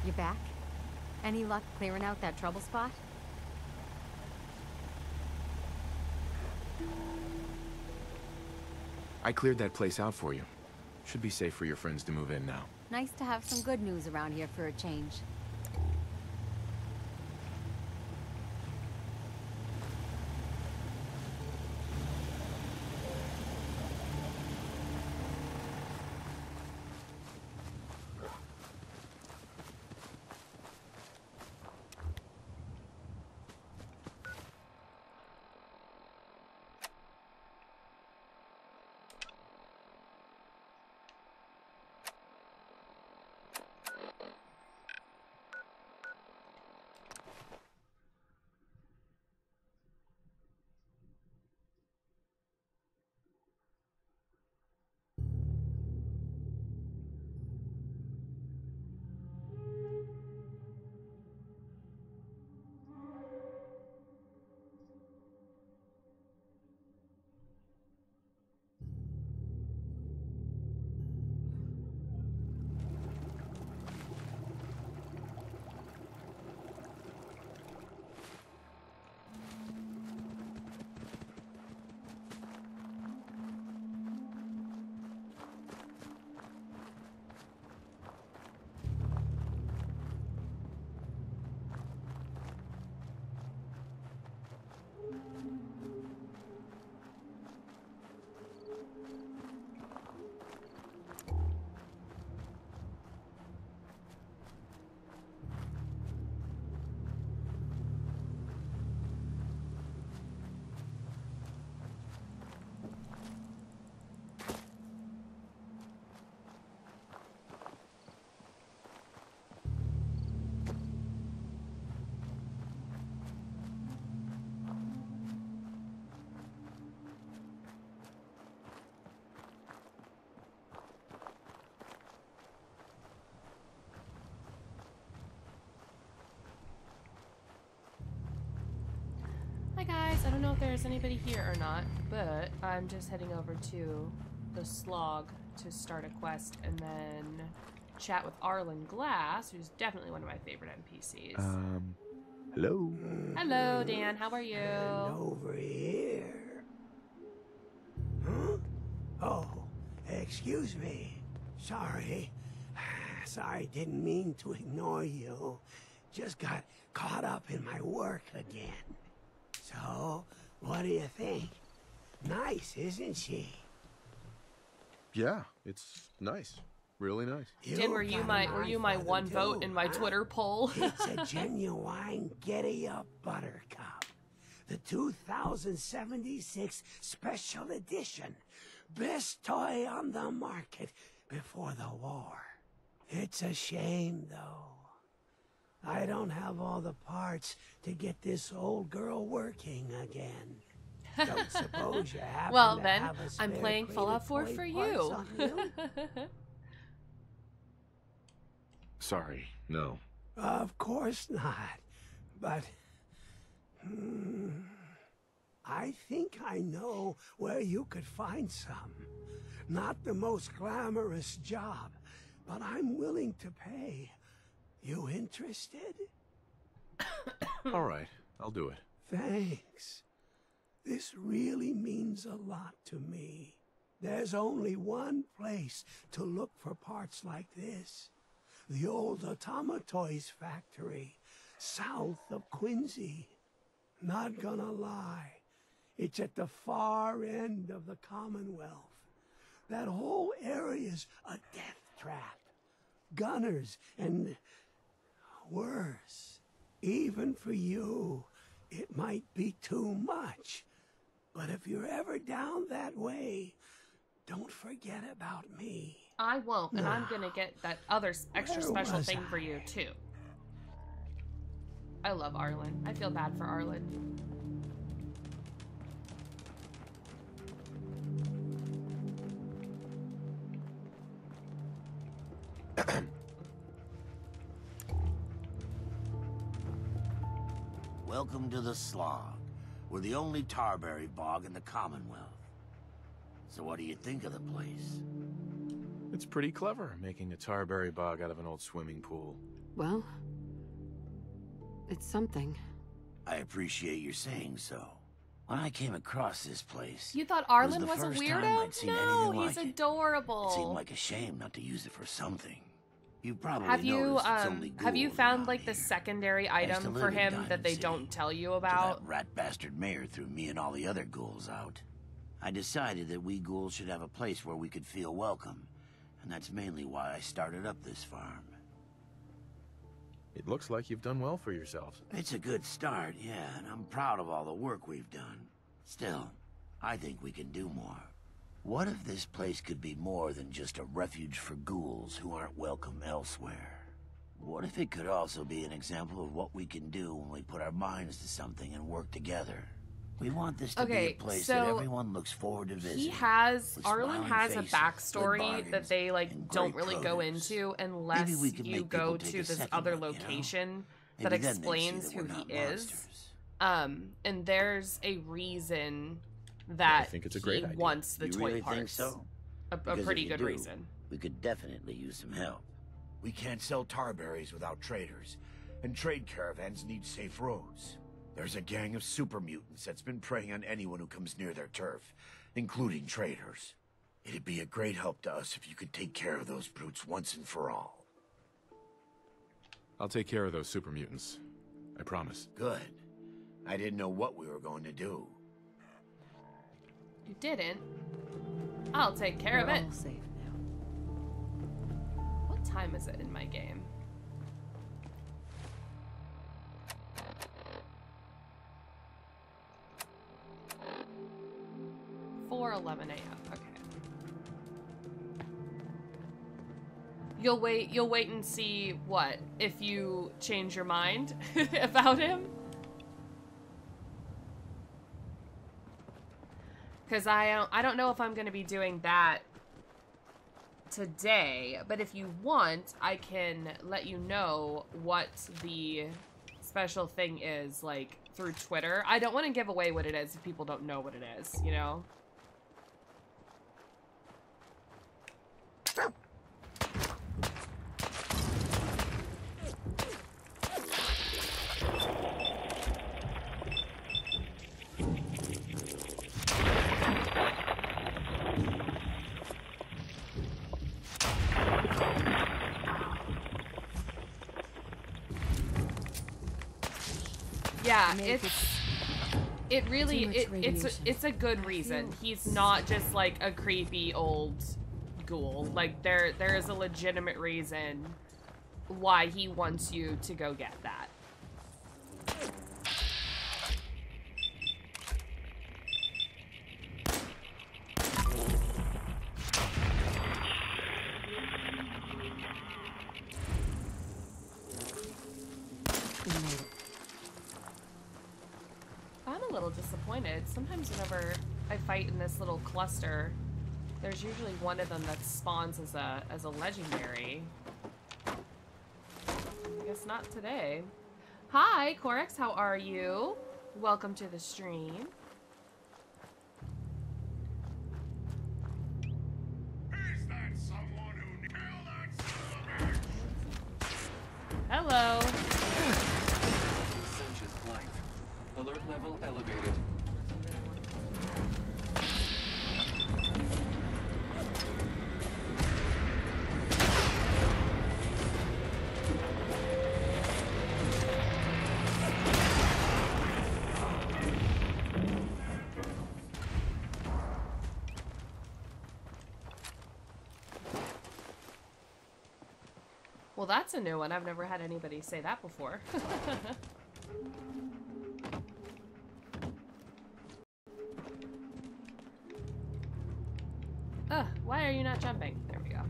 You back? Any luck clearing out that trouble spot? I cleared that place out for you. Should be safe for your friends to move in now. Nice to have some good news around here for a change. Hi guys, I don't know if there's anybody here or not, but I'm just heading over to the Slog to start a quest and then chat with Arlen Glass, who's definitely one of my favorite NPCs. Hello? Hello, Dan, how are you? And over here. Huh? Oh, excuse me. Sorry. Sorry, didn't mean to ignore you. Just got caught up in my work again. So, what do you think? Nice, isn't she? Yeah, it's nice. Really nice. Dan, were you my one vote in my Twitter poll? It's a genuine Giddy-Up Buttercup. The 2076 Special Edition. Best toy on the market before the war. It's a shame, though. I don't have all the parts to get this old girl working again. Don't suppose you happen Well, to then, have a I'm spare playing crate Fallout of 4 toy for parts you. on you? Sorry, no. Of course not. But I think I know where you could find some. Not the most glamorous job, but I'm willing to pay. You interested? All right, I'll do it. Thanks. This really means a lot to me. There's only one place to look for parts like this. The old Automatoys factory, south of Quincy. Not gonna lie, it's at the far end of the Commonwealth. That whole area's a death trap. Gunners and worse. Even for you, it might be too much. But if you're ever down that way, don't forget about me. I won't, and I'm gonna get that other extra Where special was thing for I? you, too. I love Arlen. I feel bad for Arlen. Welcome to the Slog. We're the only Tarberry bog in the Commonwealth. So what do you think of the place? It's pretty clever, making a Tarberry bog out of an old swimming pool. Well, it's something. I appreciate your saying so. When I came across this place, You thought it was Arlen the was a first time weirdo? I'd seen No, anything he's like it. adorable. It seemed like a shame not to use it for something. You probably Have you noticed it's only have you ghouls found around like the here. secondary I used to item live for in him Diamond that they City, don't tell you till about? that rat bastard mayor threw me and all the other ghouls out. I decided that we ghouls should have a place where we could feel welcome, and that's mainly why I started up this farm. It looks like you've done well for yourselves. It's a good start, yeah, and I'm proud of all the work we've done. Still, I think we can do more. What if this place could be more than just a refuge for ghouls who aren't welcome elsewhere? What if it could also be an example of what we can do when we put our minds to something and work together? We want this to be Okay, a place so that everyone looks forward to visiting. Arlen smiling has a faces, backstory good that bargains, they like and don't great really go produce. into unless Maybe we can you make go people take to a this second other look, you know? location that Maybe then they'd see explains that who we're he not is. monsters. And there's a reason that think it's a great he idea. wants the You toy really parts. think so? A Because if pretty you good do, reason. We could definitely use some help. We can't sell tarberries without traders, and trade caravans need safe roads. There's a gang of super mutants that's been preying on anyone who comes near their turf, including traders. It'd be a great help to us if you could take care of those brutes once and for all. I'll take care of those super mutants. I promise. Good. I didn't know what we were going to do. You didn't? I'll take care of We're it. all safe now. What time is it in my game? Four 11 a.m. Okay. You'll wait and see what if you change your mind about him. Because I don't know if I'm going to be doing that today, but if you want, I can let you know what the special thing is, like, through Twitter. I don't want to give away what it is if people don't know what it is, you know? Yeah, it really it's a good reason. He's not just like a creepy old ghoul. Like there is a legitimate reason why he wants you to go get that. We made it. I'm a little disappointed. Sometimes whenever I fight in this little cluster, there's usually one of them that spawns as a legendary. I guess not today. Hi, Corex, how are you? Welcome to the stream. Is that someone who killed that son of a bitch? Hello. Sentient life. Alert level elevated. Well, that's a new one. I've never had anybody say that before. Ugh, why are you not jumping? There we go.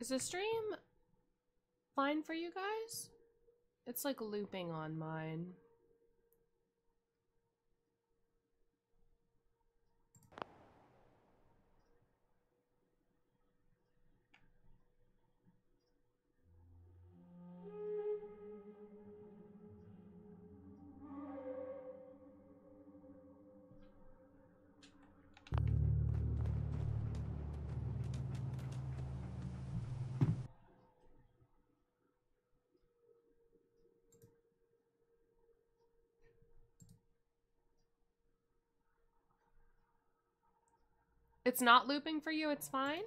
Is the stream fine for you guys? It's like looping on mine. It's not looping for you, it's fine?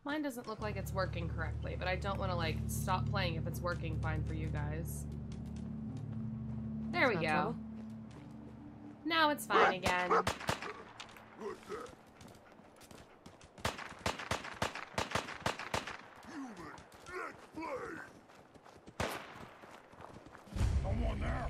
Mine doesn't look like it's working correctly, but I don't want to, like, stop playing if it's working fine for you guys. There we go. Trouble? Now it's fine again. Someone there.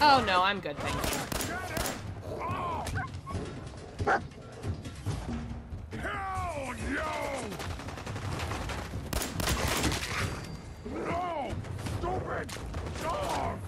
Oh no, I'm good, thank you. Hell no! No! Stupid! Dog!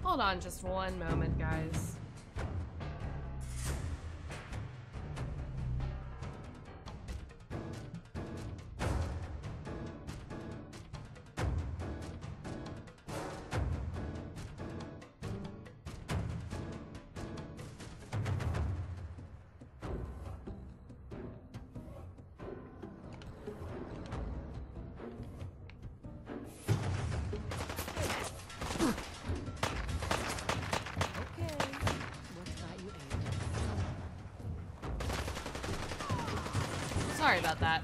Hold on just one moment, guys. Sorry about that.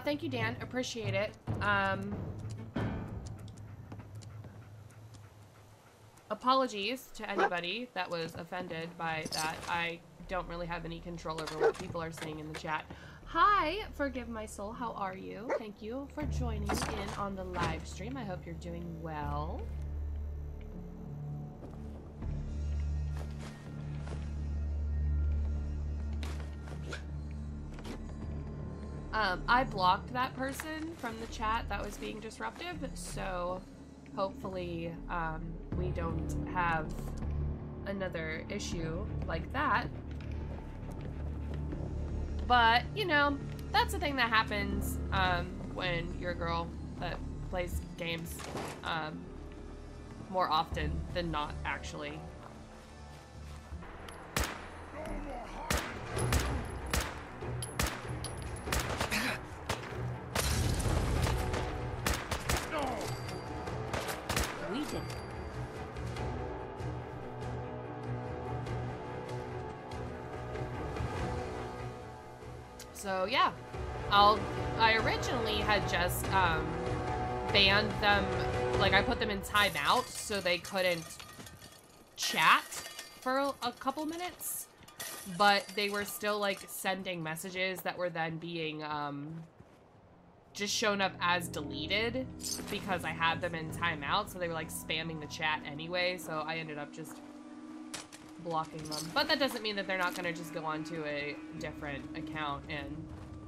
Thank you, Dan. Appreciate it. Apologies to anybody that was offended by that. I don't really have any control over what people are saying in the chat. Hi, Forgive My Soul. How are you? Thank you for joining in on the live stream. I hope you're doing well. I blocked that person from the chat that was being disruptive, so hopefully we don't have another issue like that. But, you know, that's the thing that happens when you're a girl that plays games. more often than not, actually. We did it. So yeah, I originally had just banned them, like I put them in timeout so they couldn't chat for a couple minutes, but they were still like sending messages that were then being just shown up as deleted because I had them in timeout, so they were like spamming the chat anyway, so I ended up just blocking them. But that doesn't mean that they're not going to just go onto a different account and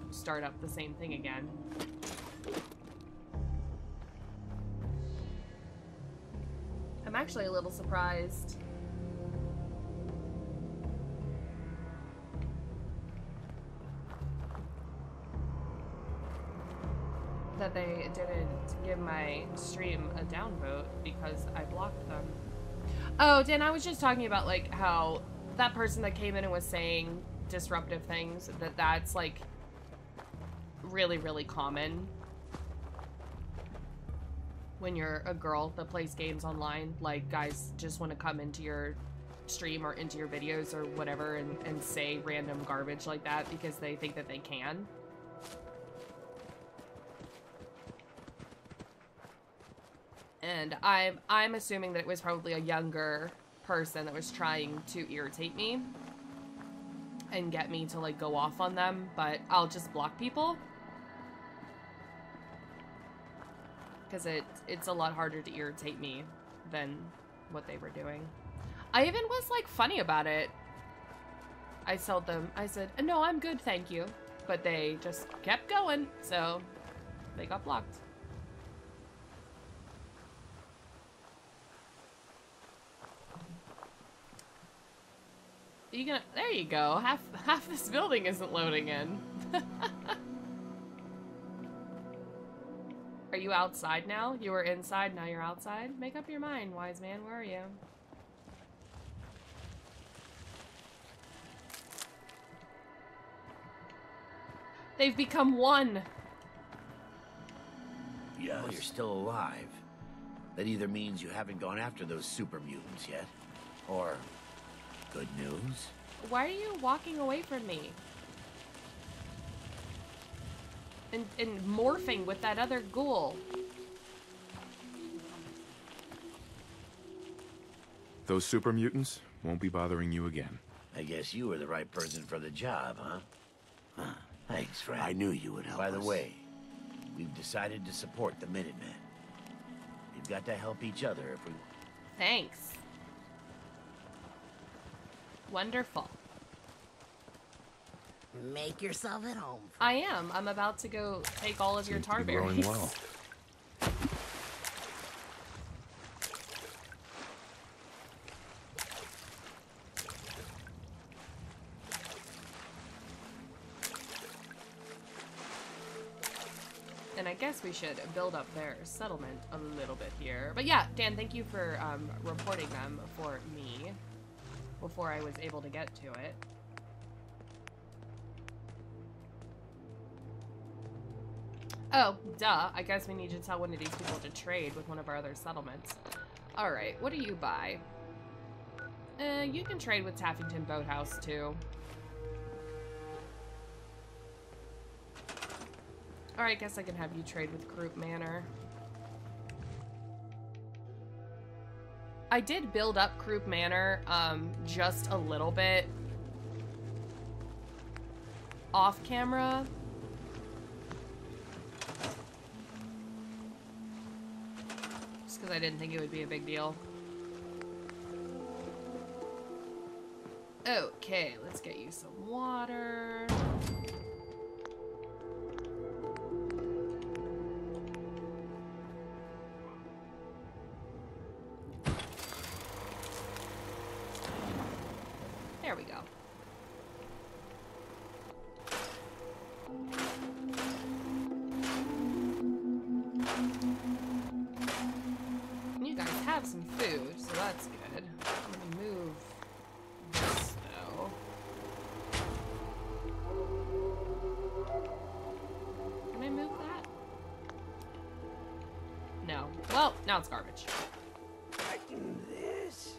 start up the same thing again. I'm actually a little surprised that they didn't give my stream a downvote because I blocked them. Oh, Dan, I was just talking about, like, how that person that came in and was saying disruptive things, that's, like, really, really common when you're a girl that plays games online. Like, guys just want to come into your stream or into your videos or whatever and say random garbage like that because they think that they can. And I'm assuming that it was probably a younger person that was trying to irritate me and get me to, like, go off on them, but I'll just block people. Because it's a lot harder to irritate me than what they were doing. I even was, like, funny about it. I told them, I said, no, I'm good, thank you. But they just kept going, so they got blocked. You gonna, there you go. Half this building isn't loading in. Are you outside now? You were inside, now you're outside? Make up your mind, wise man. Where are you? They've become one. Yeah, you're still alive. That either means you haven't gone after those super mutants yet, or good news. Why are you walking away from me? And morphing with that other ghoul. Those super mutants won't be bothering you again. I guess you were the right person for the job, huh? Thanks, Frank. I knew you would help By the us. way, we've decided to support the Minutemen. We've got to help each other if we... Thanks. Wonderful. Make yourself at home. I am. I'm about to go take all of your Seems to be tarberries. growing well. And I guess we should build up their settlement a little bit here. But yeah, Dan, thank you for reporting them for me before I was able to get to it. Oh, duh. I guess we need to tell one of these people to trade with one of our other settlements. Alright, what do you buy? You can trade with Taffington Boathouse, too. Alright, I guess I can have you trade with Croup Manor. I did build up Croup Manor, just a little bit off camera. Just because I didn't think it would be a big deal. Okay, let's get you some water. There we go. You guys have some Now it's garbage. This.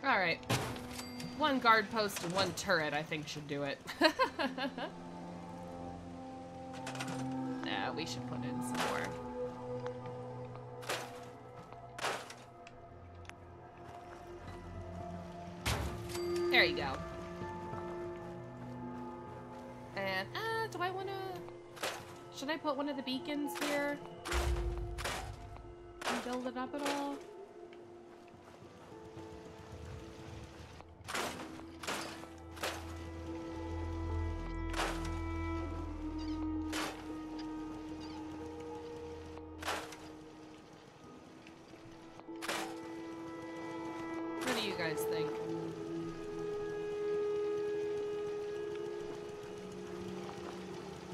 Alright. One guard post and one turret, I think, should do it. Nah, we should put in some more. There you go. And, do I want to... Should I put one of the beacons here? And build it up at all? What do you guys think?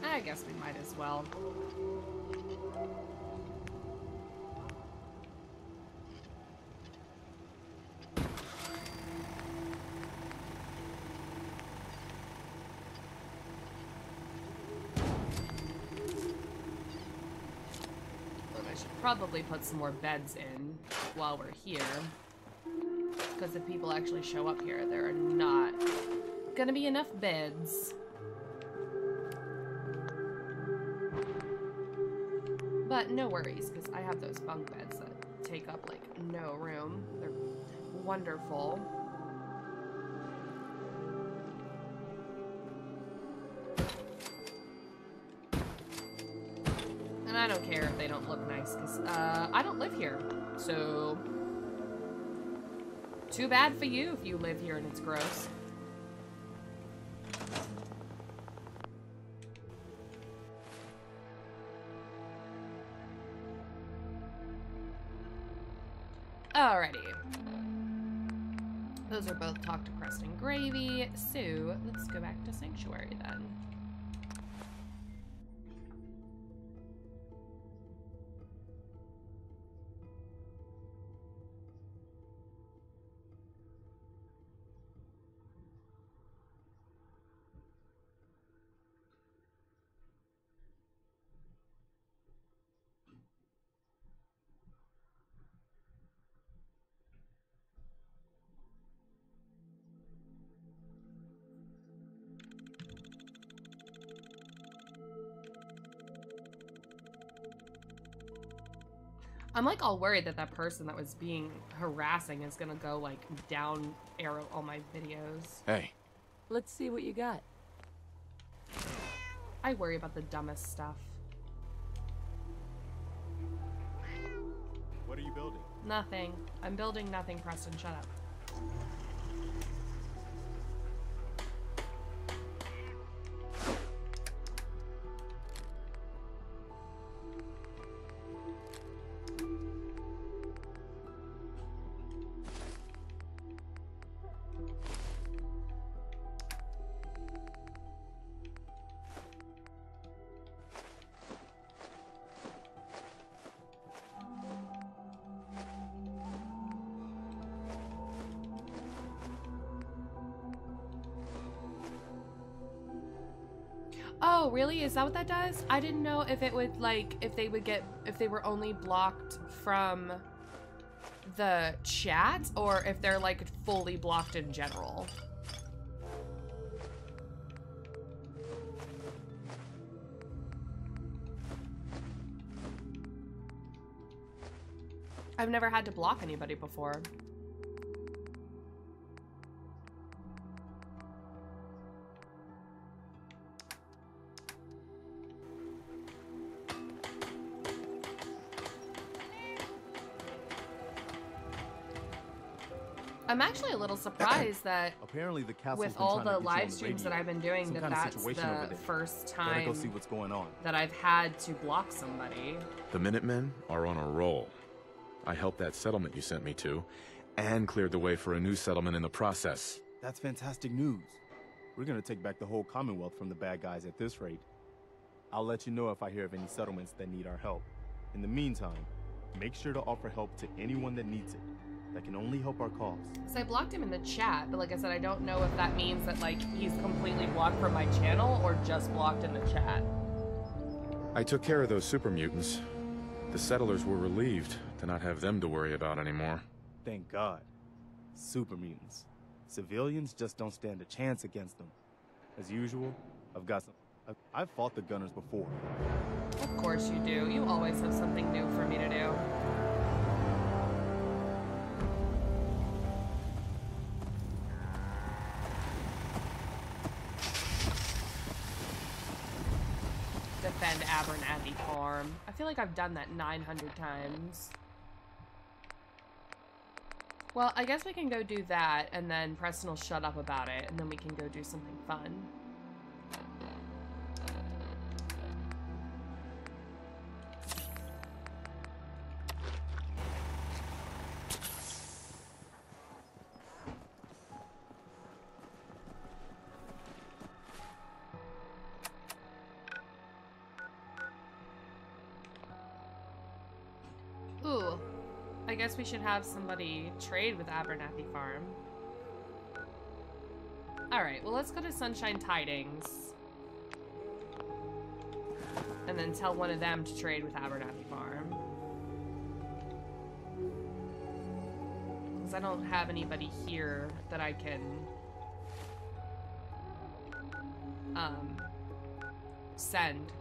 I guess we might as well. But I should probably put some more beds in while we're here. Because if people actually show up here, there are not gonna be enough beds. But no worries, because I have those bunk beds that take up, like, no room. They're wonderful. And I don't care if they don't look nice, because I don't live here. So, too bad for you if you live here and it's gross. Alrighty. Those are both Talk to Crust and Gravy, so let's go back to Sanctuary then. I'm like all worried that that person that was being harassing is gonna go like down arrow all my videos. Hey. Let's see what you got. I worry about the dumbest stuff. What are you building? Nothing. I'm building nothing, Preston. Shut up. Oh, really? Is that what that does? I didn't know if it would, like, if they were only blocked from the chat, or if they're, like, fully blocked in general. I've never had to block anybody before. I'm actually a little surprised that Apparently the castle's with been all trying to the get you on live streams that radio. I've been doing Some that kind of that's situation over the there. first Gotta time go see what's going on. that I've had to block somebody. The Minutemen are on a roll. I helped that settlement you sent me to, and cleared the way for a new settlement in the process. That's fantastic news. We're gonna take back the whole Commonwealth from the bad guys at this rate. I'll let you know if I hear of any settlements that need our help. In the meantime, make sure to offer help to anyone that needs it. That can only help our cause. So I blocked him in the chat, but like I said, I don't know if that means that like he's completely blocked from my channel or just blocked in the chat. I took care of those super mutants. The settlers were relieved to not have them to worry about anymore. Thank God. Super mutants. Civilians just don't stand a chance against them. As usual, I've fought the Gunners before. Of course you do. You always have something new for me to do. Defend Abernathy Farm. I feel like I've done that 900 times. Well, I guess we can go do that, and then Preston will shut up about it, and then we can go do something fun. Ooh, I guess we should have somebody trade with Abernathy Farm. Alright, well let's go to Sunshine Tidings. And then tell one of them to trade with Abernathy Farm. Because I don't have anybody here that I can send.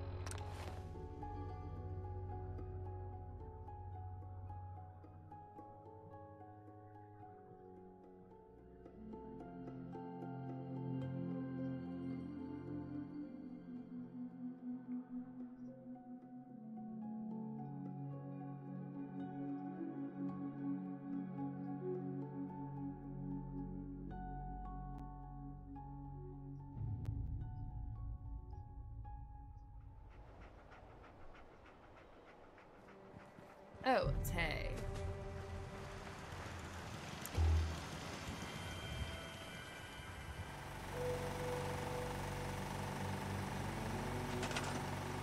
Oh, Tay.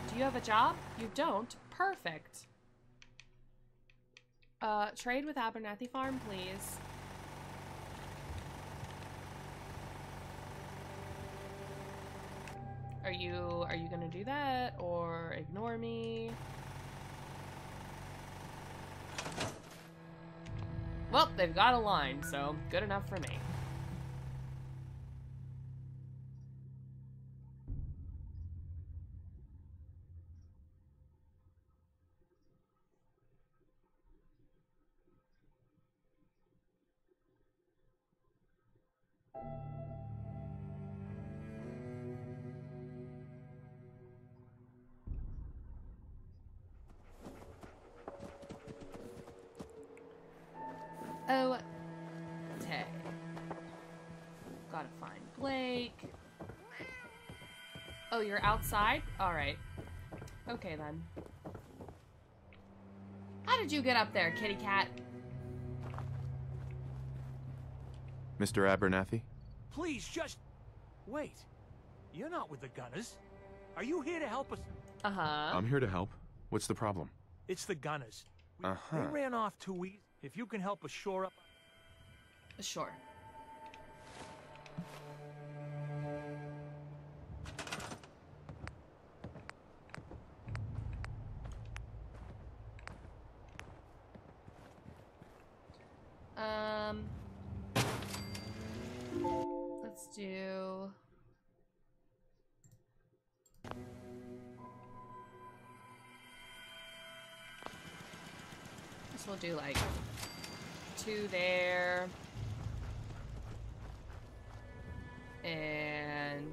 Do you have a job? You don't? Perfect. Trade with Abernathy Farm, please. Are you gonna do that or ignore me? Well, they've got a line, so good enough for me. Oh, Tay. Gotta find Blake. Oh, you're outside? Alright. Okay, then. How did you get up there, kitty cat? Mr. Abernathy? Please, just... wait. You're not with the Gunners. Are you here to help us? Uh-huh. I'm here to help. What's the problem? It's the Gunners. Uh-huh. They ran off too easy. If you can help us shore up... Sure. Let's do... This will do like 2 there. And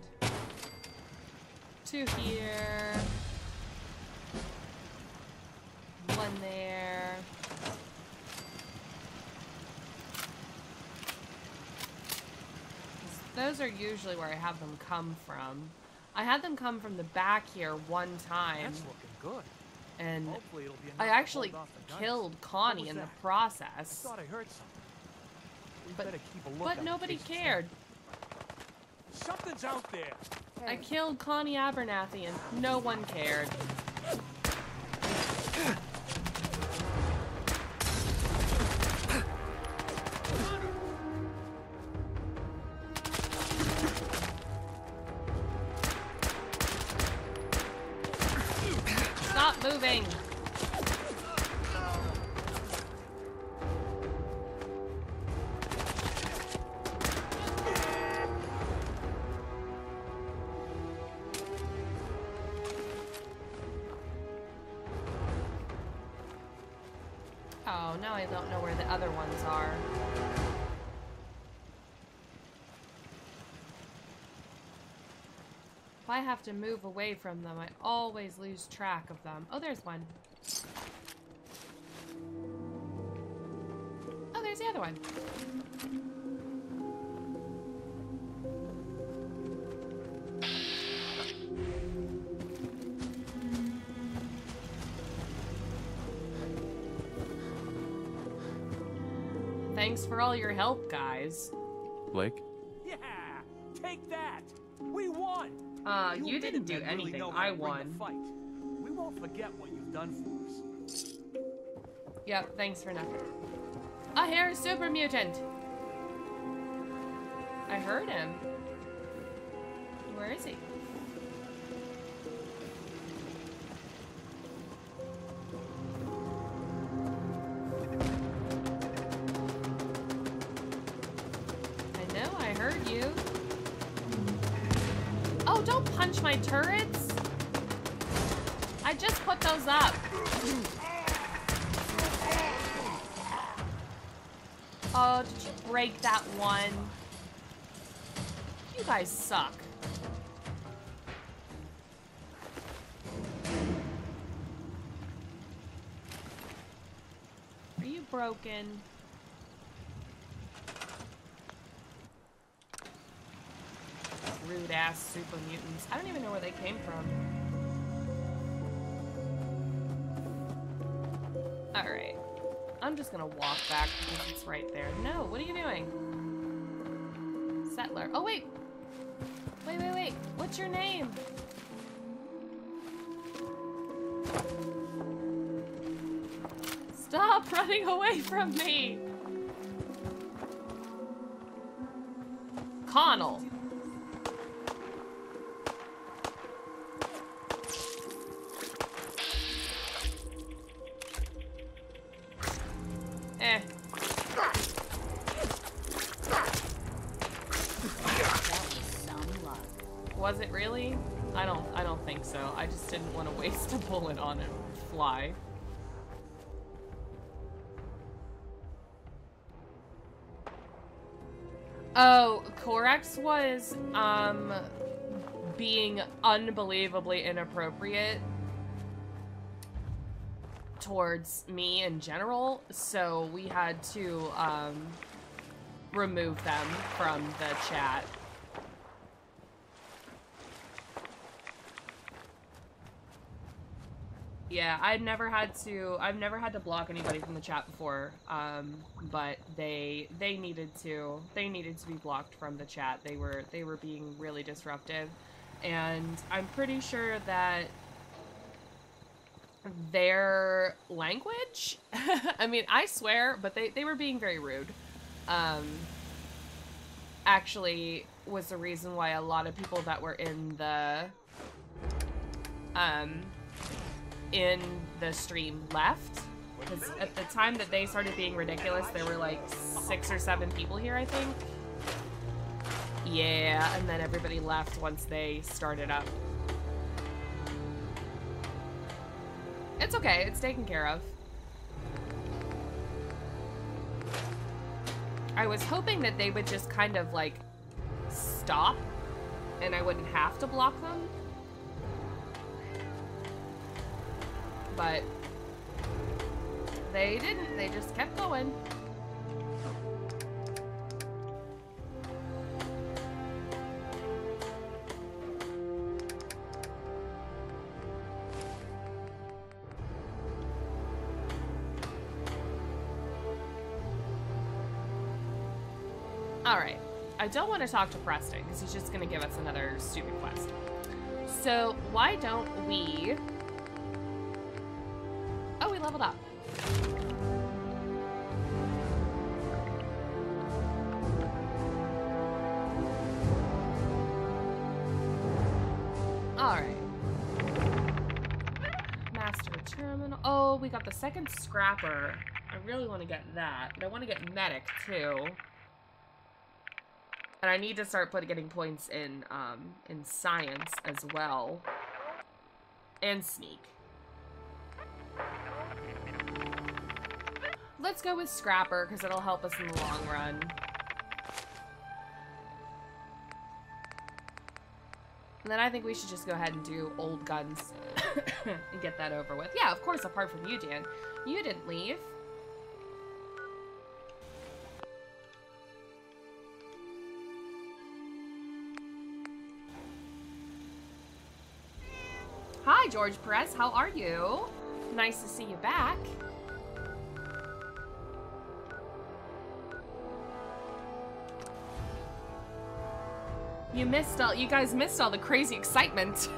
2 here. 1 there. Those are usually where I have them come from. I had them come from the back here one time. That's looking good. And hopefully it'll be enough I to actually hold off the Gunners. killed Connie in the process. I thought I heard something. We But- better keep a lookout But in nobody case it's cared. Something's out there. I killed Connie Abernathy and no one cared. Stop moving! Oh, now I don't know where the other ones are. If I have to move away from them, I always lose track of them. Oh, there's one. Oh, there's the other one. Thanks for all your help, guys. Blake? Yeah, take that. We won. You didn't do Minutemen really anything. know how I to bring won. the fight. We won't forget what you've done for us. Yep, thanks for nothing. A hair super mutant. I heard him. Where is he? I know, I heard you. Oh, don't punch my turrets. I just put those up. Oh, did you break that one? You guys suck. Are you broken? Rude ass super mutants. I don't even know where they came from. Alright. I'm just gonna walk back because it's right there. No, what are you doing? Settler. Oh, wait! Wait, wait, wait. What's your name? Stop running away from me! Connell. Eh. Was it really? I don't think so. I just didn't want to waste a bullet on a fly. Oh, Corax was being unbelievably inappropriate towards me in general, so we had to remove them from the chat. Yeah, I've never had to block anybody from the chat before, but they needed to be blocked from the chat. They were being really disruptive, and I'm pretty sure that their language, I mean, I swear, but they were being very rude. Actually was the reason why a lot of people that were in the stream left, because at the time that they started being ridiculous, there were like 6 or 7 people here, I think. Yeah, and then everybody left once they started up. It's okay, it's taken care of. I was hoping that they would just kind of like stop and I wouldn't have to block them. But they didn't, they just kept going. Alright, I don't want to talk to Preston because he's just going to give us another stupid quest. So why don't we... Oh, we leveled up. Alright. Master Terminal. Oh, we got the second Scrapper. I really want to get that. But I want to get Medic, too. And I need to start getting points in Science as well. And Sneak. Let's go with Scrapper, because it'll help us in the long run. And then I think we should just go ahead and do old guns and get that over with. Yeah, of course, apart from you, Dan. You didn't leave. Hi, George Perez. How are you? Nice to see you back. You guys missed all the crazy excitement.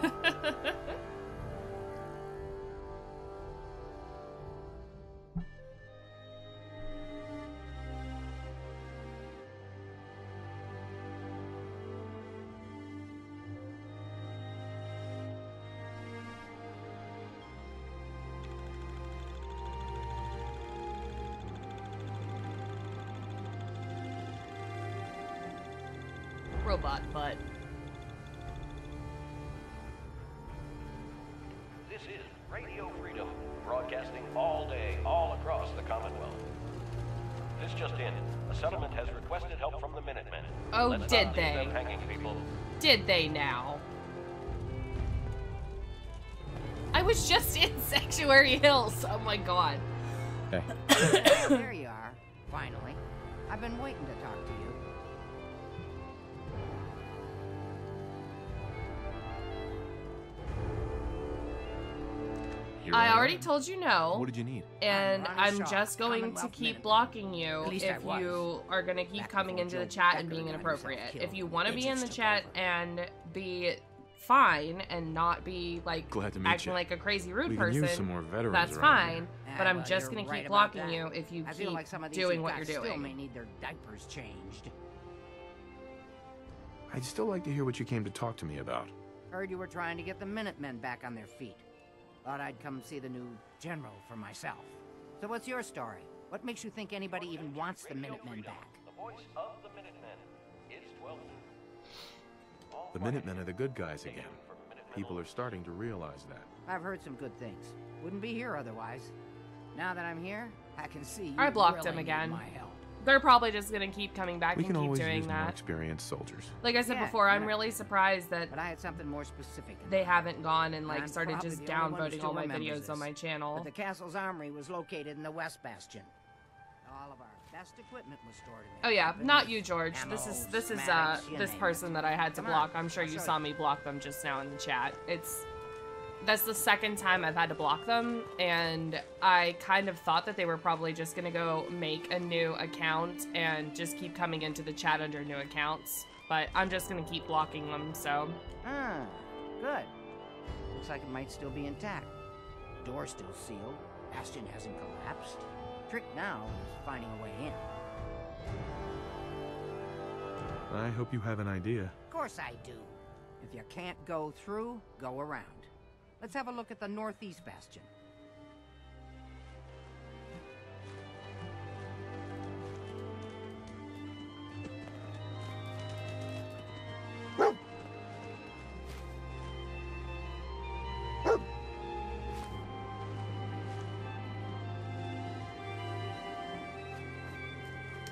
Robot butt. This is Radio Freedom, broadcasting all day, all across the Commonwealth. This just in. A settlement has requested help from the Minutemen. Oh, Let's did not leave they? them hanging, people. Did they now? I was just in Sanctuary Hills. Oh my god. Hey. There you are. Finally. I've been waiting to talk to you. I already told you no. What did you need? And I'm Ronnie I'm Shaw, just going to Commonwealth keep Minuteman. blocking you At least if I was. you are going to keep Back coming before into the Joe chat and Becker being got inappropriate. himself If killed. you want to be in Agents the took chat over. and be fine and not be like Glad to meet acting you. like a crazy rude We can person, use some more veterans that's around fine. here. But I'm well, just you're going to right keep about blocking that. you if you I keep feel like some of these doing you've what got you're still doing. may need their diapers changed. I'd still like to hear what you came to talk to me about. Heard you were trying to get the Minutemen back on their feet. Thought I'd come see the new general for myself. So what's your story? What makes you think anybody even wants the Minutemen back? The voice of the Minutemen is 12. The Minutemen are the good guys again. People are starting to realize that. I've heard some good things. Wouldn't be here otherwise. Now that I'm here, I can see you I blocked really him need again. my help. They're probably just going to keep coming back We and can keep always doing use more that. experienced soldiers. Like I said Yeah, before, I'm yeah. really surprised that But I had something more specific in they mind. haven't gone and like I'm started probably just the only one who downvoting still all my remembers videos on this. my channel. But the castle's armory was located in the West Bastion. All of our best equipment was stored in there. Oh yeah, Weapons, not you, George. ammo, This is schematics, you this name person it. that I had to Come on, block. I'm sure I'll you show saw you. me block them just now in the chat. That's the second time I've had to block them, and I kind of thought that they were probably just gonna go make a new account and just keep coming into the chat under new accounts. But I'm just gonna keep blocking them, so. Ah, good. Looks like it might still be intact. Door's still sealed. Bastion hasn't collapsed. Trick now is finding a way in. I hope you have an idea. Of course I do. If you can't go through, go around. Let's have a look at the Northeast Bastion.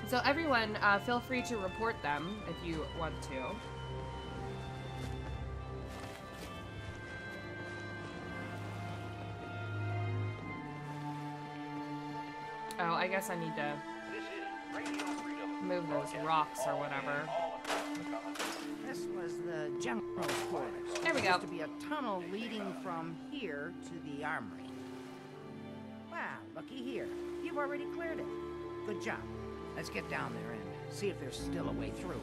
So everyone, feel free to report them if you want to. Oh, I guess I need to This is Radio Freedom, move those rocks or whatever. all across the Commonwealth. This was the general's quarters. There we There go. used to be a tunnel leading from here to the armory. Wow, looky here. You've already cleared it. Good job. Let's get down there and see if there's still a way through.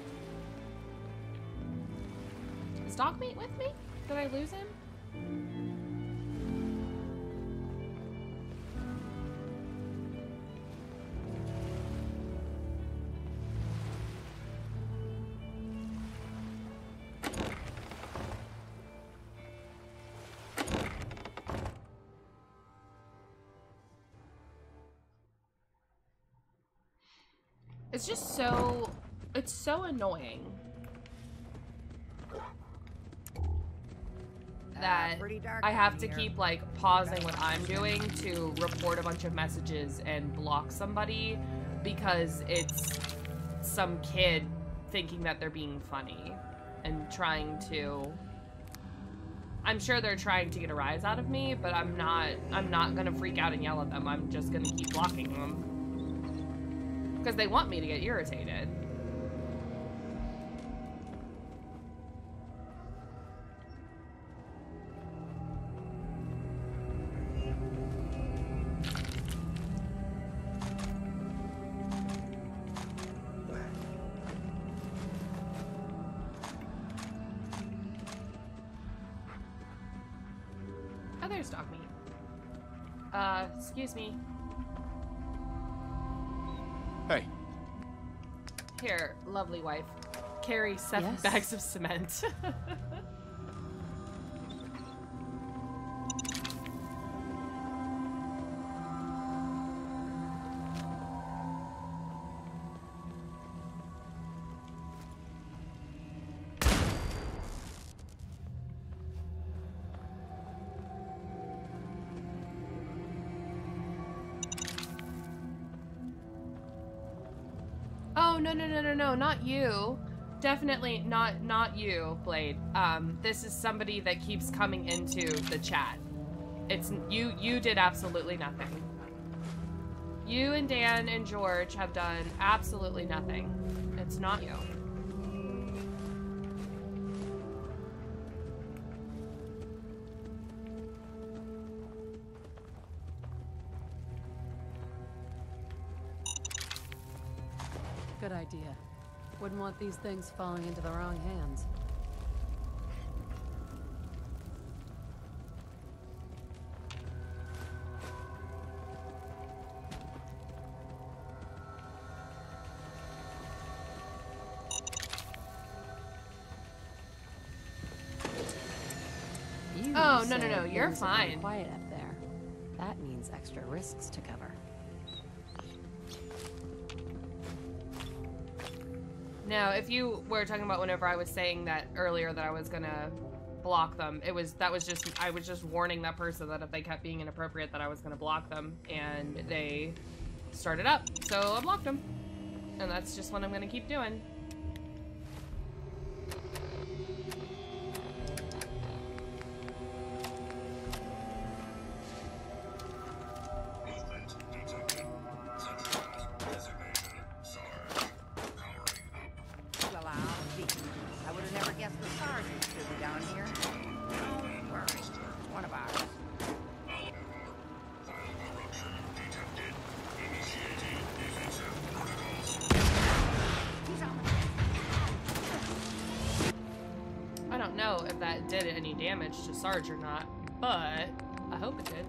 Is Dogmeat with me? Did I lose him? It's just so, it's so annoying that I have to keep like pausing what I'm doing to report a bunch of messages and block somebody because it's some kid thinking that they're being funny and trying to, I'm sure they're trying to get a rise out of me, but I'm not gonna freak out and yell at them. I'm just gonna keep blocking them. Because they want me to get irritated. Oh, there's Dogmeat. Excuse me. Hey. Here, lovely wife. Carry 7 bags of cement. Oh, no, not you. Definitely not you, Blade. This is somebody that keeps coming into the chat. It's you did absolutely nothing. You and Dan and George have done absolutely nothing. It's not you. Good idea. Wouldn't want these things falling into the wrong hands. Oh, no, you're fine. Quiet up there. That means extra risks to cover. No, if you were talking about whenever I was saying that earlier that I was gonna block them, I was just warning that person that if they kept being inappropriate that I was gonna block them, and they started up, so I blocked them. And that's just what I'm gonna keep doing. Did any damage to Sarge or not, but I hope it did.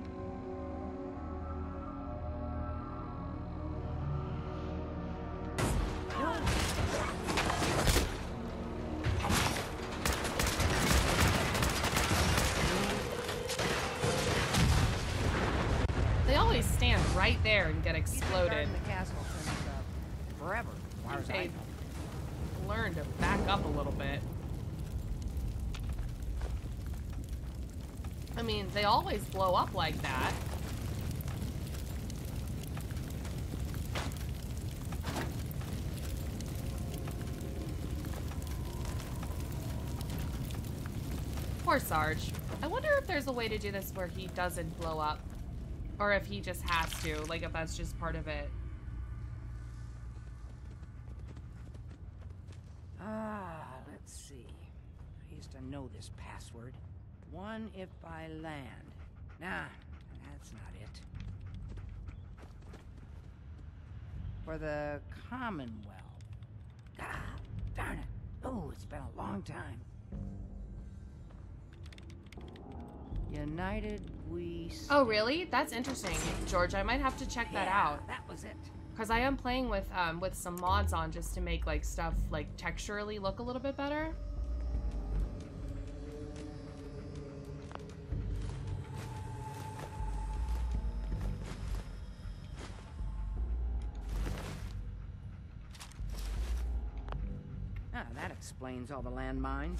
They always stand right there and get exploded. The castle since forever, as far as I know. Learn to back up a little bit. I mean, they always blow up like that. Poor Sarge. I wonder if there's a way to do this where he doesn't blow up. Or if he just has to, like if that's just part of it. Let's see. I used to know this password. One if by land. Nah, that's not it. For the Commonwealth. Ah, darn it. Oh, it's been a long time. United we Oh, really? That's interesting, George. I might have to check that out. That was it. Because I am playing with some mods on just to make like stuff like texturally look a little bit better. Ah, that explains all the landmines.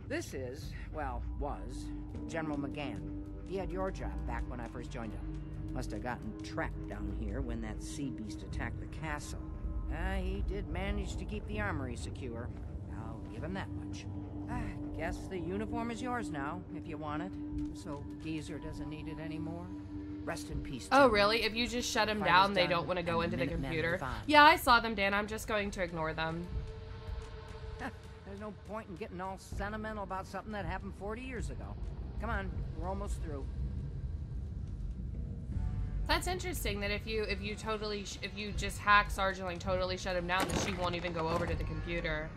This is, well, was General McGann. He had your job back when I first joined him. Must have gotten trapped down here when that sea beast attacked the castle. He did manage to keep the armory secure. I'll give him that much. Guess the uniform is yours now, if you want it. So Geezer doesn't need it anymore. Rest in peace, Oh, General. really? If you just shut them Fight down, is they done, don't want to go and into the Minutemen computer. live on. Yeah, I saw them, Dan. I'm just going to ignore them. There's no point in getting all sentimental about something that happened 40 years ago. Come on, we're almost through. That's interesting that if you just hack Sergeant, like totally shut him down, that she won't even go over to the computer.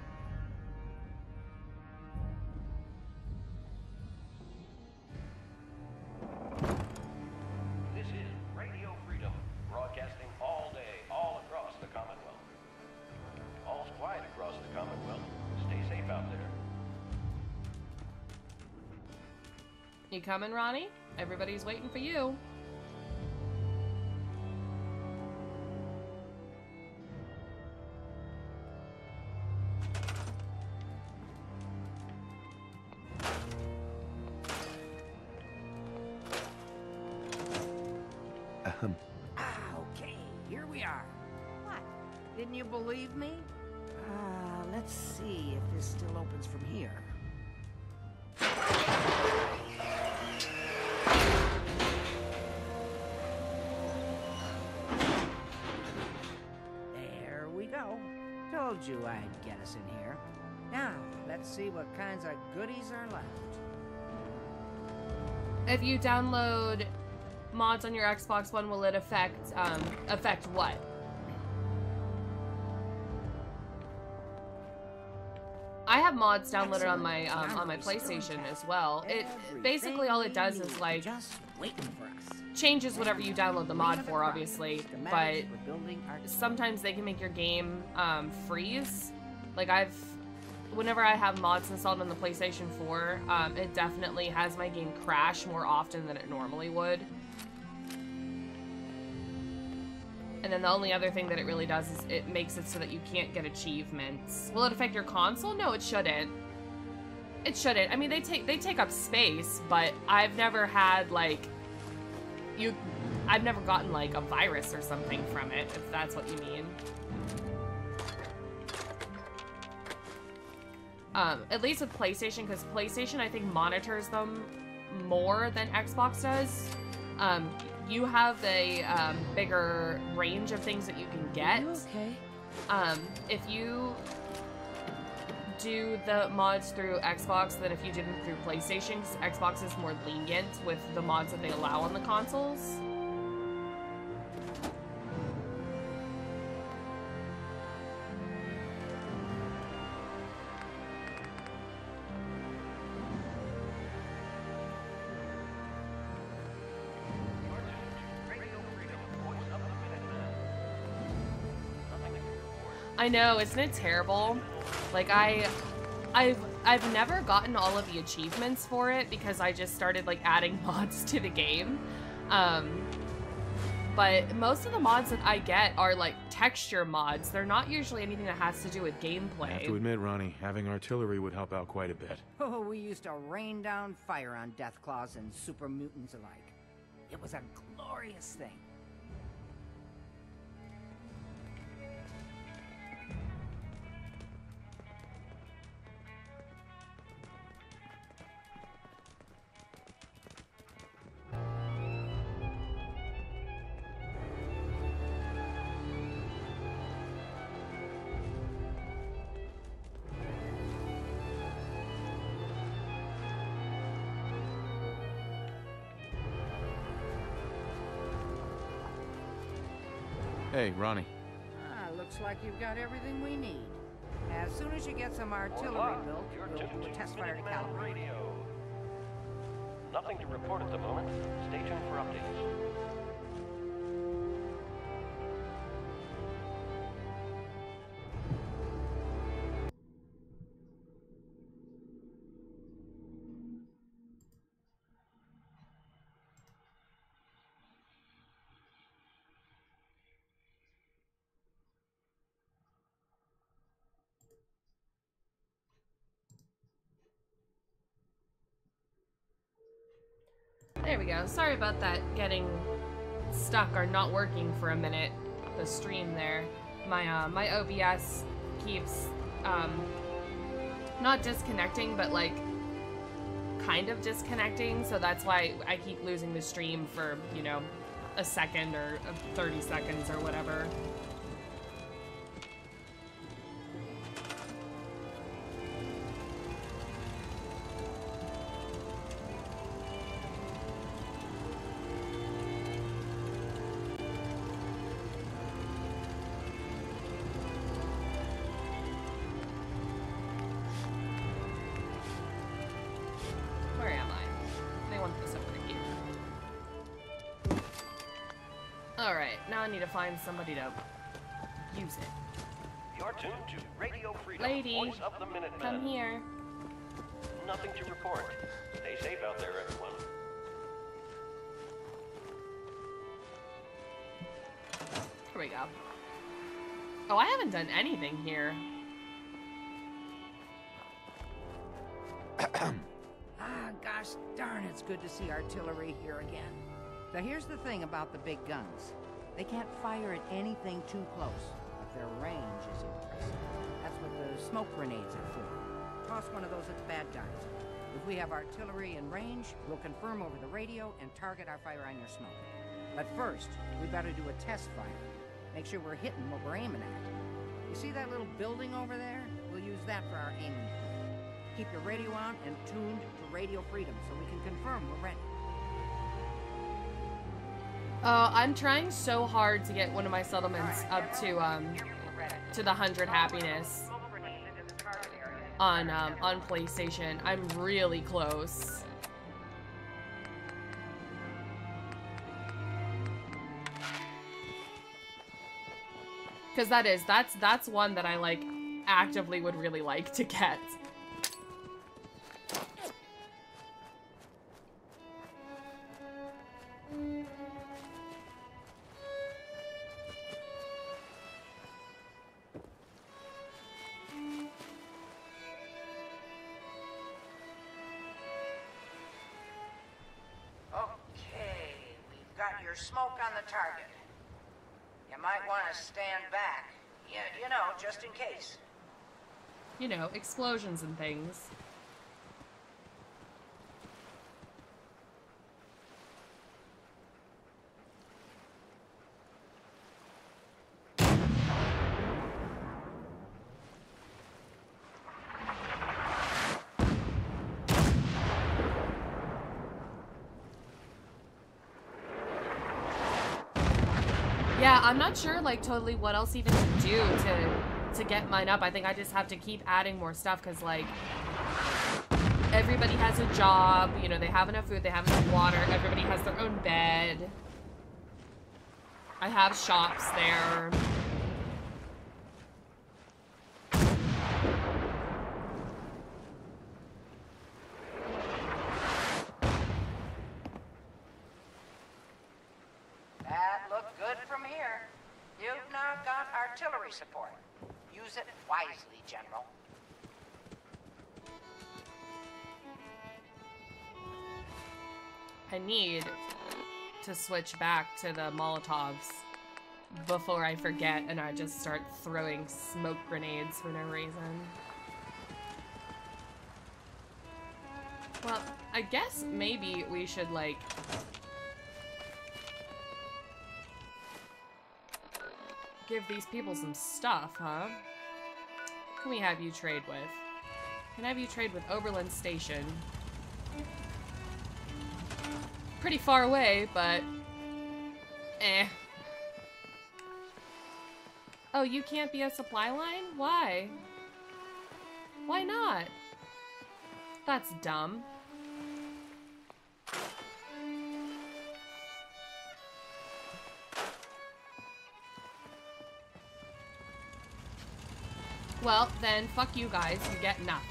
This is Radio Freedom, broadcasting all day, all across the Commonwealth. All's quiet across the Commonwealth. Stay safe out there. You coming, Ronnie? Everybody's waiting for you. Okay, here we are. What? Didn't you believe me? Let's see if this still opens from here. There we go. Told you I'd get us in here. Now, let's see what kinds of goodies are left. If you download mods on your Xbox One, will it affect what? I have mods downloaded on my PlayStation as well. It basically all it does is like changes whatever you download the mod for, obviously, but sometimes they can make your game freeze. Like whenever I have mods installed on the PlayStation 4, it definitely has my game crash more often than it normally would. And then the only other thing that it really does is it makes it so that you can't get achievements. Will it affect your console? No, it shouldn't. It shouldn't. I mean, they take up space, but I've never had like I've never gotten like a virus or something from it, if that's what you mean. At least with PlayStation, because PlayStation I think monitors them more than Xbox does. You have a bigger range of things that you can get. Okay. If you do the mods through Xbox than if you did them through PlayStation, 'cause Xbox is more lenient with the mods that they allow on the consoles. I know, isn't it terrible? Like I've never gotten all of the achievements for it because I just started like adding mods to the game. But most of the mods that I get are like texture mods. They're not usually anything that has to do with gameplay. I have to admit, Ronnie, having artillery would help out quite a bit. Oh, we used to rain down fire on Deathclaws and super mutants alike. It was a glorious thing. Hey, Ronnie. Looks like you've got everything we need. As soon as you get some artillery built, we'll do a test fire to calibrate. Nothing to report at the moment. Stay tuned for updates. There we go. Sorry about that getting stuck or not working for a minute. The stream there. My OBS keeps not disconnecting, but like kind of disconnecting, so that's why I keep losing the stream for, you know, a second or 30 seconds or whatever. I need to find somebody to use it. You're tuned to Radio Freedom, Lady, voice of the Minutemen. come here. Nothing to report. Stay safe out there, everyone. Here we go. Oh, I haven't done anything here. Gosh darn, it's good to see artillery here again. Now here's the thing about the big guns. They can't fire at anything too close, but their range is impressive. That's what the smoke grenades are for. Toss one of those at the bad guys. If we have artillery in range, we'll confirm over the radio and target our fire on your smoke. But first, we better do a test fire. Make sure we're hitting what we're aiming at. You see that little building over there? We'll use that for our aiming point. Keep your radio on and tuned to Radio Freedom so we can confirm we're ready. I'm trying so hard to get one of my settlements up to the 100 happiness on PlayStation. I'm really close. Because that's one that I like actively would really like to get. Smoke on the target. You might want to stand back. Yeah, you know, just in case. You know, explosions and things. Yeah, I'm not sure, like, totally what else even to do to get mine up. I think I just have to keep adding more stuff, because, like, everybody has a job, you know, they have enough food, they have enough water, everybody has their own bed. I have shops there. Artillery support. Use it wisely, General. I need to switch back to the Molotovs before I forget and I just start throwing smoke grenades for no reason. Well, I guess maybe we should, like, give these people some stuff, huh? What can we have you trade with? Can I have you trade with Oberlin Station? Pretty far away, but eh. Oh, you can't be a supply line? Why? Why not? That's dumb. Well, then fuck you guys. You get nothing.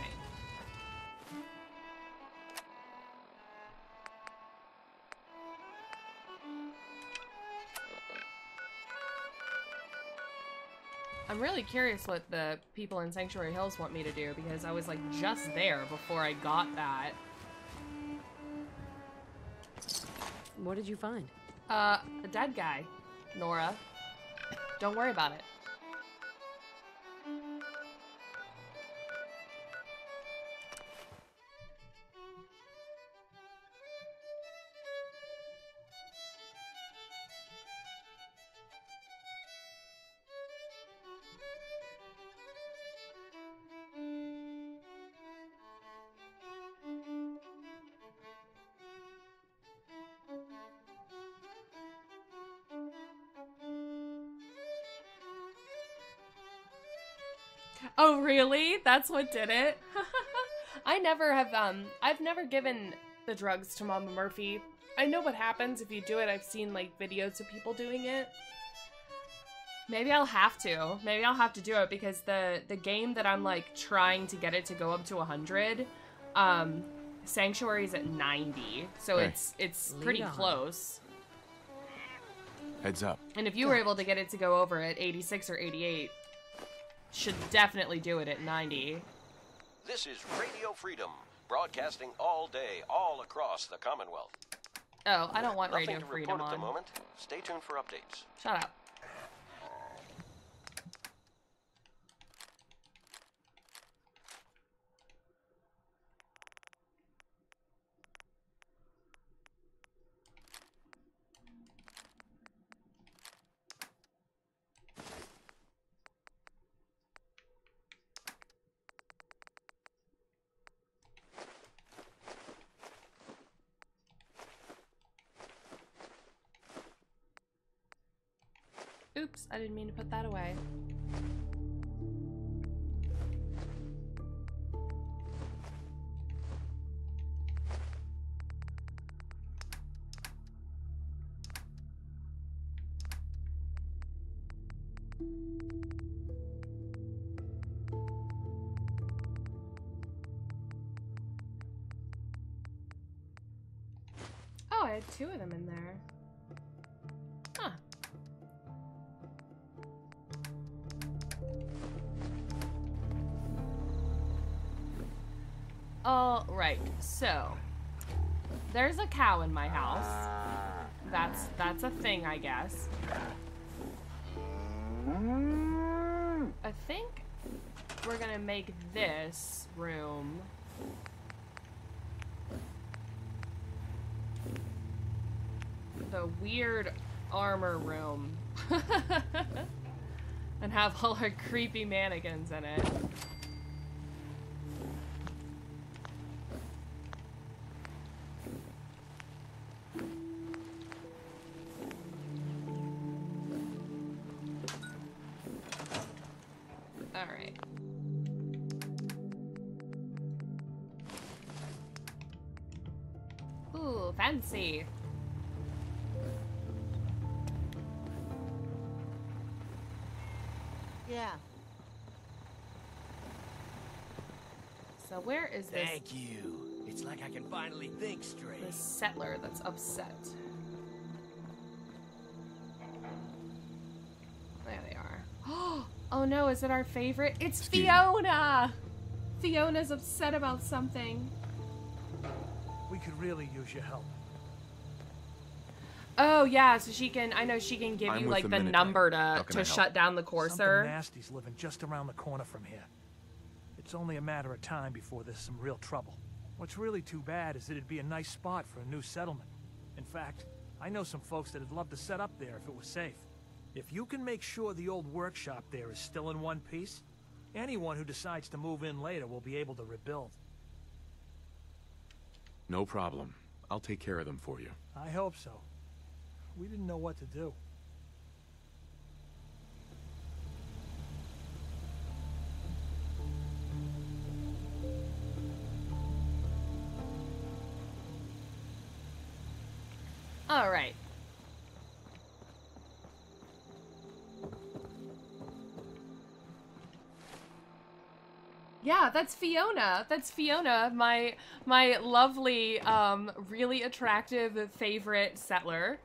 I'm really curious what the people in Sanctuary Hills want me to do, because I was like just there before I got that. What did you find? A dead guy, Nora. Don't worry about it. Oh, really? That's what did it? I never have, I've never given the drugs to Mama Murphy. I know what happens if you do it. I've seen, like, videos of people doing it. Maybe I'll have to. Maybe I'll have to do it, because the game that I'm, like, trying to get it to go up to 100, Sanctuary's at 90. So Hey. it's pretty close. Heads up. And if you were able to get it to go over at 86 or 88, should definitely do it at 90. This is Radio Freedom, broadcasting all day, all across the Commonwealth. Oh, I don't want Nothing Radio to Freedom report at on. the moment. Stay tuned for updates. Shut up. Oops, I didn't mean to put that away. Oh, I had two of them in there. Huh. All right, so there's a cow in my house. That's a thing, I guess. I think we're gonna make this room the weird armor room and have all our creepy mannequins in it. Alright. Ooh, fancy. Yeah. So where is this? Thank you. It's like I can finally think straight. This settler that's upset. There they are. Oh no, is it our favorite? It's Fiona! Fiona's upset about something. We could really use your help. Oh yeah, so she can, I know she can give you like the number to shut down the courser. Something nasty's living just around the corner from here. It's only a matter of time before there's some real trouble. What's really too bad is that it'd be a nice spot for a new settlement. In fact, I know some folks that'd love to set up there if it was safe. If you can make sure the old workshop there is still in one piece, anyone who decides to move in later will be able to rebuild. No problem. I'll take care of them for you. I hope so. We didn't know what to do. All right. Yeah, that's Fiona. That's Fiona, my lovely, really attractive favorite settler.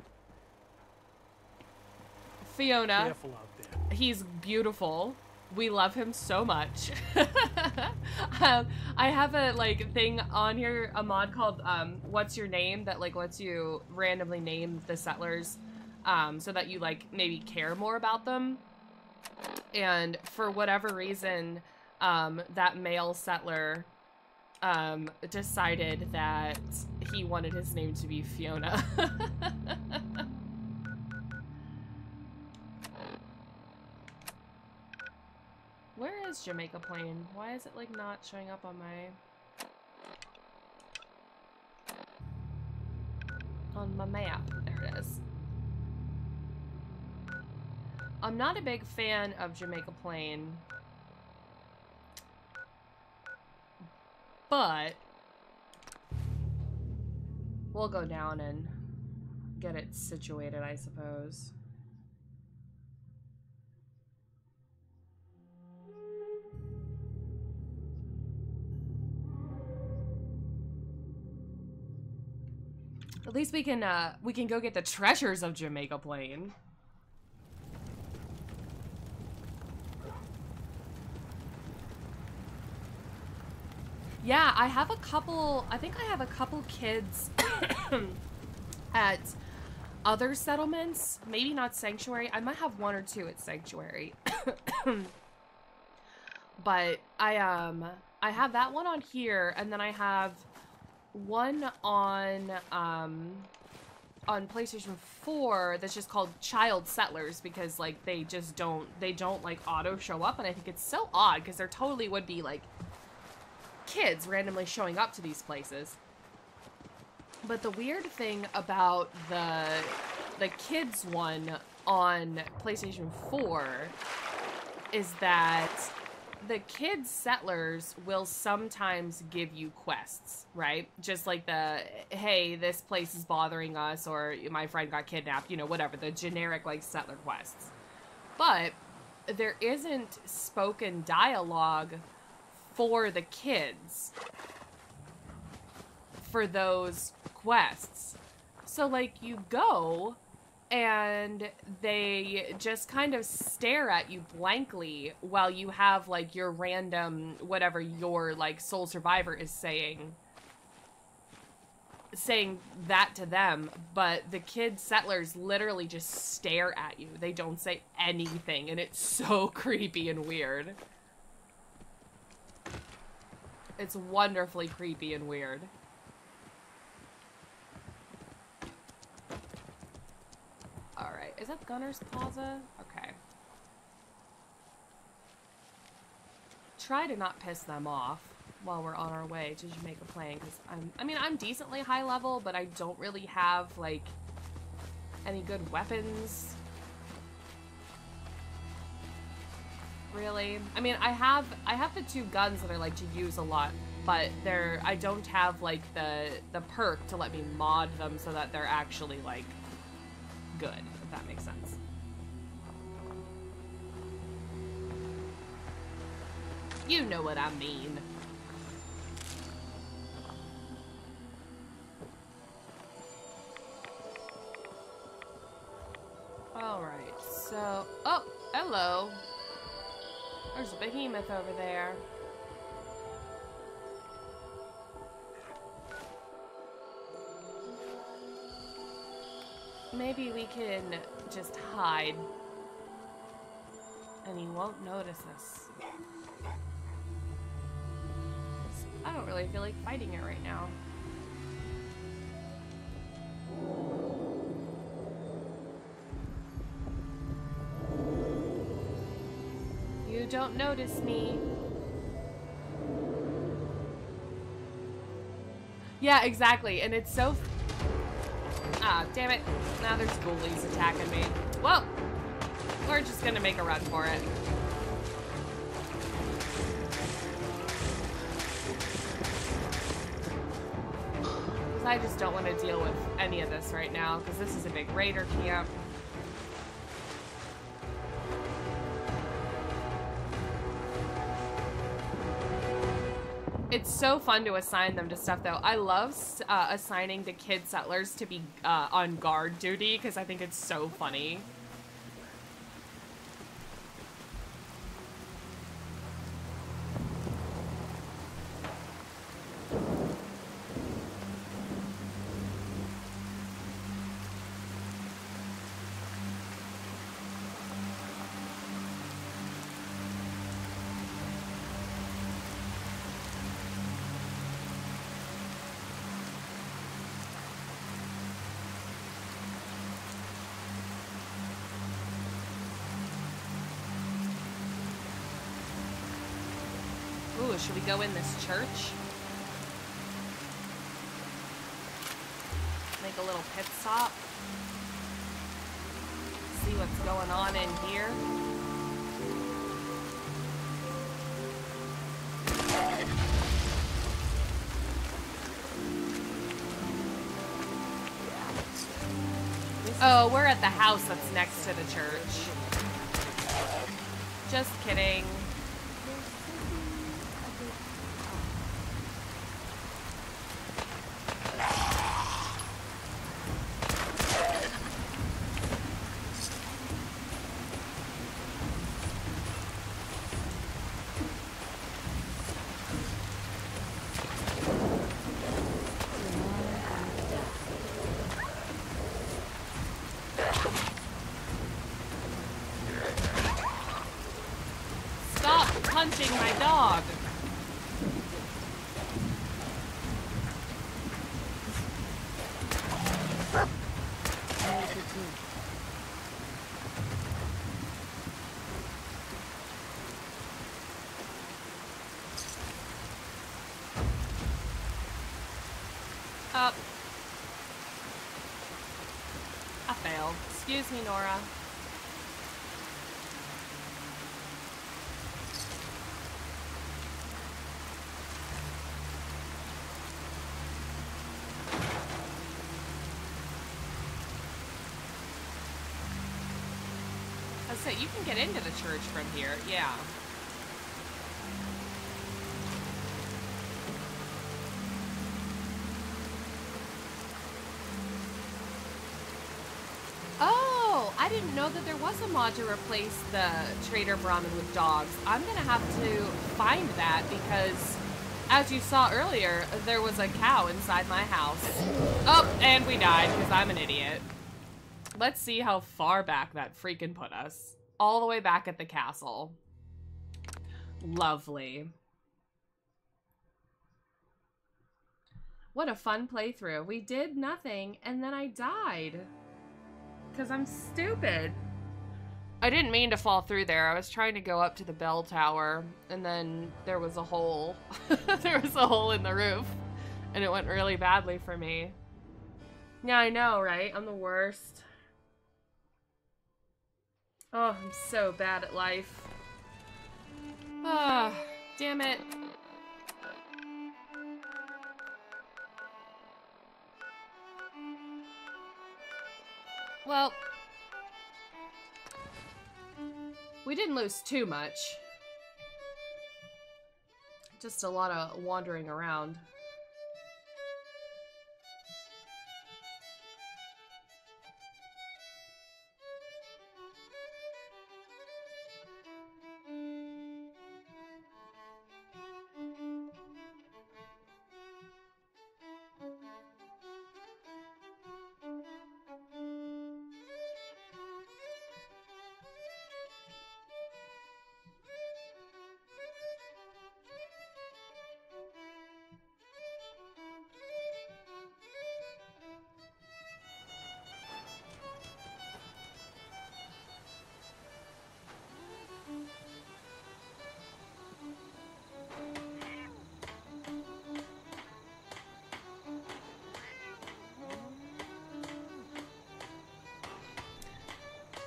Fiona. Careful out there. He's beautiful. We love him so much. I have a like thing on here, a mod called What's Your Name, that like lets you randomly name the settlers so that you like maybe care more about them. And for whatever reason, that male settler decided that he wanted his name to be Fiona. Where is Jamaica Plain? Why is it like not showing up on my map? There it is. I'm not a big fan of Jamaica Plain, but we'll go down and get it situated, I suppose. At least we can go get the treasures of Jamaica Plain. Yeah, I have a couple, I think I have a couple kids at other settlements, maybe not Sanctuary. I might have one or two at Sanctuary. But I have that one on here, and then I have one on PlayStation 4 that's just called Child Settlers, because like they don't like auto show up, and I think it's so odd because there totally would be like kids randomly showing up to these places. But the weird thing about the kids one on PlayStation 4 is that the kids settlers will sometimes give you quests, right? Just like the, hey, this place is bothering us, or my friend got kidnapped, you know, whatever, the generic like settler quests. But there isn't spoken dialogue for the kids for those quests. So like you go and they just kind of stare at you blankly while you have like your random whatever your like sole survivor is saying that to them, but the kid settlers literally just stare at you. They don't say anything, and it's so creepy and weird. It's wonderfully creepy and weird. Alright, is that Gunner's Plaza? Okay. Try to not piss them off while we're on our way to Jamaica Plain, because I'm decently high level, but I don't really have, like, any good weapons. Really? I mean, I have the two guns that I like to use a lot, but I don't have, like, the perk to let me mod them so that they're actually, like, good, if that makes sense. You know what I mean. Alright, so... Oh, hello. There's a behemoth over there. Maybe we can just hide, and he won't notice us. I don't really feel like fighting it right now. You don't notice me. Yeah, exactly, and it's so... Ah, damn it. Now there's ghoulies attacking me. Well, we're just gonna make a run for it. Because I just don't want to deal with any of this right now, because this is a big raider camp. It's so fun to assign them to stuff, though. I love assigning the kid settlers to be on guard duty, because I think it's so funny. Ooh, should we go in this church? Make a little pit stop. See what's going on in here. Oh, we're at the house that's next to the church. Just kidding. Punching my dog. Up. I failed. Excuse me, Nora. So you can get into the church from here, yeah. Oh, I didn't know that there was a mod to replace the Trader Brahmin with dogs. I'm gonna have to find that because, as you saw earlier, there was a cow inside my house. Oh, and we died because I'm an idiot. Let's see how far back that freaking put us. All the way back at the castle. Lovely. What a fun playthrough. We did nothing, and then I died. Because I'm stupid. I didn't mean to fall through there. I was trying to go up to the bell tower, and then there was a hole. There was a hole in the roof, and it went really badly for me. Yeah, I know, right? I'm the worst. Oh, I'm so bad at life. Ah, damn it. Well, we didn't lose too much. Just a lot of wandering around.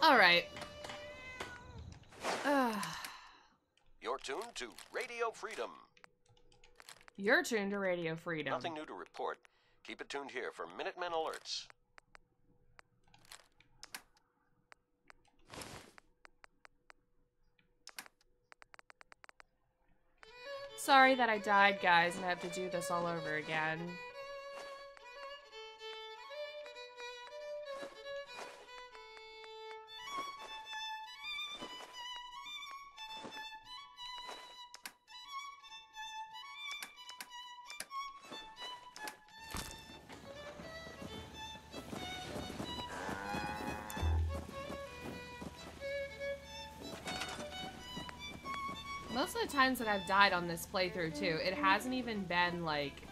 All right. You're tuned to Radio Freedom. You're tuned to Radio Freedom. Nothing new to report. Keep it tuned here for Minutemen alerts. Sorry that I died, guys, and I have to do this all over again. Most of the times that I've died on this playthrough, too, it hasn't even been, like...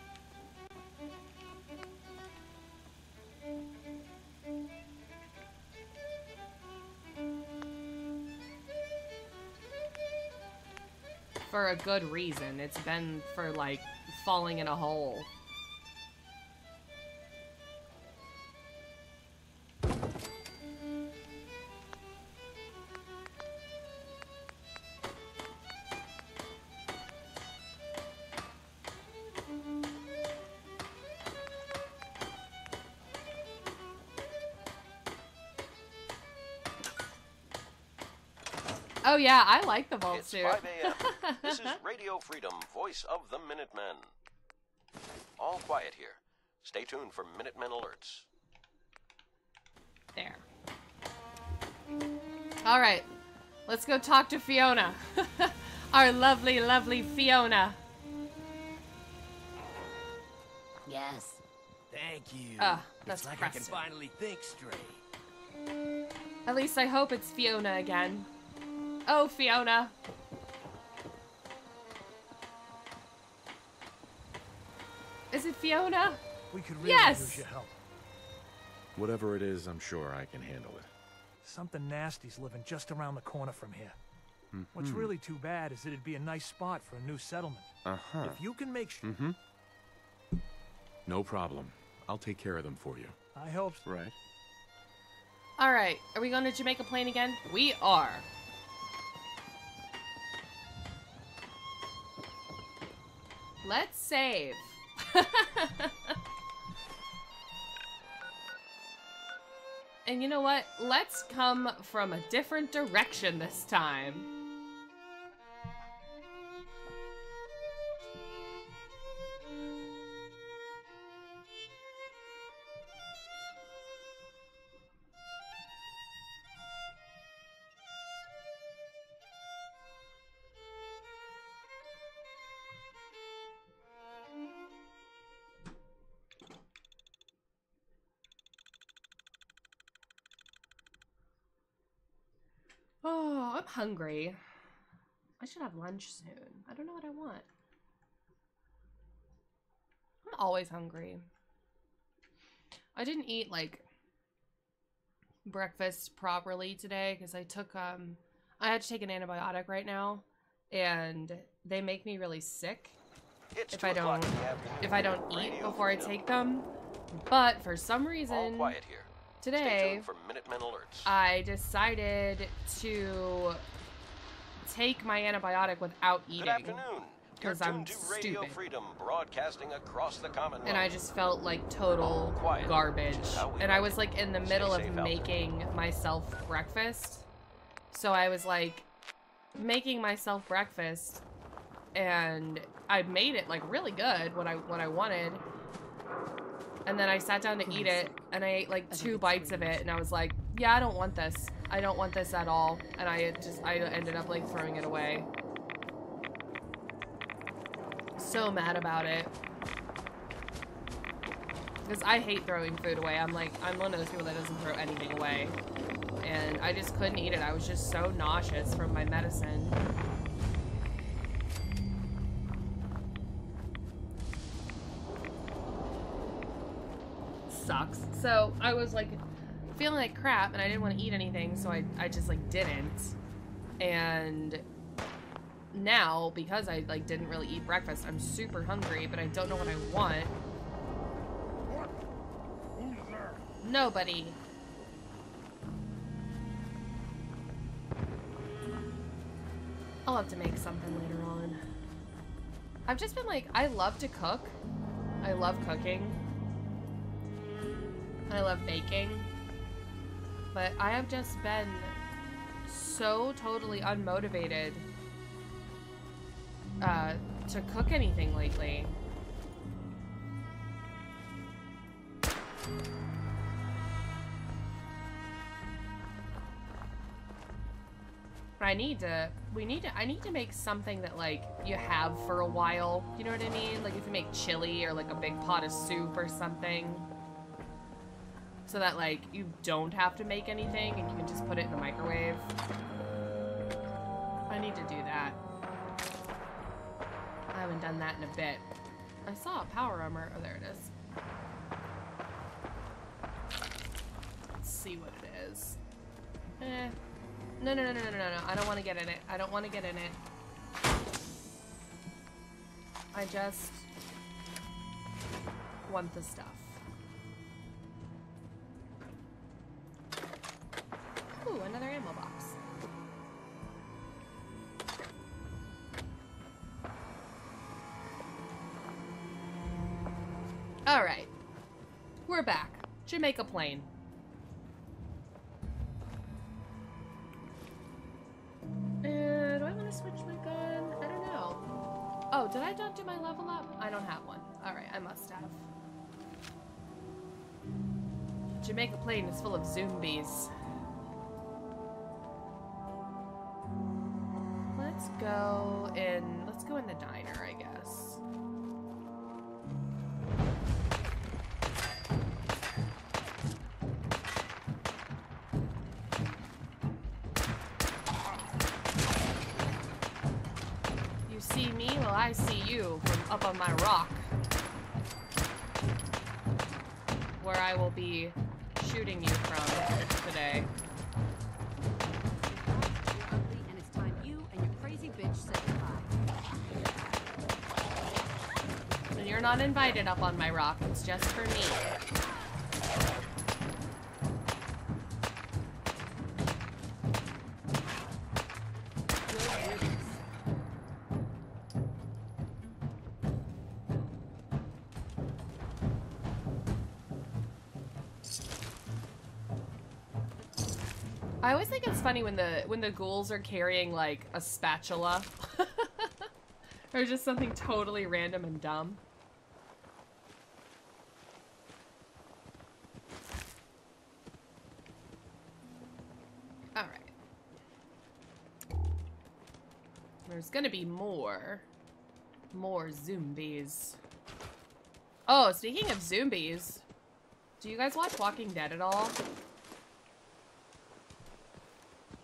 for a good reason. It's been for, like, falling in a hole. Oh yeah, I like the vault It's suit. 5 a.m. This is Radio Freedom, voice of the Minutemen. All quiet here. Stay tuned for Minutemen alerts. There. Alright, let's go talk to Fiona. Our lovely, lovely Fiona. Yes. Thank you. Ah, that's it's like Preston. I can finally think straight. At least I hope it's Fiona again. Oh, Fiona. Is it Fiona? We could really Yes! use your help. Whatever it is, I'm sure I can handle it. Something nasty's living just around the corner from here. What's really too bad is it'd be a nice spot for a new settlement. Uh-huh. If you can make sure... No problem. I'll take care of them for you. I hope so. Right. Alright, are we going to Jamaica Plain again? We are. Let's save. And you know what? Let's come from a different direction this time. Oh, I'm hungry. I should have lunch soon. I don't know what I want. I'm always hungry. I didn't eat, like, breakfast properly today because I took, I had to take an antibiotic right now, and they make me really sick if I don't eat before I take them. But for some reason, All quiet here. Stay today, tuned for Minutemen alerts. I decided to take my antibiotic without eating. Good afternoon. You're Because I'm tuned to Radio stupid. Freedom, broadcasting across the Commonwealth. And I just felt like total Quiet. garbage. How we And I like was it. like in the Stay middle of safe out there. making myself breakfast. So I was like making myself breakfast, and I made it like really good, what I wanted. And then I sat down to eat it, and I ate like 2 bites of it, and I was like, yeah, I don't want this. I don't want this at all. And I ended up like throwing it away. So mad about it. Because I hate throwing food away. I'm one of those people that doesn't throw anything away. And I just couldn't eat it. I was just so nauseous from my medicine. Sucks. So I was like feeling like crap, and I didn't want to eat anything, so I just like didn't. And now, because I like didn't really eat breakfast, I'm super hungry, but I don't know what I want. Nobody. I'll have to make something later on. I've just been like, I love to cook. I love cooking. I love baking. But I have just been so totally unmotivated to cook anything lately. I need to make something that, like, you have for a while. You know what I mean? Like, if you make chili or, like, a big pot of soup or something. So that, like, you don't have to make anything and you can just put it in the microwave. I need to do that. I haven't done that in a bit. I saw a power armor. Oh, there it is. Let's see what it is. No. I don't want to get in it. I don't want to get in it. I just want the stuff. Ooh, another ammo box. Alright. We're back. Jamaica Plain. Do I want to switch my gun? I don't know. Oh, did I not do my level up? I don't have one. Alright, I must have. Jamaica Plain is full of zombies. Let's go in the diner, I guess. You see me? Well, I see you from up on my rock. Where I will be shooting you from today. You're not invited up on my rock. It's just for me. I always think it's funny when the ghouls are carrying like a spatula. Or just something totally random and dumb. There's gonna be more zombies. Oh, speaking of zombies, do you guys watch Walking Dead at all?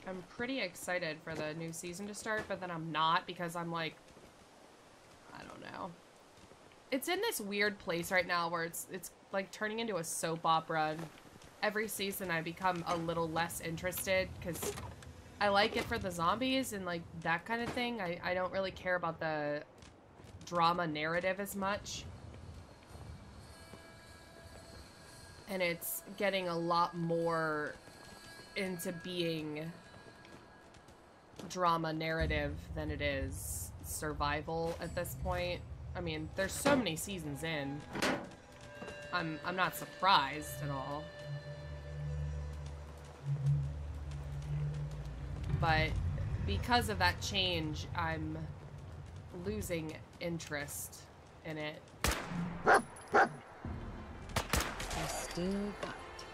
I'm pretty excited for the new season to start, but then I'm not because I'm like, I don't know. It's in this weird place right now where it's like turning into a soap opera, and every season I become a little less interested because I like it for the zombies and like that kind of thing. I don't really care about the drama narrative as much. And it's getting a lot more into being drama narrative than it is survival at this point. I mean, there's so many seasons in. I'm not surprised at all. But because of that change, I'm losing interest in it. I still got it.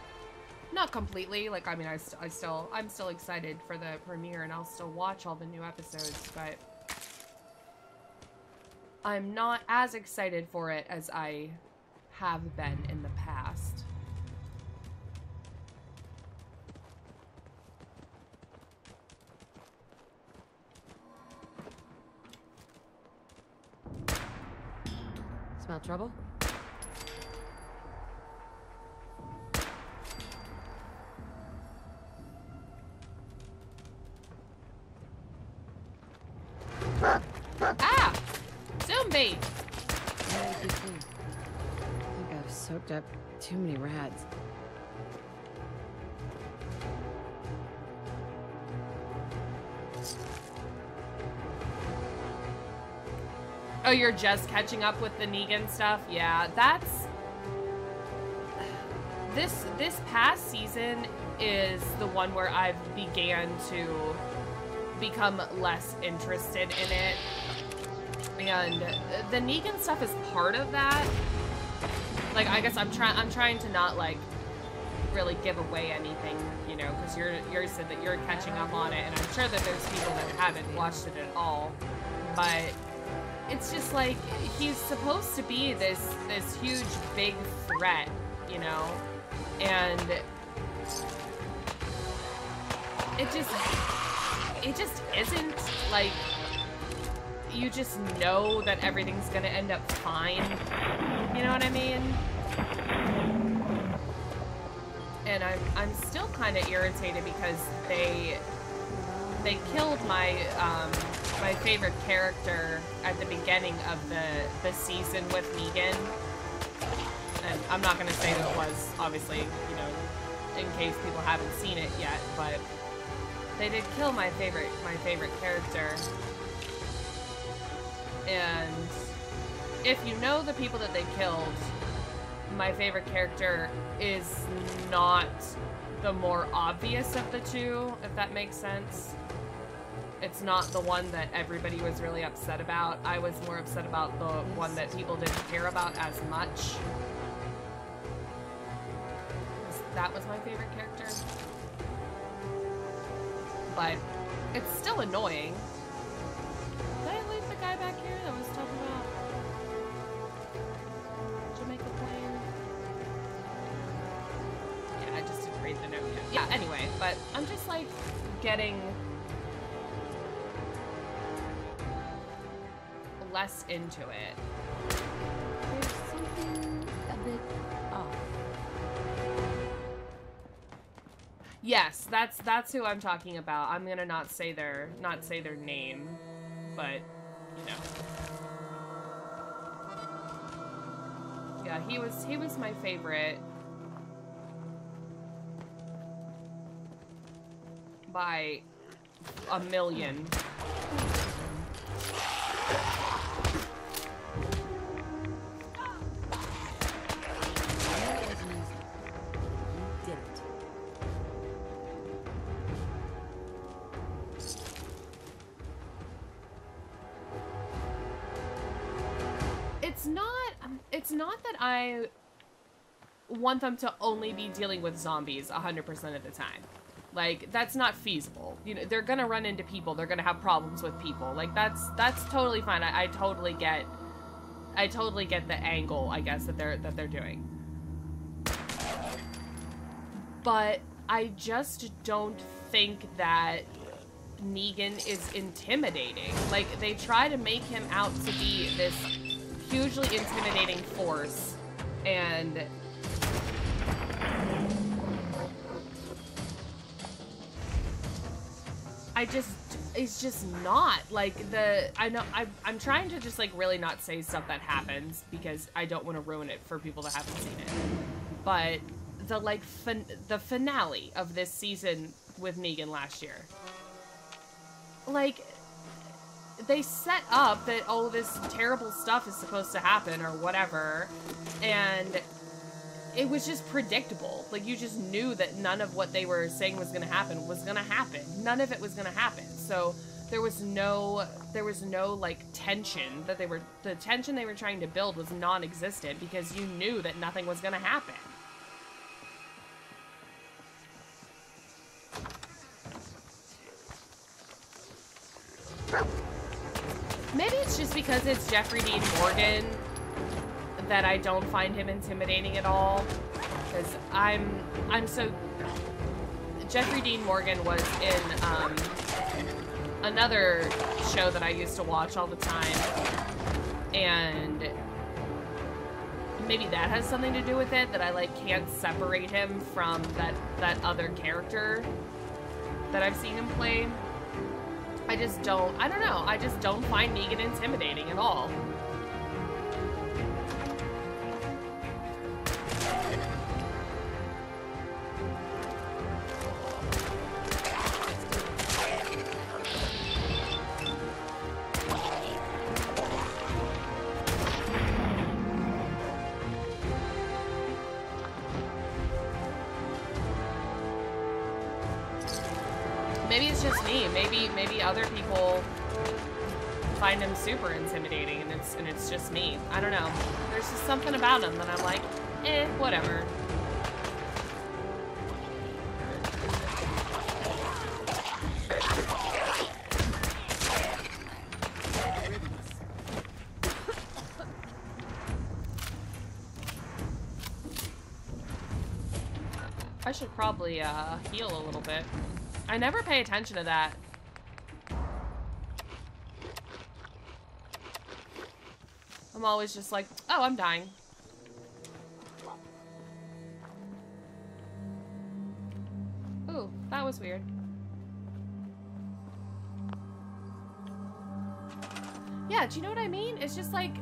Not completely. Like, I mean, I'm still excited for the premiere, and I'll still watch all the new episodes, but I'm not as excited for it as I have been in the past. Smell trouble? Ah! Zombie! I think I've soaked up too many rads. Oh, you're just catching up with the Negan stuff? Yeah, that's... This past season is the one where I've began to become less interested in it. And the Negan stuff is part of that. Like, I guess I'm trying to not, like, really give away anything, you know, because you said that you're catching up on it, and I'm sure that there's people that haven't watched it at all. But it's just like, he's supposed to be this huge, big threat, you know? And it just isn't. Like, you just know that everything's gonna end up fine. You know what I mean? And I'm still kind of irritated because they killed my my favorite character at the beginning of the season with Negan. And I'm not gonna say who it was, obviously, you know, in case people haven't seen it yet, but they did kill my favorite character. And if you know the people that they killed, my favorite character is not the more obvious of the two, if that makes sense. It's not the one that everybody was really upset about. I was more upset about the one that people didn't care about as much. That was my favorite character. But it's still annoying. Did I leave the guy back here that was talking about Jamaica Plain? Yeah, I just didn't read the note yet. Yeah, anyway, but I'm just like getting less into it. There's something a bit off. Yes, that's who I'm talking about. I'm gonna not say their name, but you know. Yeah, he was my favorite by a million. It's not that I want them to only be dealing with zombies 100% of the time. Like, that's not feasible. You know, they're gonna run into people. They're gonna have problems with people. Like, that's totally fine. I totally get the angle, I guess, that they're doing. But I just don't think that Negan is intimidating. Like, they try to make him out to be this hugely intimidating force, and it's just not. Like, I'm trying to just, like, really not say stuff that happens because I don't want to ruin it for people that haven't seen it. But the finale of this season with Negan last year, like, they set up that, oh, this terrible stuff is supposed to happen or whatever, and it was just predictable. Like, you just knew that none of what they were saying was gonna happen. None of it was gonna happen. So there was no like tension that the tension they were trying to build was non-existent because you knew that nothing was gonna happen. Maybe it's just because it's Jeffrey Dean Morgan that I don't find him intimidating at all. Because I'm so... Jeffrey Dean Morgan was in another show that I used to watch all the time. And maybe that has something to do with it, that I, like, can't separate him from that other character that I've seen him play. I don't know, I just don't find Negan intimidating at all. Maybe it's just me. Maybe other people find him super intimidating, and it's just me. I don't know. There's just something about him that I'm like, whatever. I should probably heal a little bit. I never pay attention to that. I'm always just like, oh, I'm dying. Ooh, that was weird. Yeah, do you know what I mean? It's just like,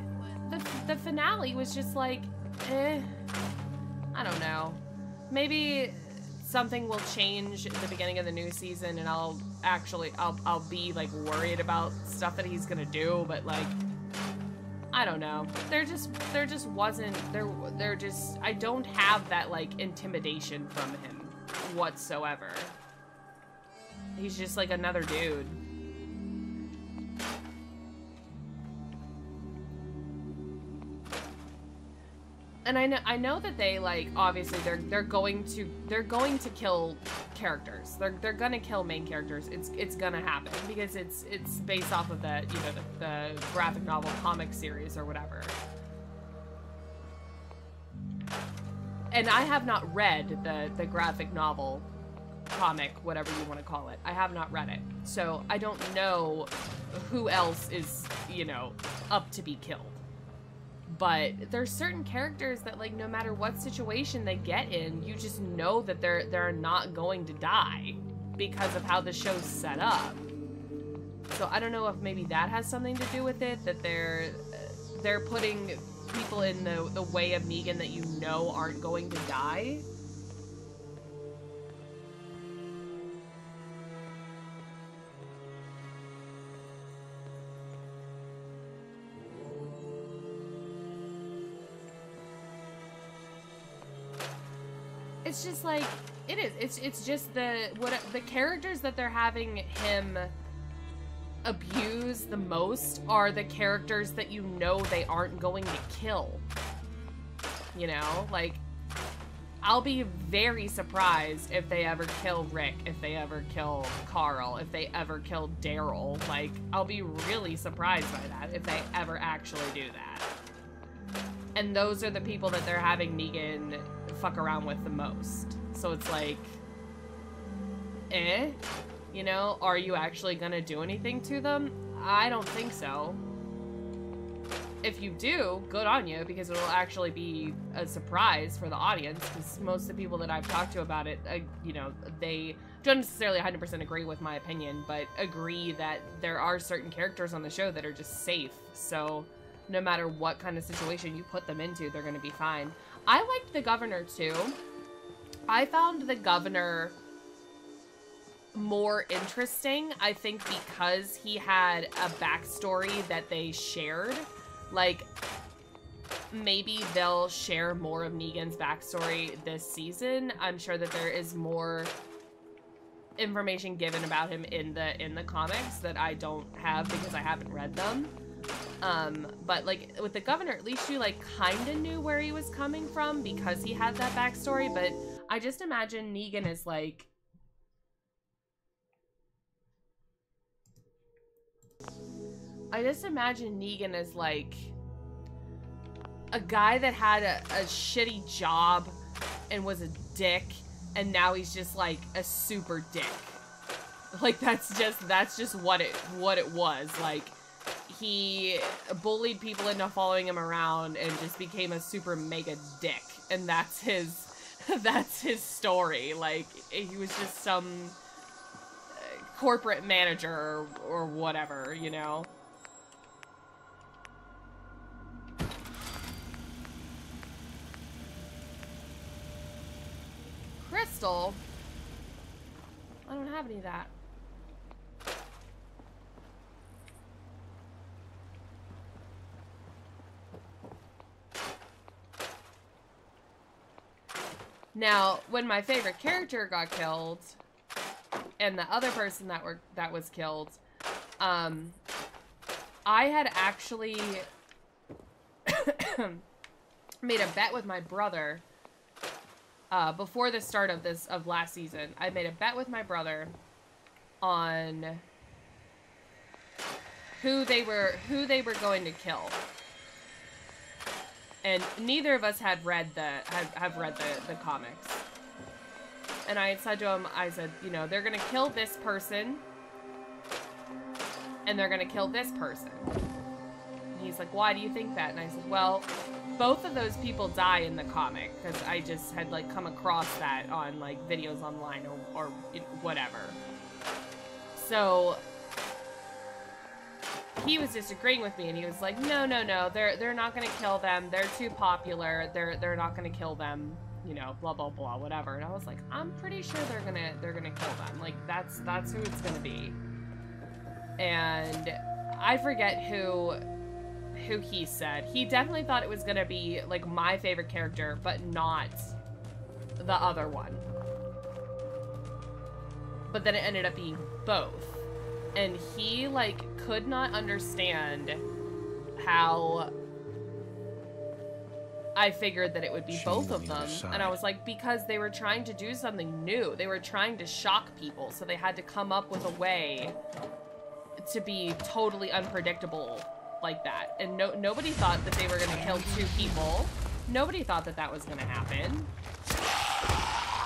the finale was just like, I don't know. Maybe something will change at the beginning of the new season and I'll be like worried about stuff that he's gonna do, but like, I don't know. There just wasn't, I don't have that like intimidation from him whatsoever. He's just like another dude. And I know that they like obviously they're going to kill characters. They're gonna kill main characters. It's gonna happen because it's based off of the the graphic novel comic series or whatever. And I have not read the graphic novel comic, whatever you want to call it. I have not read it, so I don't know who else is up to be killed. But there's certain characters that, like, no matter what situation they get in, you just know that they're not going to die because of how the show's set up. So I don't know if maybe that has something to do with it, that they're putting people in the way of Negan that you know aren't going to die. It's just like, it is. It's just the characters that they're having him abuse the most are the characters that you know they aren't going to kill. You know? Like, I'll be very surprised if they ever kill Rick, if they ever kill Carl, if they ever kill Daryl. Like, I'll be really surprised by that if they ever actually do that. And those are the people that they're having Negan fuck around with the most. So it's like, you know, are you actually gonna do anything to them? I don't think so. If you do, good on you, because it'll actually be a surprise for the audience, because most of the people that I've talked to about it, you know, they don't necessarily 100% agree with my opinion, but agree that there are certain characters on the show that are just safe. So no matter what kind of situation you put them into, they're going to be fine. I liked the governor too. I found the governor more interesting, I think, because he had a backstory that they shared. Like, maybe they'll share more of Negan's backstory this season. I'm sure that there is more information given about him in the comics that I don't have because I haven't read them. But like with the governor, at least you like kind of knew where he was coming from because he had that backstory. But I just imagine Negan is like, a guy that had a shitty job and was a dick, and now he's just like a super dick. Like that's just what it was. Like, he bullied people into following him around and just became a super mega dick, and that's his story. Like, he was just some corporate manager or whatever, you know. Crystal? I don't have any of that. Now, when my favorite character got killed, and the other person that was killed, I had actually made a bet with my brother before the start of last season. I made a bet with my brother on who they were going to kill. And neither of us had read have read the comics. And I had said to him, I said, you know, they're gonna kill this person, and they're gonna kill this person. And he's like, why do you think that? And I said, well, both of those people die in the comic, because I just had like come across that on like videos online or whatever. So he was disagreeing with me, and he was like, no, they're not gonna kill them. They're too popular. They're not gonna kill them. You know, blah blah blah, whatever. And I was like, I'm pretty sure they're gonna kill them. Like that's who it's gonna be. And I forget who he said. He definitely thought it was gonna be like my favorite character, but not the other one. But then it ended up being both. And he like could not understand how I figured that it would be both of them. And I was like, because they were trying to do something new. They were trying to shock people, so they had to come up with a way to be totally unpredictable like that. And nobody thought that they were going to kill two people. Nobody thought that that was going to happen.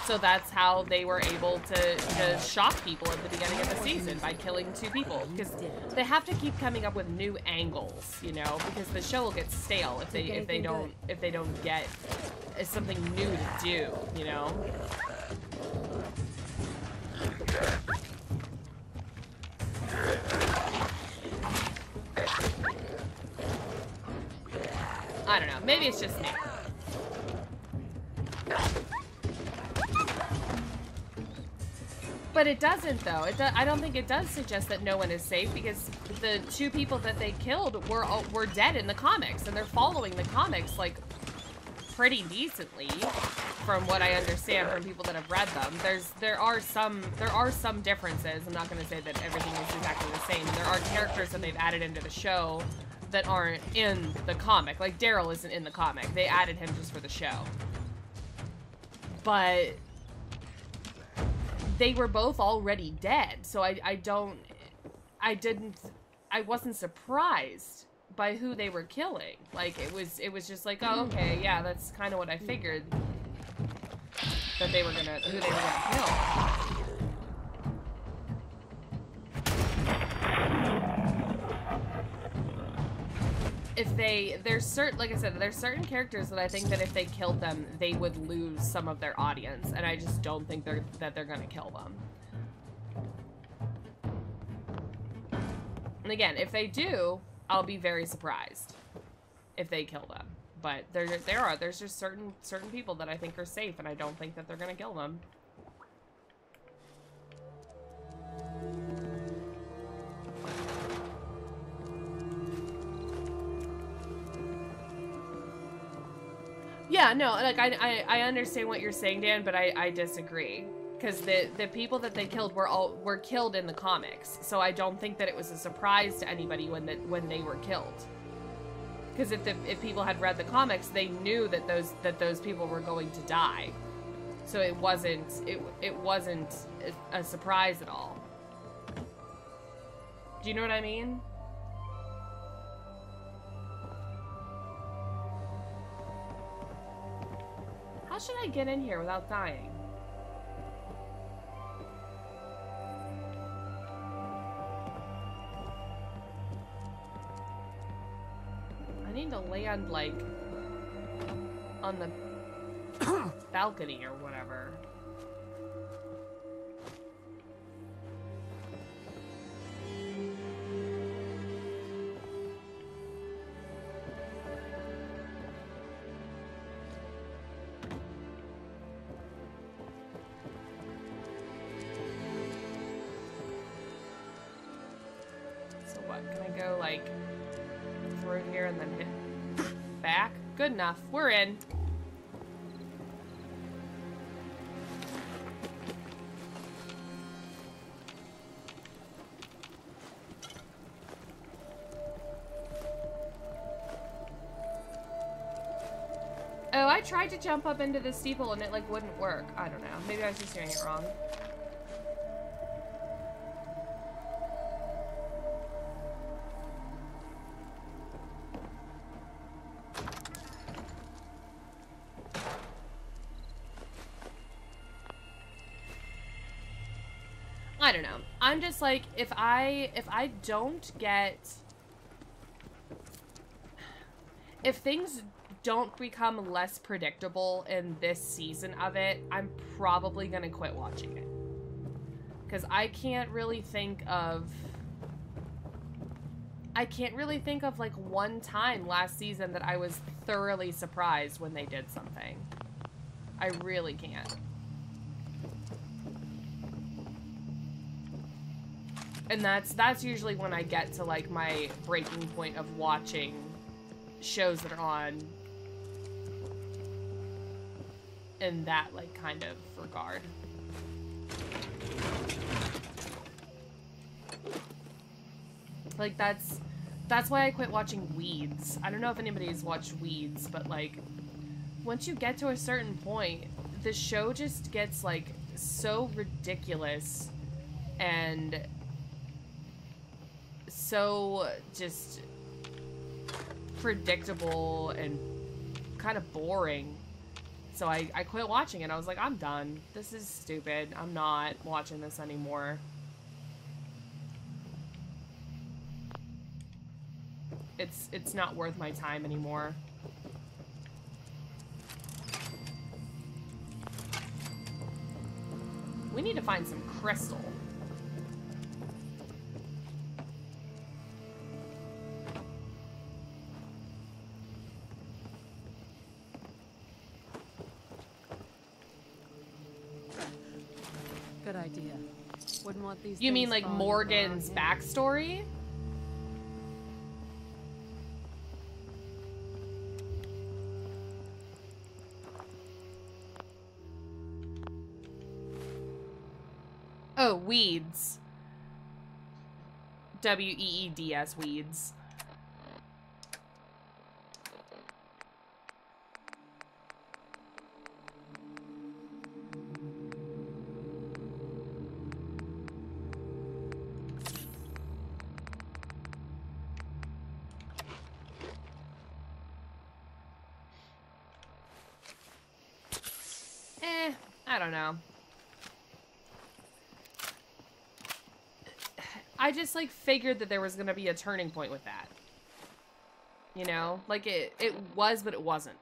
So that's how they were able to shock people at the beginning of the season, by killing two people. Because they have to keep coming up with new angles, you know, because the show will get stale if they don't get something new to do, you know. I don't know. Maybe it's just me. But it doesn't, though. I don't think it does suggest that no one is safe, because the two people that they killed were dead in the comics, and they're following the comics like pretty decently, from what I understand from people that have read them. There are some differences. I'm not going to say that everything is exactly the same. There are characters that they've added into the show that aren't in the comic. Like Daryl isn't in the comic. They added him just for the show. But they were both already dead, so I wasn't surprised by who they were killing. Like, it was just like, oh, okay, yeah, that's kind of what I figured that who they were gonna kill. Like I said, there's certain characters that I think that if they killed them, they would lose some of their audience, and I just don't think that they're gonna kill them. And again, if they do, I'll be very surprised if they kill them. But there's just certain people that I think are safe, and I don't think that they're gonna kill them. Yeah, no, like, I understand what you're saying, Dan, but I disagree. Because the people that they killed were killed in the comics. So I don't think that it was a surprise to anybody when they were killed. Because if people had read the comics, they knew that those people were going to die. So it wasn't a surprise at all. Do you know what I mean? How should I get in here without dying? I need to land, like, on the balcony or whatever. Like, through here and then hit back. Good enough. We're in. No, I tried to jump up into the steeple and it like wouldn't work. I don't know. Maybe I was just doing it wrong. I don't know. I'm just like, if I don't get, if things don't become less predictable in this season of it, I'm probably gonna quit watching it. Because I can't really think of like one time last season that I was thoroughly surprised when they did something. I really can't. And that's usually when I get to like my breaking point of watching shows that are on in that like kind of regard. Like that's why I quit watching Weeds. I don't know if anybody's watched Weeds, but like once you get to a certain point, the show just gets like so ridiculous and so just predictable and kind of boring. So I quit watching it. I was like, I'm done. This is stupid. I'm not watching this anymore. It's not worth my time anymore. We need to find some crystal. Good idea. Wouldn't want these. You mean things like falling Morgan's apart. backstory? Oh, Weeds. W-E-E-D-S, Weeds. I don't know. I just like figured that there was gonna be a turning point with that. You know? Like it was, but it wasn't.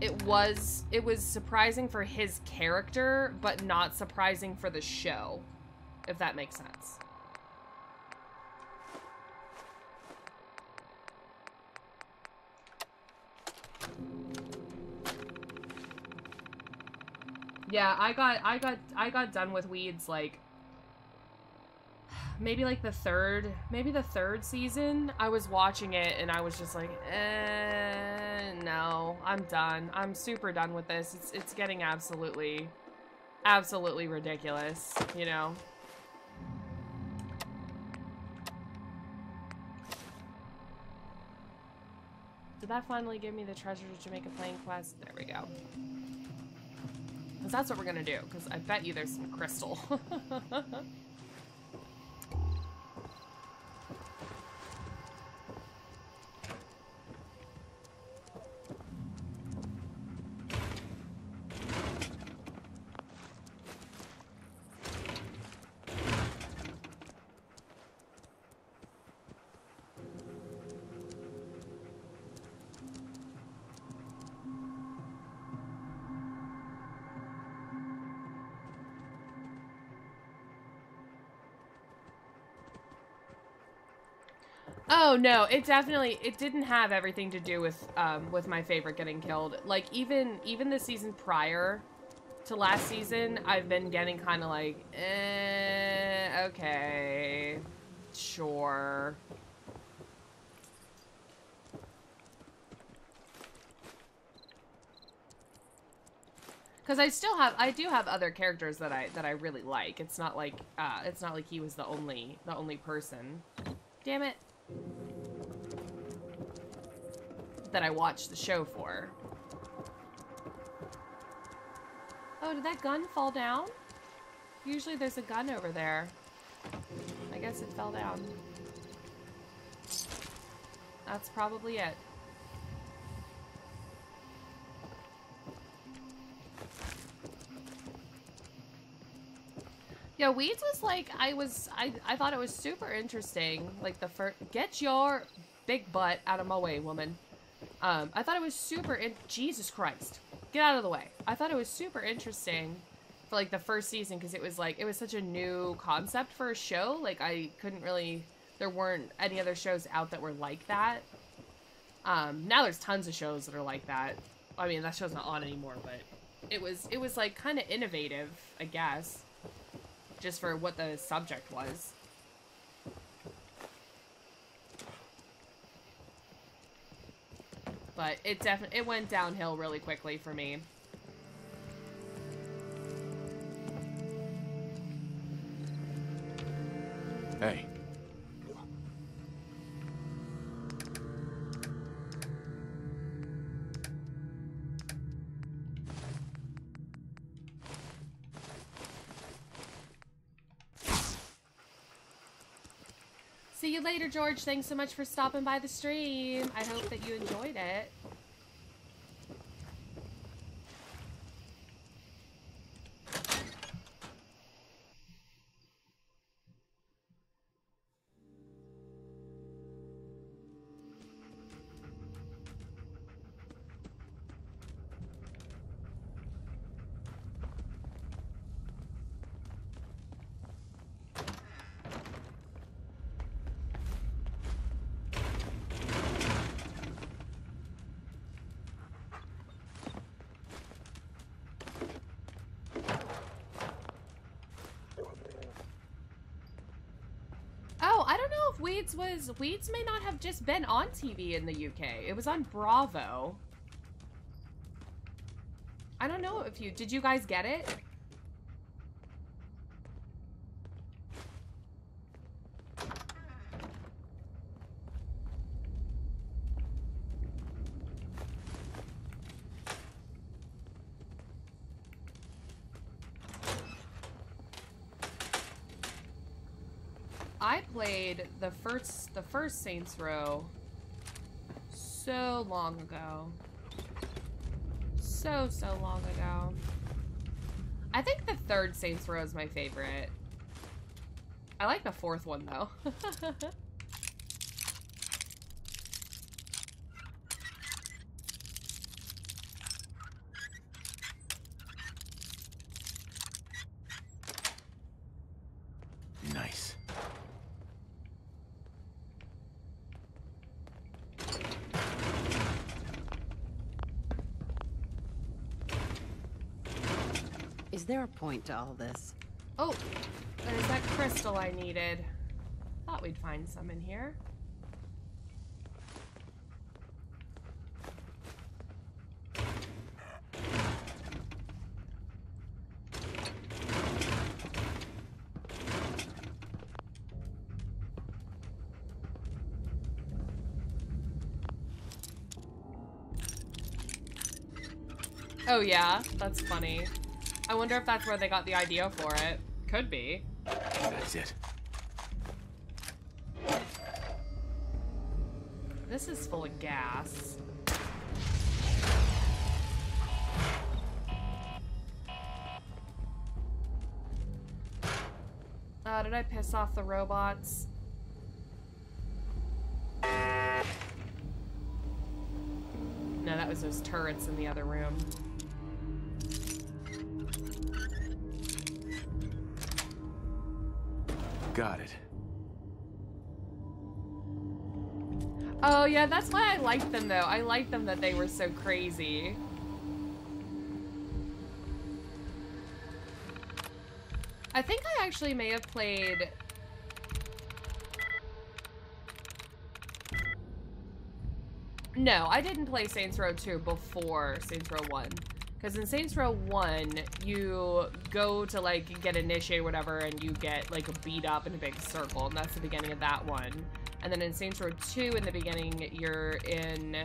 It was surprising for his character, but not surprising for the show. If that makes sense. Yeah, I got done with Weeds like maybe like the third season. I was watching it and I was just like, no, I'm done. I'm super done with this. It's getting absolutely ridiculous, you know. Did that finally give me the Treasure of Jamaica playing quest? There we go. Because that's what we're gonna do, because I bet you there's some crystal. Oh no, it didn't have everything to do with my favorite getting killed. Like even the season prior to last season, I've been getting kind of like, okay, sure. Because I do have other characters that I really like. It's not like he was the only person. Damn it. that I watched the show for. Oh, did that gun fall down? Usually there's a gun over there. I guess it fell down. That's probably it. Yeah, Weeds was like, I thought it was super interesting. Like the first, get your big butt out of my way, woman. I thought it was Jesus Christ. Get out of the way. I thought it was super interesting for like the first season because it was like, it was such a new concept for a show. Like I couldn't really, there weren't any other shows out that were like that. Now there's tons of shows that are like that. I mean, that show's not on anymore, but it was like kind of innovative, I guess. Just for what the subject was. But it went downhill really quickly for me. Hey. See you later, George. Thanks so much for stopping by the stream. I hope that you enjoyed it. Weeds may not have just been on TV in the UK. It was on Bravo. I don't know if did you guys get it? I played the first Saints Row so long ago. So long ago. I think the third Saints Row is my favorite. I like the fourth one though. Nice. Is there a point to all this? Oh, there's that crystal I needed. Thought we'd find some in here. Oh yeah, that's funny. I wonder if that's where they got the idea for it. Could be. That's it. This is full of gas. Did I piss off the robots? No, that was those turrets in the other room. Got it. Oh yeah, that's why I liked them though. I liked them that they were so crazy. I think I actually may have played... No, I didn't play Saints Row 2 before Saints Row 1. Because in Saints Row 1, you go to, like, get initiated or whatever, and you get, like, beat up in a big circle, and that's the beginning of that one. And then in Saints Row 2, in the beginning, you're in...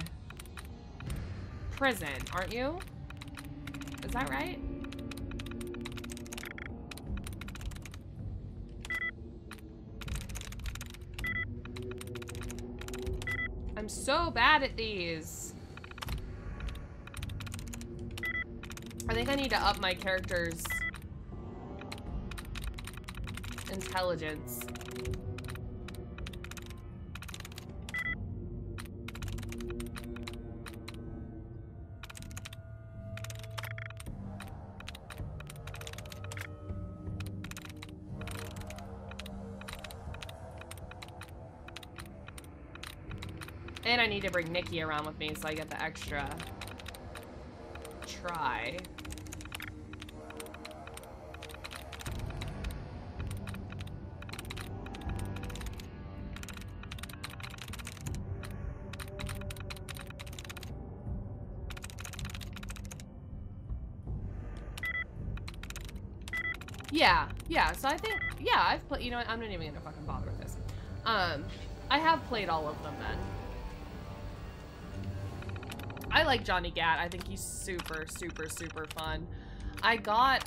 prison, aren't you? Is that right? I'm so bad at these. I think I need to up my character's intelligence. And I need to bring Nikki around with me so I get the extra try. Yeah, so I think, yeah, I've played, you know what, I'm not even gonna fucking bother with this. I have played all of them then. I like Johnny Gat. I think he's super, super, super fun. I got,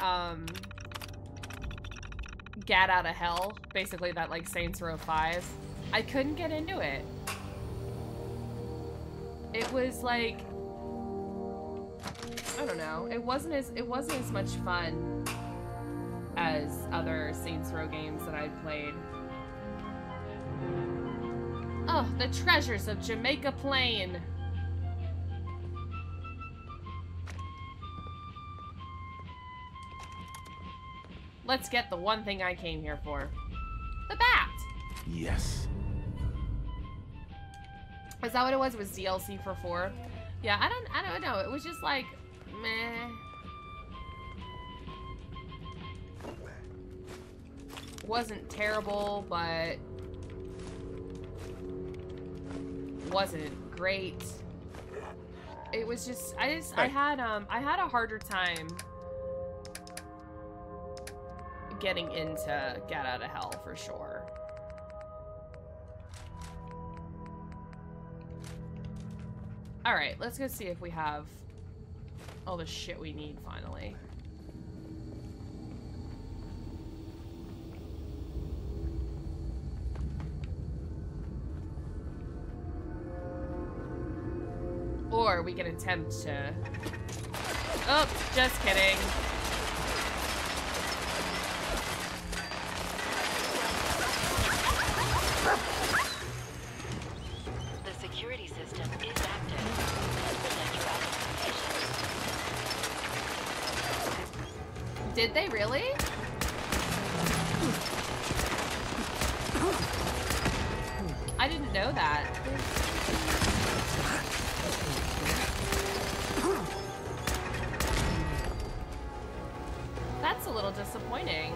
Gat Out of Hell, basically that, like, Saints Row 5. I couldn't get into it. It was, like, I don't know. It wasn't as much fun as other Saints Row games that I'd played. Oh, the treasures of Jamaica Plain. Let's get the one thing I came here for. The bat! Yes. Is that what it was? It was DLC for 4? Yeah, I don't know. It was just like, meh. Wasn't terrible, but wasn't great. It was just, I had a harder time getting into Get Out of Hell for sure. All right, let's go see if we have all the shit we need finally. Or we can attempt to... Oh, just kidding. The security system is active. Protect your application. Did they really? I didn't know that. That's a little disappointing.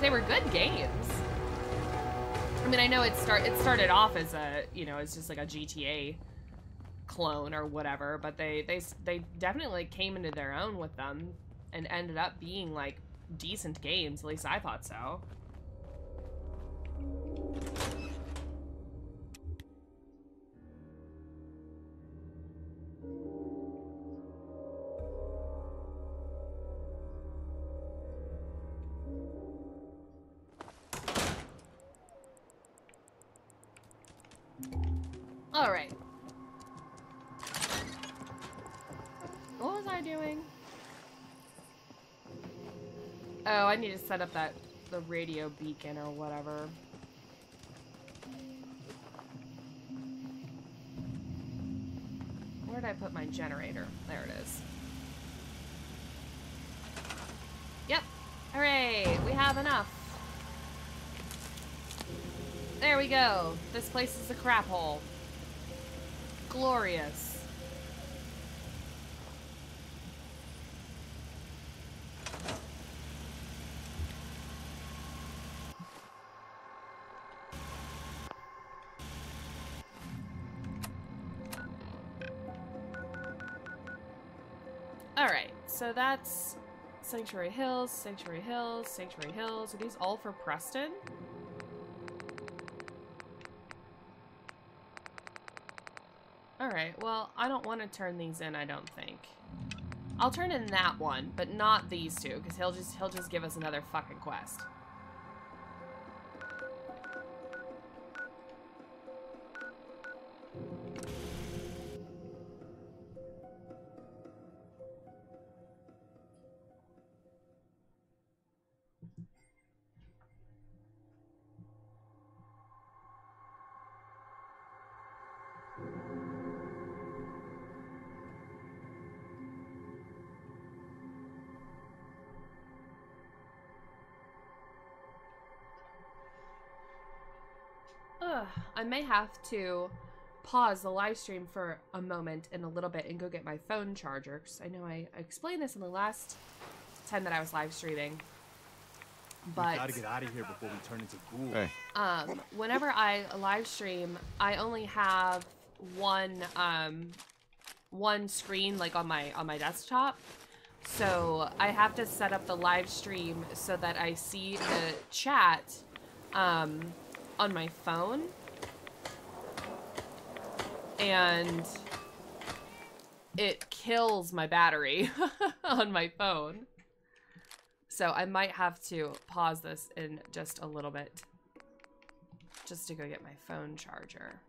They were good games. I mean, I know it started off as a, you know, it's just like a GTA clone or whatever, but they definitely came into their own with them and ended up being like decent games. At least I thought so. All right. What was I doing? Oh, I need to set up the radio beacon or whatever. Where did I put my generator? There it is. Yep. Hooray! We have enough. There we go. This place is a crap hole. Glorious. Alright, so that's Sanctuary Hills, Sanctuary Hills, Sanctuary Hills. Are these all for Preston? Alright, well, I don't want to turn these in, I don't think. I'll turn in that one, but not these two, because he'll just give us another fucking quest. I may have to pause the live stream for a moment in a little bit and go get my phone charger, because I know I explained this in the last time that I was live streaming. But we gotta get out of here before we turn into ghouls. Hey. Whenever I live stream, I only have one screen, like on my desktop. So I have to set up the live stream so that I see the chat on my phone, and it kills my battery on my phone. So I might have to pause this in just a little bit just to go get my phone charger.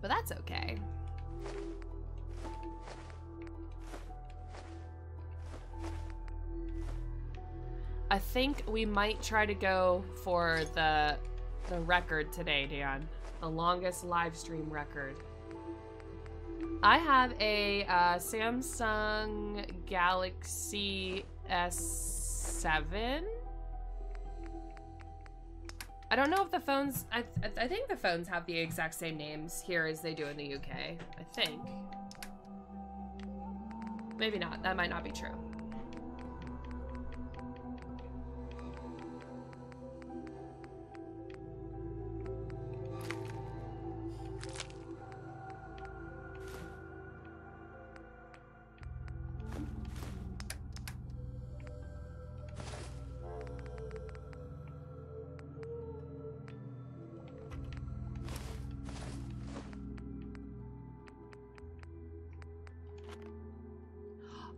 But that's okay. I think we might try to go for the record today, Dan. The longest live stream record. I have a Samsung Galaxy S7. I don't know if the phones... I think the phones have the exact same names here as they do in the UK. I think. Maybe not. That might not be true.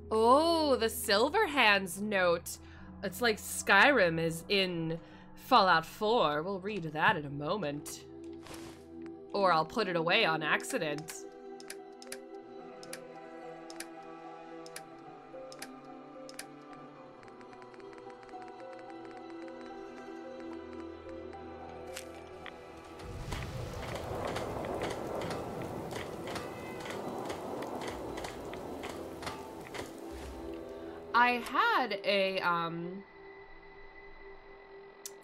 Oh, the Silverhands note. It's like Skyrim is in Fallout 4. We'll read that in a moment. Or I'll put it away on accident. I had a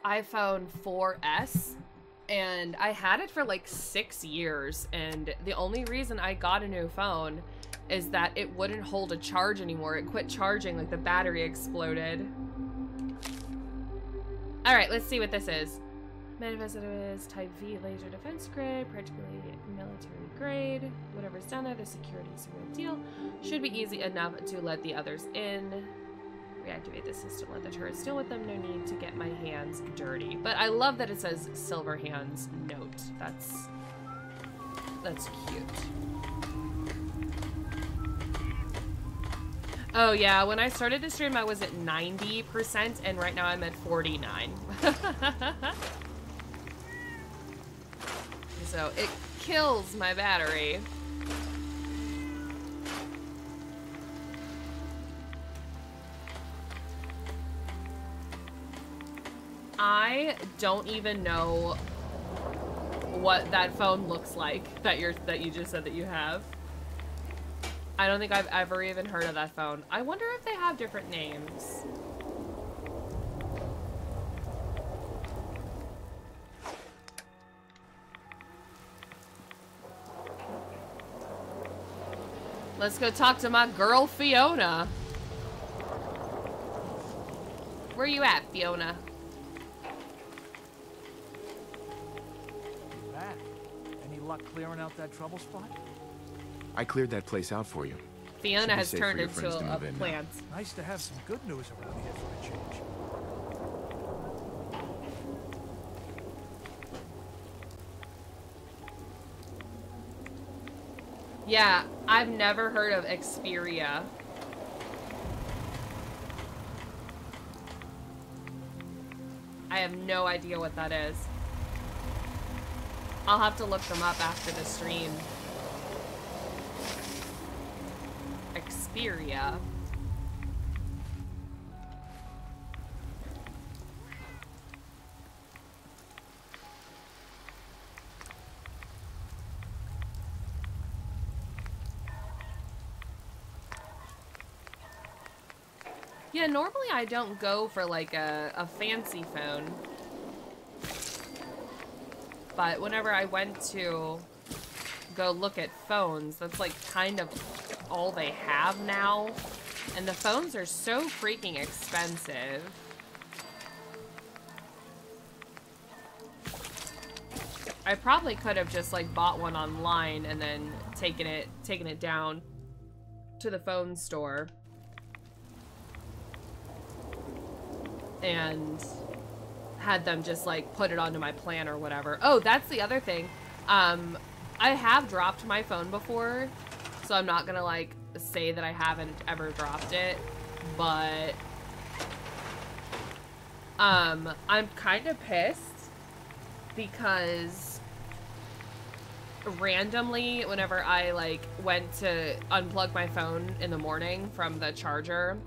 iPhone 4S, and I had it for like 6 years, and the only reason I got a new phone is that it wouldn't hold a charge anymore. It quit charging, like the battery exploded. Alright, let's see what this is. Manifest is Type V laser defense grade, practically military grade. Whatever's down there, the security is a real deal. Should be easy enough to let the others in. Reactivate the system, let the turrets deal with them. No need to get my hands dirty. But I love that it says Silverhands note. That's cute. Oh yeah, when I started the stream I was at 90% and right now I'm at 49. So it kills my battery. I don't even know what that phone looks like that you just said that you have. I don't think I've ever even heard of that phone. I wonder if they have different names. Let's go talk to my girl, Fiona. Where you at, Fiona? Back. Any luck clearing out that trouble spot? I cleared that place out for you. Fiona Should be has safe turned for your into friends to a move in now. plant. Nice to have some good news around here for a change. Yeah, I've never heard of Xperia. I have no idea what that is. I'll have to look them up after the stream. Xperia. Yeah, normally I don't go for like a fancy phone. But whenever I went to go look at phones, that's like kind of all they have now. And the phones are so freaking expensive. I probably could have just like bought one online and then taken it down to the phone store. And had them just like put it onto my plan or whatever. Oh, that's the other thing. I have dropped my phone before, so I'm not gonna like say that I haven't ever dropped it, but I'm kind of pissed because randomly whenever I like went to unplug my phone in the morning from the charger,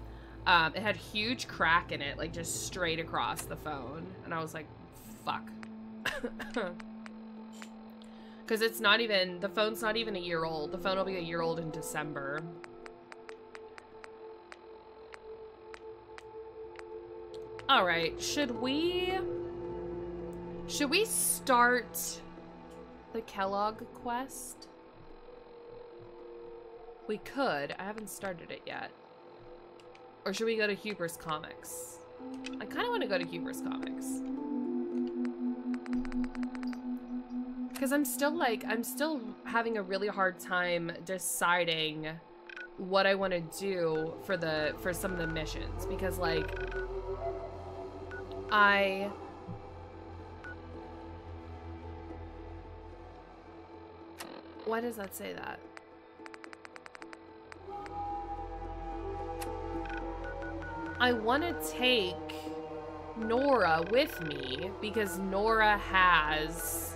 it had a huge crack in it, like just straight across the phone. And I was like, fuck. Because it's not even, the phone's not even a year old. The phone will be a year old in December. Alright, should we start the Kellogg quest? We could. I haven't started it yet. Or should we go to Hubris Comics? I kind of want to go to Hubris Comics. Because I'm still having a really hard time deciding what I want to do for some of the missions. Because like, why does that say that? I want to take Nora with me because Nora has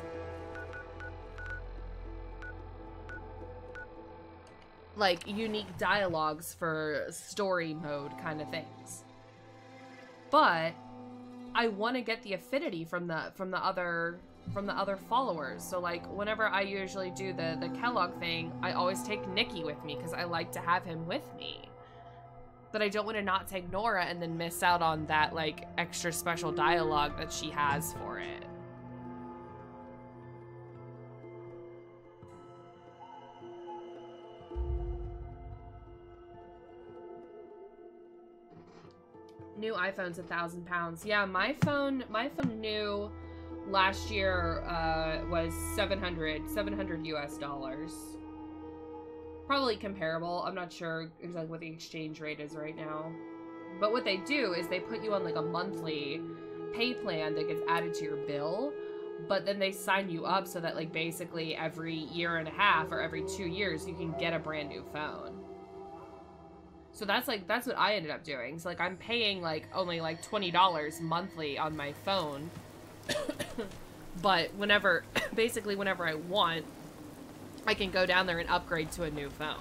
like unique dialogues for story mode kind of things. But I want to get the affinity from the other followers. So like whenever I usually do the Kellogg thing, I always take Nikki with me because I like to have him with me. But I don't want to not take Nora and then miss out on that, like, extra special dialogue that she has for it. New iPhone's £1,000. Yeah, my phone new last year was $700 US. Probably comparable. I'm not sure exactly what the exchange rate is right now. But what they do is they put you on like a monthly pay plan that gets added to your bill, but then they sign you up so that like basically every year and a half or every 2 years you can get a brand new phone. So that's what I ended up doing. So like I'm paying like only like $20 monthly on my phone. But basically whenever I want, I can go down there and upgrade to a new phone.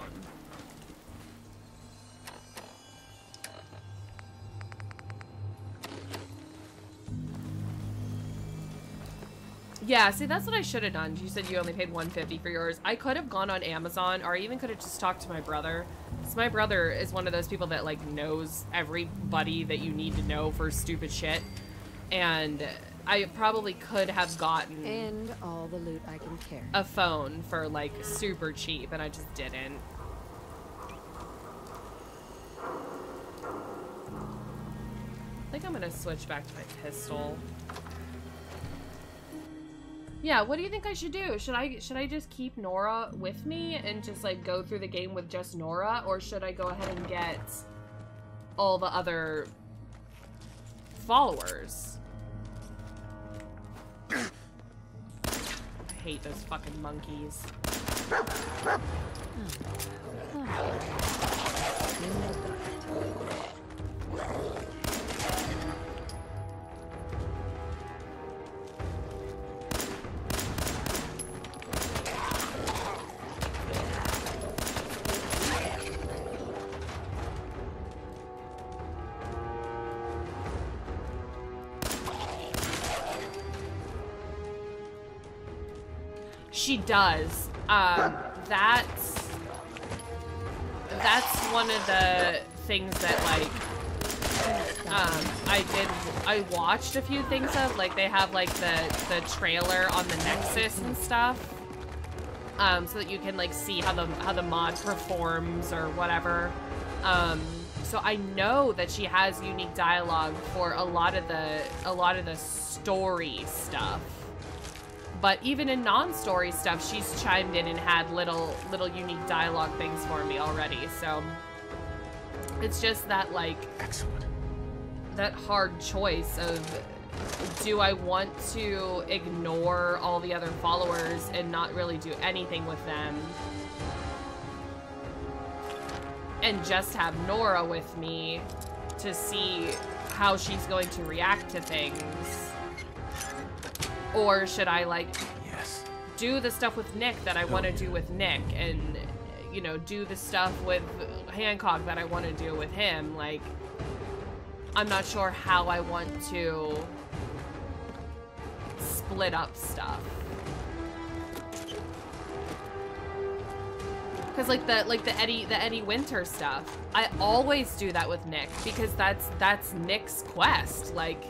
Yeah, see, that's what I should have done. You said you only paid $150 for yours. I could have gone on Amazon, or I even could have just talked to my brother. So my brother is one of those people that, like, knows everybody that you need to know for stupid shit. And I probably could have gotten... And all the loot I can carry. ...a phone for, like, super cheap, and I just didn't. I think I'm gonna switch back to my pistol. Yeah, what do you think I should do? Should I just keep Nora with me and just like go through the game with just Nora, or should I go ahead and get all the other followers? I hate those fucking monkeys. She does. That's one of the things that, like, I watched a few things of. Like, they have, like, the trailer on the Nexus and stuff. So that you can, like, see how the mod performs or whatever. So I know that she has unique dialogue for a lot of the story stuff. But even in non-story stuff, she's chimed in and had little unique dialogue things for me already. So it's just that, like, excellent, that hard choice of, do I want to ignore all the other followers and not really do anything with them, and just have Nora with me to see how she's going to react to things? Or should I, like, do the stuff with Nick that I want to do with Nick, and, you know, do the stuff with Hancock that I want to do with him? Like, I'm not sure how I want to split up stuff. Because like the Eddie Winter stuff, I always do that with Nick because that's Nick's quest. Like,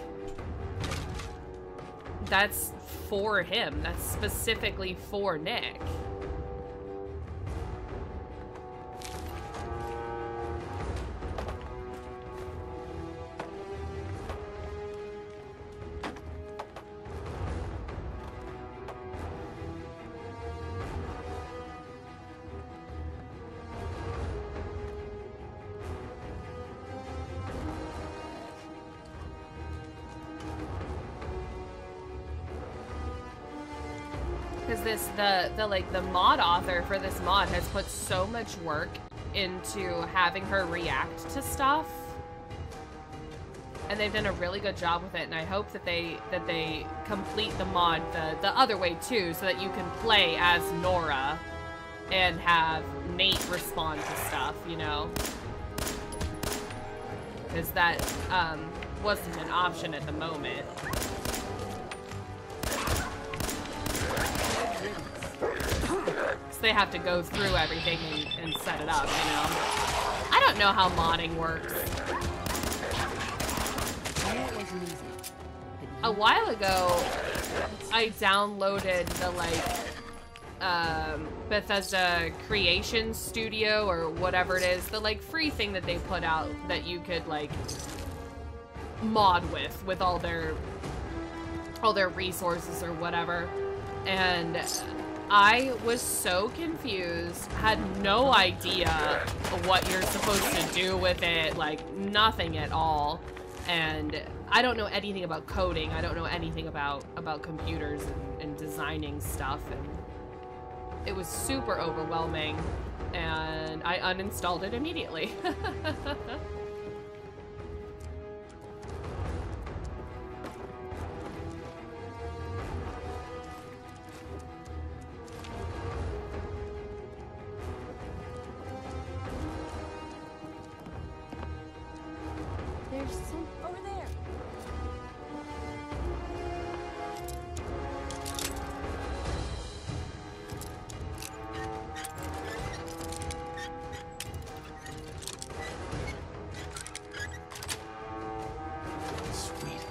that's for him. That's specifically for Nick. Because the mod author for this mod has put so much work into having her react to stuff, and they've done a really good job with it. And I hope that they complete the mod the other way too, so that you can play as Nora and have Nate respond to stuff, you know, because that wasn't an option at the moment. They have to go through everything and set it up, you know? I don't know how modding works. A while ago, I downloaded the, like, Bethesda Creation Studio or whatever it is, the, like, free thing that they put out that you could, like, mod with all their resources or whatever. And I was so confused, had no idea what you're supposed to do with it, like nothing at all. And I don't know anything about coding. I don't know anything about computers and designing stuff. And it was super overwhelming, and I uninstalled it immediately. There's some over there. Sweet.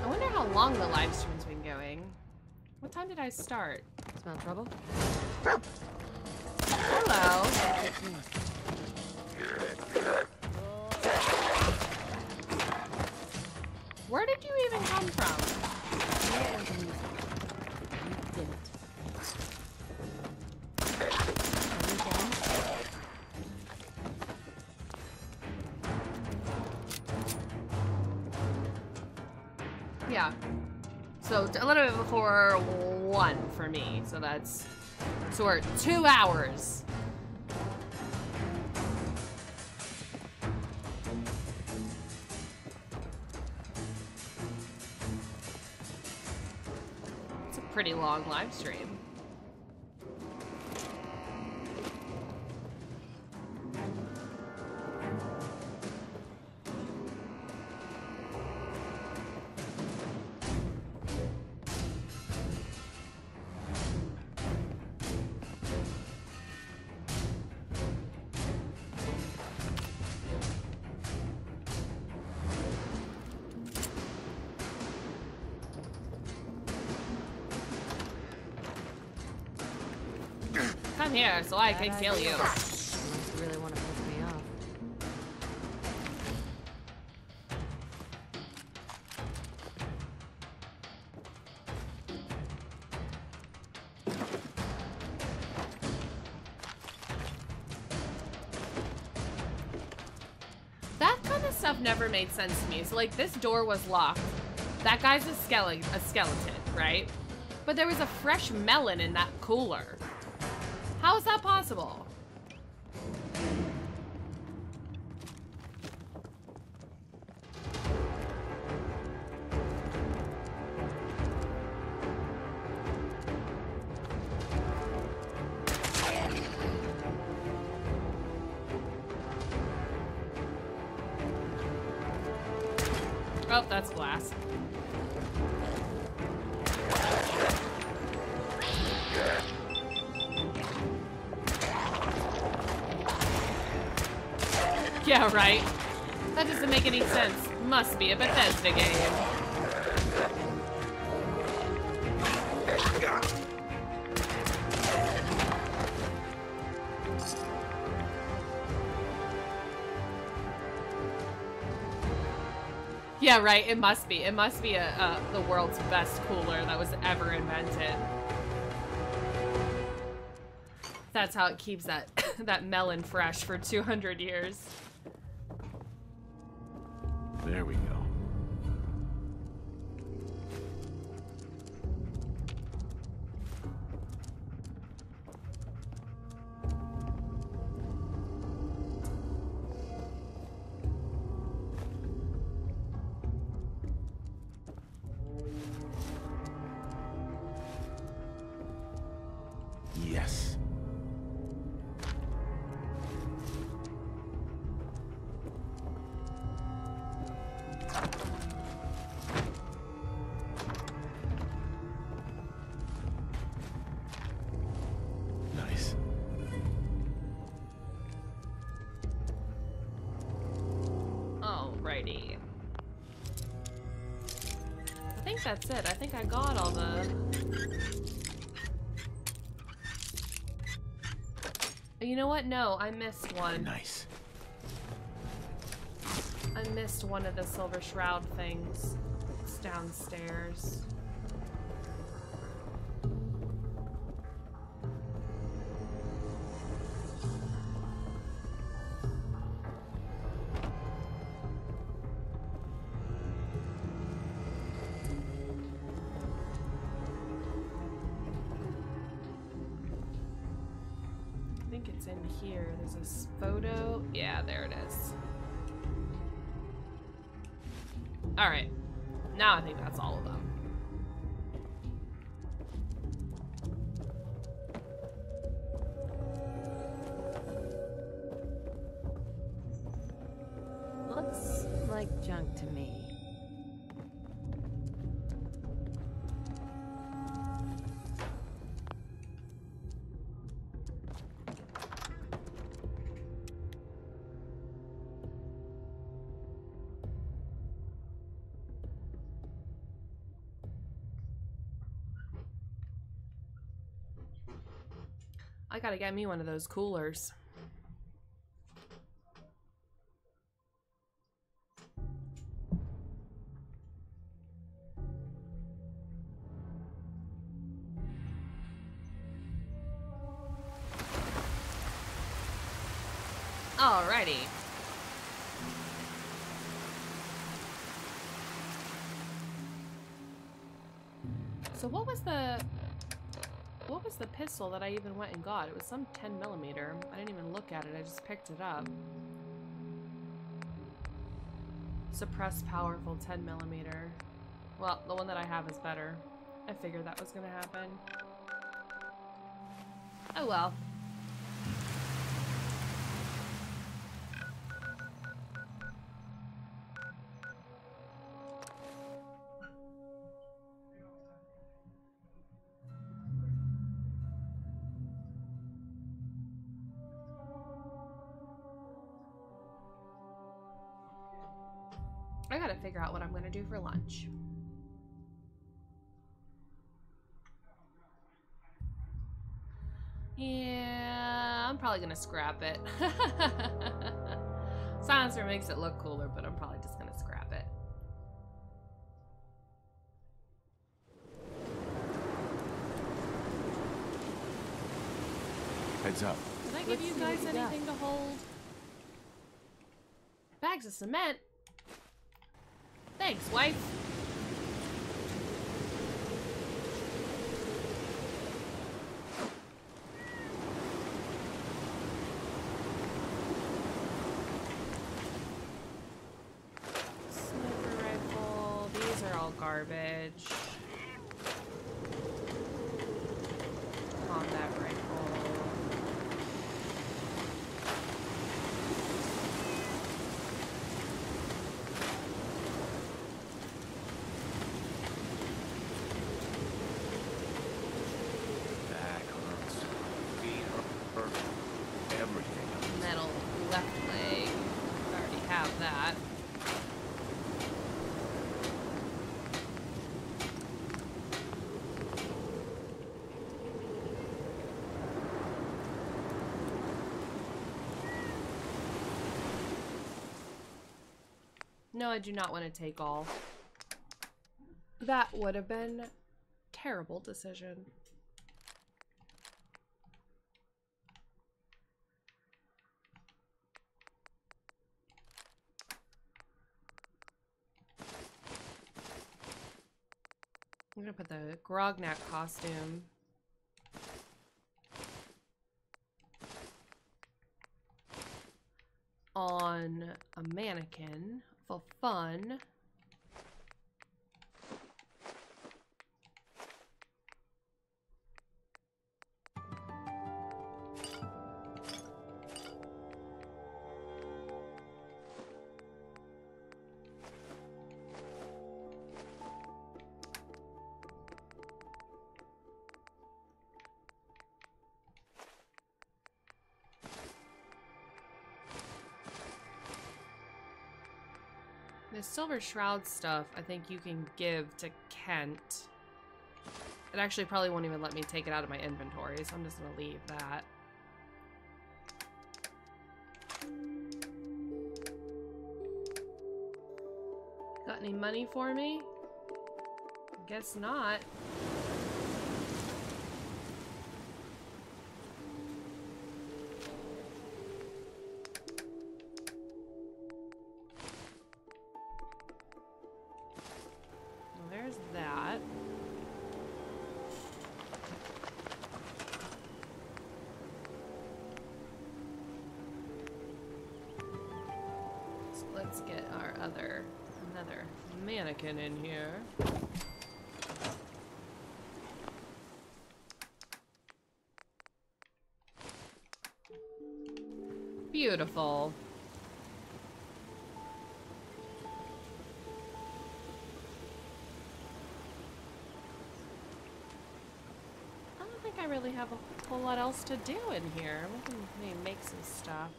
I wonder how long the live stream's been going. What time did I start? Smell trouble? Hello. Where did you even come from? You did it. Yeah. So a little bit before 1 for me. So that's... So we're 2 hours. It's a pretty long live stream. Come here so I can kill you. You really want to piss me off. That kind of stuff never made sense to me. So like this door was locked. That guy's a skeleton, right? But there was a fresh melon in that cooler. How is that possible? Oh, that's glass. Yeah, right. That doesn't make any sense. Must be a Bethesda game. Yeah, right. It must be. It must be the world's best cooler that was ever invented. That's how it keeps that that melon fresh for 200 years. There we go. Yes. Nice. Alrighty. I think that's it. I think I got all the... You know what? No, I missed one. Nice. I missed one of the Silver Shroud things. It's downstairs. I think it's in here. There's this photo. Yeah, there it is. Alright. Now I think that's all of them. like junk to me. I gotta get me one of those coolers. Alrighty. So what was the pistol that I even went and got? It was some 10mm. I didn't even look at it, I just picked it up. Suppressed powerful 10mm. Well, the one that I have is better. I figured that was gonna happen. Oh well. I gotta figure out what I'm gonna do for lunch. Yeah, I'm probably gonna scrap it. Silencer makes it look cooler, but I'm probably just gonna scrap it. Heads up. Did I give you guys anything to hold? Bags of cement? Thanks, wife. Sniper rifle. These are all garbage. Combat rifle. Metal left leg. I already have that. No, I do not want to take all. That would have been a terrible decision. I'm gonna put the Grognak costume on a mannequin for fun. The Silver Shroud stuff, I think you can give to Kent. It actually probably won't even let me take it out of my inventory, so I'm just gonna leave that. Got any money for me? Guess not. Let's get our another mannequin in here. Beautiful. think I really have a whole lot else to do in here. We can maybe make some stuff.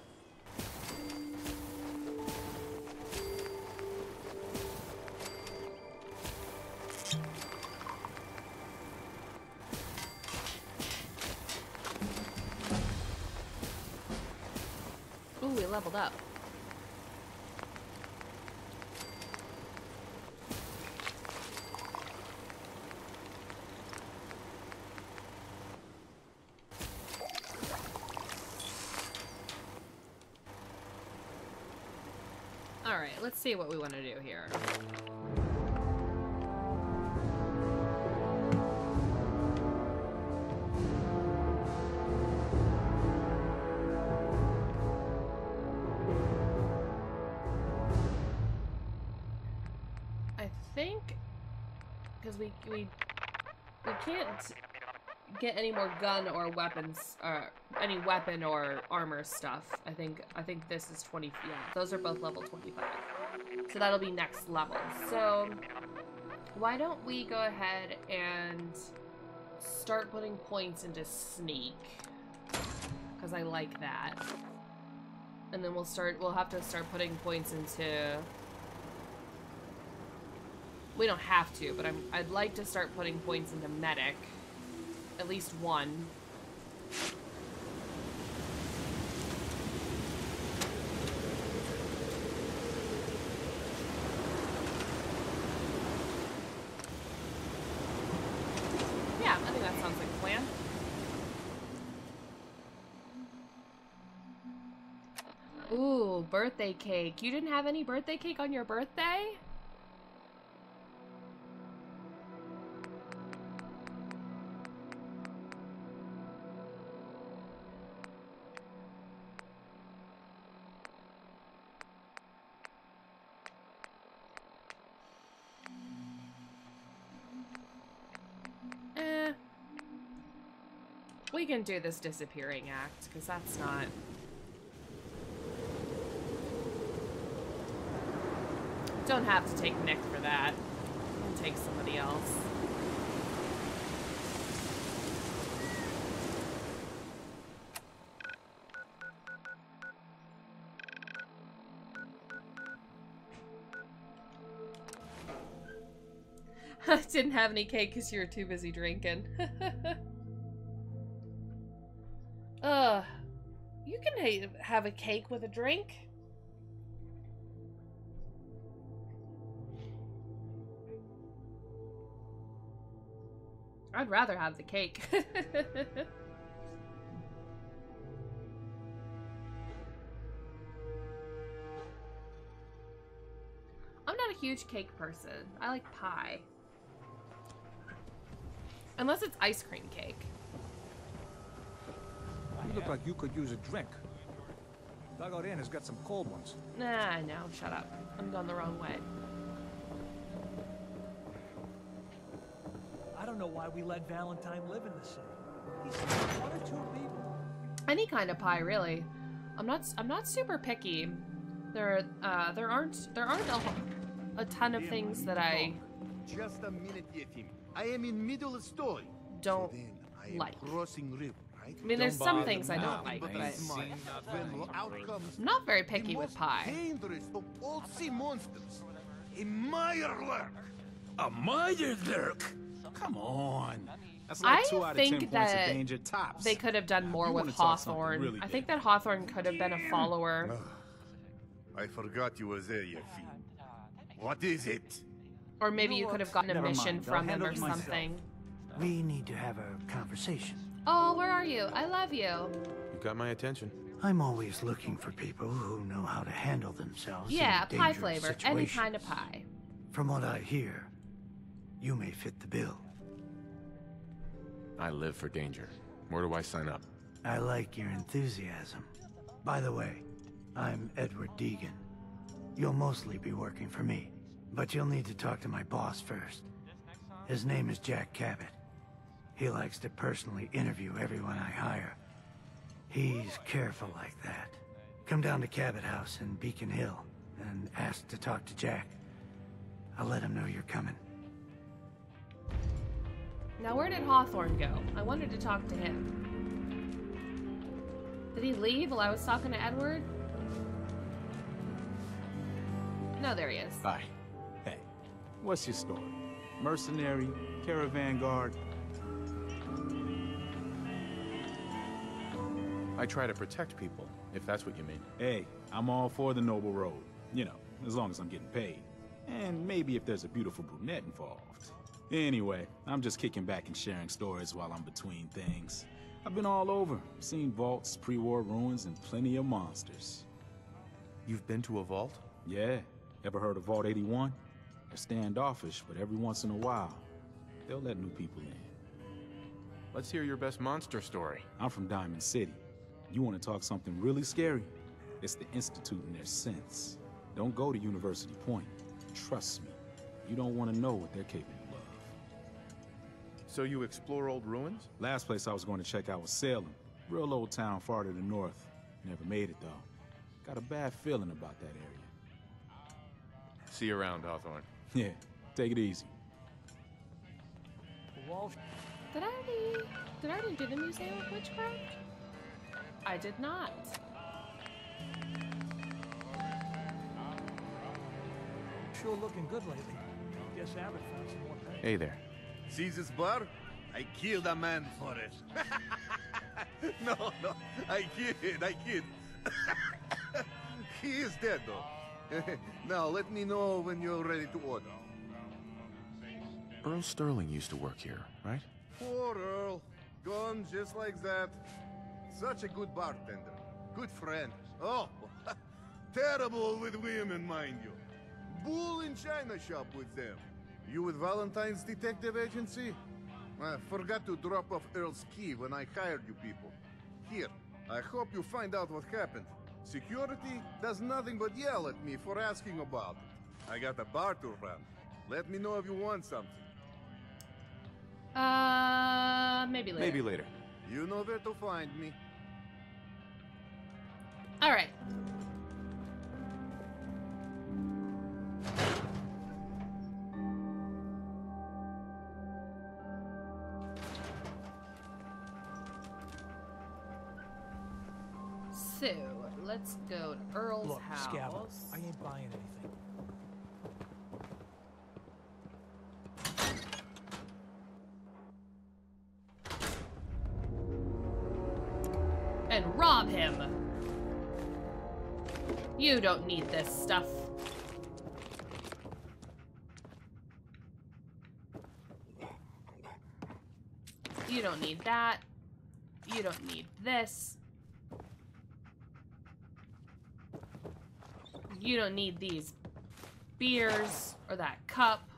Ooh, we leveled up. Alright, let's see what we want to do here. I think because we can't get any more gun or weapons, any weapon or armor stuff. I think this is 20. Yeah, those are both level 25. So that'll be next level. So why don't we go ahead and start putting points into sneak, because I like that. And then we'll have to start putting points into, we don't have to, but I'd like to start putting points into medic. At least one. Yeah, I think that sounds like a plan. Ooh, birthday cake. You didn't have any birthday cake on your birthday? We can do this disappearing act, because that's not... Don't have to take Nick for that. I'll take somebody else. Didn't have any cake because you were too busy drinking. You can have a cake with a drink. I'd rather have the cake. I'm not a huge cake person. I like pie. Unless it's ice cream cake. You look like you could use a drink. Dugout Inn has got some cold ones. Nah, no, shut up. I'm going the wrong way. I don't know why we let Valentine live in the city. He's one or two people. Any kind of pie, really. I'm not super picky. There aren't a ton of things that I Just a minute, Yetim. I am in middle of story. don't I am like. crossing river, right? I mean, there's some things I don't like, but I'm not very picky with pie. Dangerous of all sea monsters. A Mirelurk. A Mirelurk? Come on. That's like I 2 out of 10 think points that of danger tops. they could have done more You with wanna talk something Hawthorne. really I think that Hawthorne could have been a follower. I forgot you were there, Yetim. What is it? Or maybe you could have gotten a Never mission mind, I'll from him handle or it myself. something. We need to have a conversation. Oh, where are you? I love you. You got my attention. I'm always looking for people who know how to handle themselves. Yeah, in pie dangerous flavor. Any situations. kind of pie. From what I hear, you may fit the bill. I live for danger. Where do I sign up? I like your enthusiasm. By the way, I'm Edward Deegan. You'll mostly be working for me, but you'll need to talk to my boss first. His name is Jack Cabot. He likes to personally interview everyone I hire. He's careful like that. Come down to Cabot House in Beacon Hill and ask to talk to Jack. I'll let him know you're coming. Now, where did Hawthorne go? I wanted to talk to him. Did he leave while I was talking to Edward? No, there he is. Hi. Hey, what's your story? Mercenary? Caravan guard? I try to protect people, if that's what you mean. Hey, I'm all for the noble road. You know, as long as I'm getting paid. And maybe if there's a beautiful brunette involved. Anyway, I'm just kicking back and sharing stories while I'm between things. I've been all over, seen vaults, pre-war ruins, and plenty of monsters. You've been to a vault? Yeah. Ever heard of Vault 81? They're standoffish, but every once in a while, they'll let new people in. Let's hear your best monster story. I'm from Diamond City. You want to talk something really scary? It's the Institute in their sense. Don't go to University Point. Trust me. You don't want to know what they're capable of. So you explore old ruins? Last place I was going to check out was Salem. Real old town far to the north. Never made it, though. Got a bad feeling about that area. See you around, Hawthorne. Yeah, take it easy. Did I already do the Museum of Witchcraft? I did not. Sure looking good lately. Guess Abbott found some more pay. Hey there. See this bar? I killed a man for it. No, I kid. He is dead, though. Now, let me know when you're ready to order. Earl Sterling used to work here, right? Poor Earl. Gone just like that. Such a good bartender. Good friend. Oh, terrible with women, mind you. Bull in china shop with them. You with Valentine's Detective Agency? I forgot to drop off Earl's key when I hired you people. Here, I hope you find out what happened. Security does nothing but yell at me for asking about it. I got a bar to run. Let me know if you want something. Maybe later. Maybe later. You know where to find me. All right. So, let's go to Earl's Look, house. Scabba, I ain't buying anything. And rob him. You don't need this stuff. You don't need that. You don't need this. You don't need these beers or that cup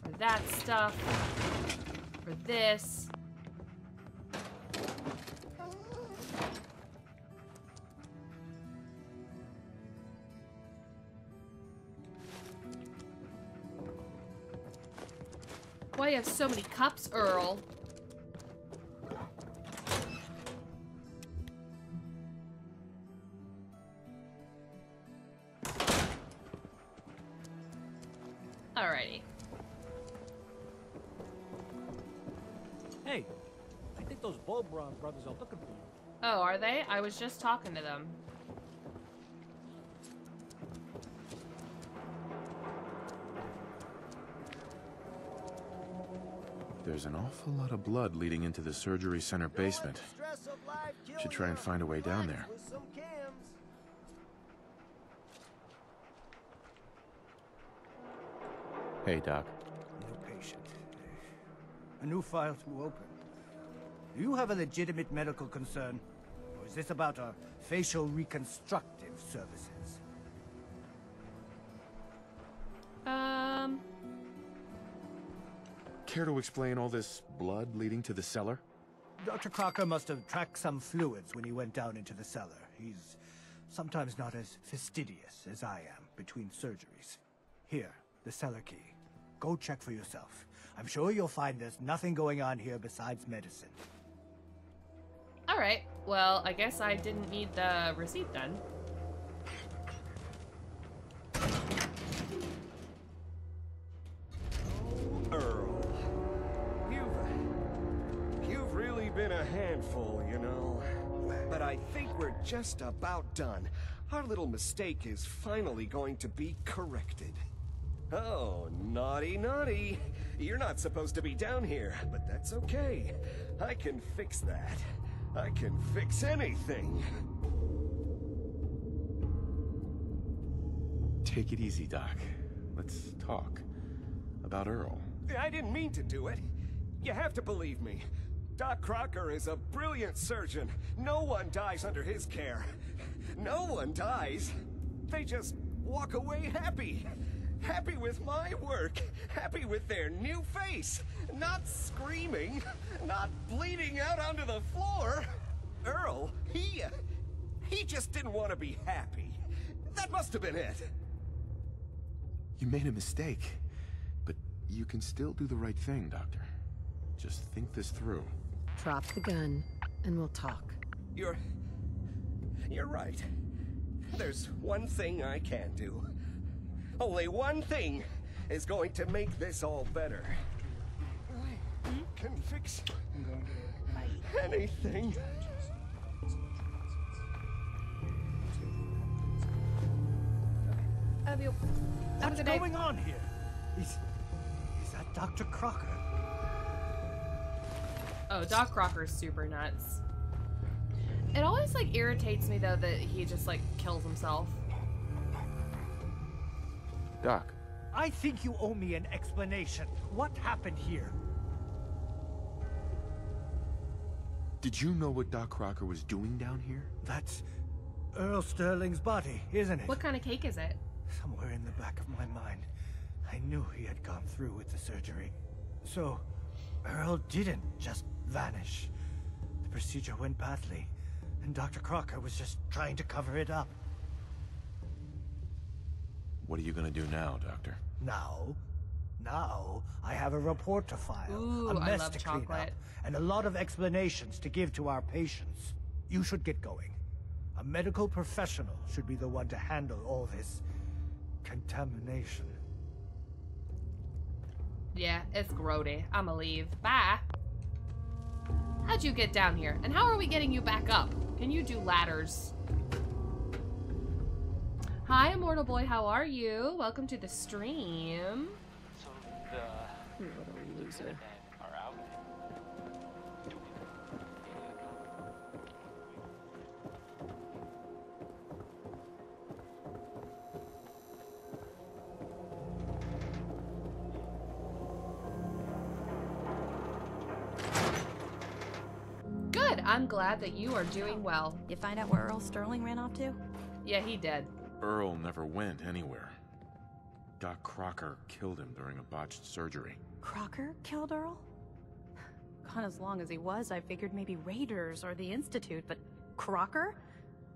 or that stuff or this. Why do you have so many cups, Earl? Alrighty. Hey, I think those Bulbron brothers are looking for you. Oh, are they? I was just talking to them. There's an awful lot of blood leading into the surgery center basement. Should try and find a way down there. Hey, Doc. New patient. A new file to open. Do you have a legitimate medical concern? Or is this about our facial reconstructive services? Care to explain all this blood leading to the cellar? Dr. Crocker must have tracked some fluids when he went down into the cellar. He's sometimes not as fastidious as I am between surgeries. Here, the cellar key. Go check for yourself. I'm sure you'll find there's nothing going on here besides medicine. Alright, well, I guess I didn't need the receipt then. Earl. I think we're just about done. Our little mistake is finally going to be corrected. Oh, naughty, naughty. You're not supposed to be down here, but that's okay. I can fix that. I can fix anything. Take it easy, Doc. Let's talk about Earl. I didn't mean to do it. You have to believe me. Doc Crocker is a brilliant surgeon. No one dies under his care. No one dies. They just walk away happy. Happy with my work. Happy with their new face. Not screaming. Not bleeding out onto the floor. Earl, he just didn't want to be happy. That must have been it. You made a mistake, but you can still do the right thing, Doctor. Just think this through. Drop the gun, and we'll talk. You're right. There's one thing I can do. Only one thing is going to make this all better. I can fix anything. What's going on here? Is that Dr. Crocker? Oh, Doc Crocker's super nuts. It always, like, irritates me, though, that he just, like, kills himself. Doc. I think you owe me an explanation. What happened here? Did you know what Doc Crocker was doing down here? That's Earl Sterling's body, isn't it? What kind of cake is it? Somewhere in the back of my mind, I knew he had gone through with the surgery. So, Earl didn't just vanish. The procedure went badly, and Dr. Crocker was just trying to cover it up. What are you gonna do now, Doctor? Now, I have a report to file, Ooh, a I mess love to clean up, chocolate. and a lot of explanations to give to our patients. You should get going. A medical professional should be the one to handle all this contamination. Yeah, it's grody. I'ma leave. Bye. How'd you get down here? And how are we getting you back up? Can you do ladders? Hi, Immortal Boy. How are you? Welcome to the stream. So the What a loser. are out. Good. I'm glad that you are doing well. You find out where Earl Sterling ran off to? Yeah, he did. Earl never went anywhere. Doc Crocker killed him during a botched surgery. Crocker killed Earl? Gone as long as he was, I figured maybe Raiders or the Institute, but Crocker?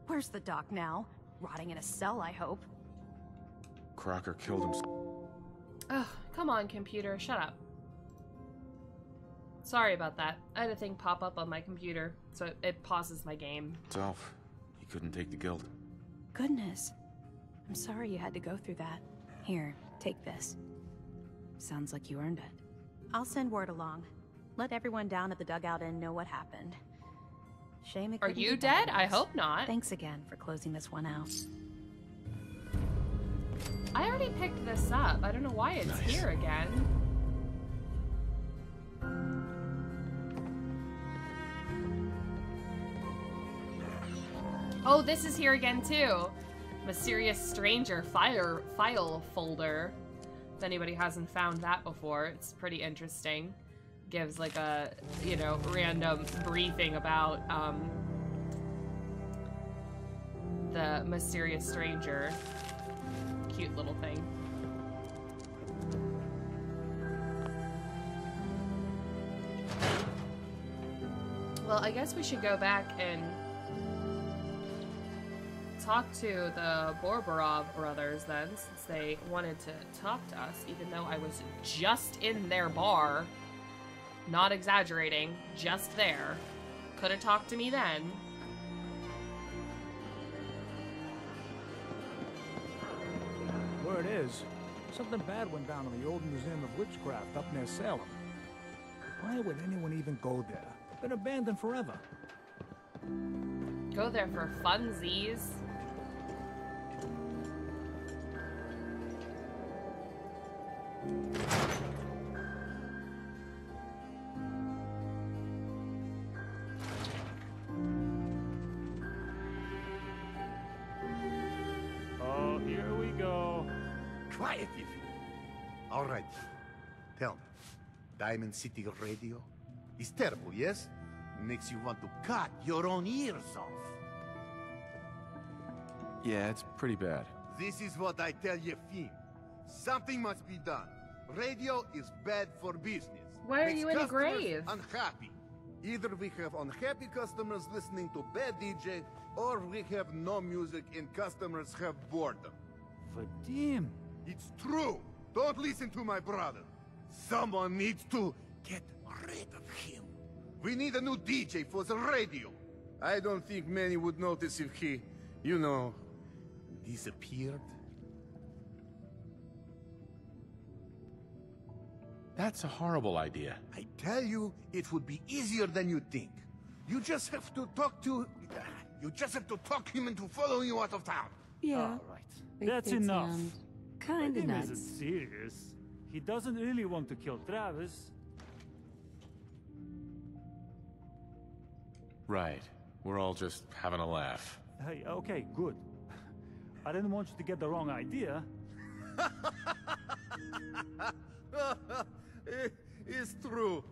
Where's the doc now? Rotting in a cell, I hope. Crocker killed him. Ugh, come on, computer. Shut up. Sorry about that. I had a thing pop up on my computer, so it pauses my game. Himself. He couldn't take the guilt. Goodness. I'm sorry you had to go through that. Here, take this. Sounds like you earned it. I'll send word along. Let everyone down at the dugout inn know what happened. Shame it Are couldn't you be dead? better I news. hope not. Thanks again for closing this one out. I already picked this up. I don't know why it's here again. Oh, this is here again too. Mysterious Stranger file folder. If anybody hasn't found that before, it's pretty interesting. Gives like a, you know, random briefing about the Mysterious Stranger. Cute little thing. Well, I guess we should go back and talk to the Borbarov brothers then, since they wanted to talk to us, even though I was just in their bar. Not exaggerating, just there. Could have talked to me then. Word is, something bad went down in the old Museum of Witchcraft up near Salem. Why would anyone even go there? Been abandoned forever. Go there for funsies. Oh, here we go. Quiet, if you. All right. Tell me, Diamond City Radio is terrible, yes? Makes you want to cut your own ears off. Yeah, it's pretty bad. This is what I tell Yefim. Something must be done. Radio is bad for business. Why are Makes you in a customers grave? Unhappy. Either we have unhappy customers listening to bad DJ, or we have no music and customers have boredom. Vadim. It's true. Don't listen to my brother. Someone needs to get rid of him. We need a new DJ for the radio. I don't think many would notice if he, you know, disappeared. That's a horrible idea. I tell you, it would be easier than you think. You just have to talk to... You just have to talk him into following you out of town. Yeah. All right. That's It enough. sounds kinda Vadim nuts. isn't serious. He doesn't really want to kill Travis. Right. We're all just having a laugh. Hey, okay, good. I didn't want you to get the wrong idea. It's true.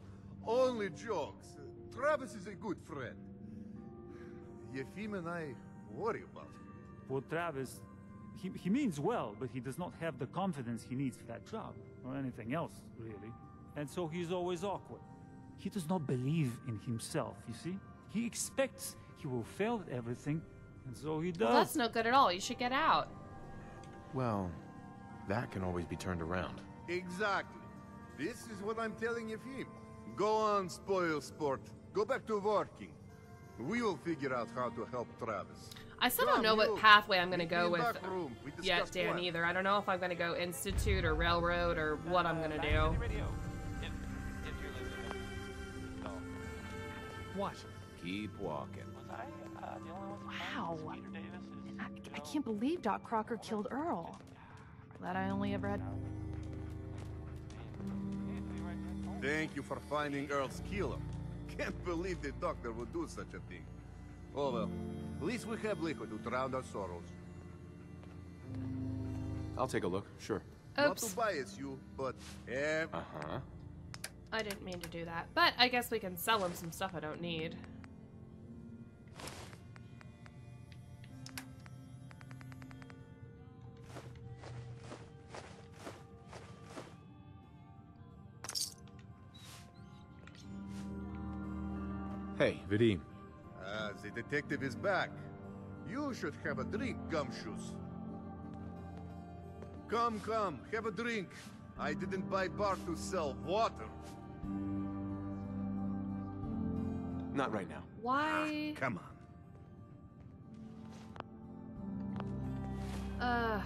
Only jokes. Travis is a good friend. Yefim and I worry about him. Well, Travis, he means well, but he does not have the confidence he needs for that job, or anything else, really. And so he's always awkward. He does not believe in himself, you see? He expects he will fail at everything, and so he does. Well, that's no good at all. You should get out. Well, that can always be turned around. Exactly. This is what I'm telling Yefim. Go on, spoil sport. Go back to working. We will figure out how to help Travis. I still Come, don't know what you. pathway I'm going to Meet me go in with back room. We yet, discussed Dan, plans. either. I don't know if I'm going to go Institute or Railroad or what I'm going to do. What? Keep walking. Wow. I can't believe Doc Crocker killed Earl. Glad I only ever had... Thank you for finding Earl's killer. Can't believe the doctor would do such a thing. Oh well, at least we have liquid to drown our sorrows. I'll take a look, sure. Not Oops. to bias you, but Uh-huh. I didn't mean to do that. But I guess we can sell him some stuff I don't need. Hey, Vadim. The detective is back. You should have a drink, Gumshoes. Come, have a drink. I didn't buy bar to sell water. Not right now. Why? Come on.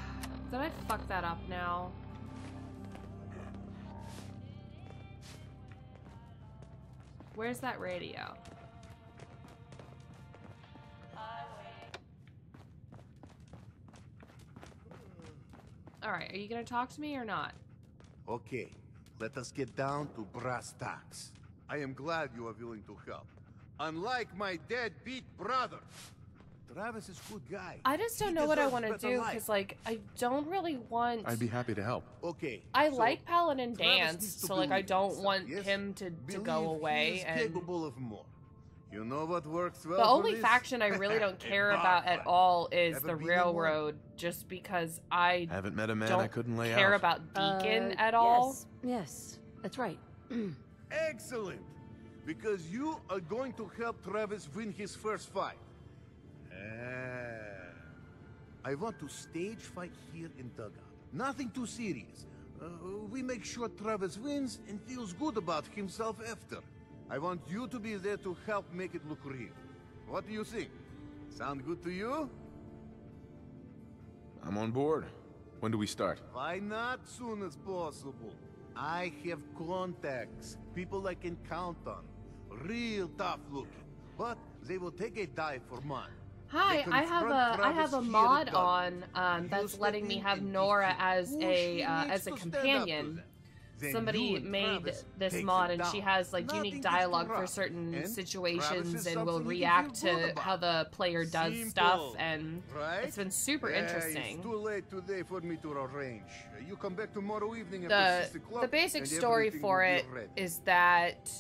Did I fuck that up now? Where's that radio? Alright, are you gonna talk to me or not? Okay, let us get down to brass tacks. I am glad you are willing to help. Unlike my deadbeat brother. Travis is a good guy. I just don't He know what I deserves want to better do, life. because, like, I don't really want... I'd be happy to help. Okay. I so like Paladin Travis Dance, needs to so, like, I believe don't himself, want yes? him to Believe go away, he is and... capable of more. You know what works well The for only this? faction I really don't A care bar about at fight. all is Ever the been in one? Railroad, just because I Haven't met a man don't I couldn't lay care out. about Deacon at all. Yes, that's right. Excellent! Because you are going to help Travis win his first fight. I want to stage fight here in Dugout. Nothing too serious. We make sure Travis wins and feels good about himself after. I want you to be there to help make it look real. What do you think? Sound good to you? I'm on board. When do we start? Why not soon as possible? I have contacts, people I can count on. Real tough looking. But they will take a dive for money. Hi, I have a mod on that's letting me have Nora as a companion. Somebody made this mod and she has like unique dialogue for certain situations and will react to how the player does stuff, and it's been super interesting. It's too late today for me to arrange. You come back tomorrow evening The basic story for it is that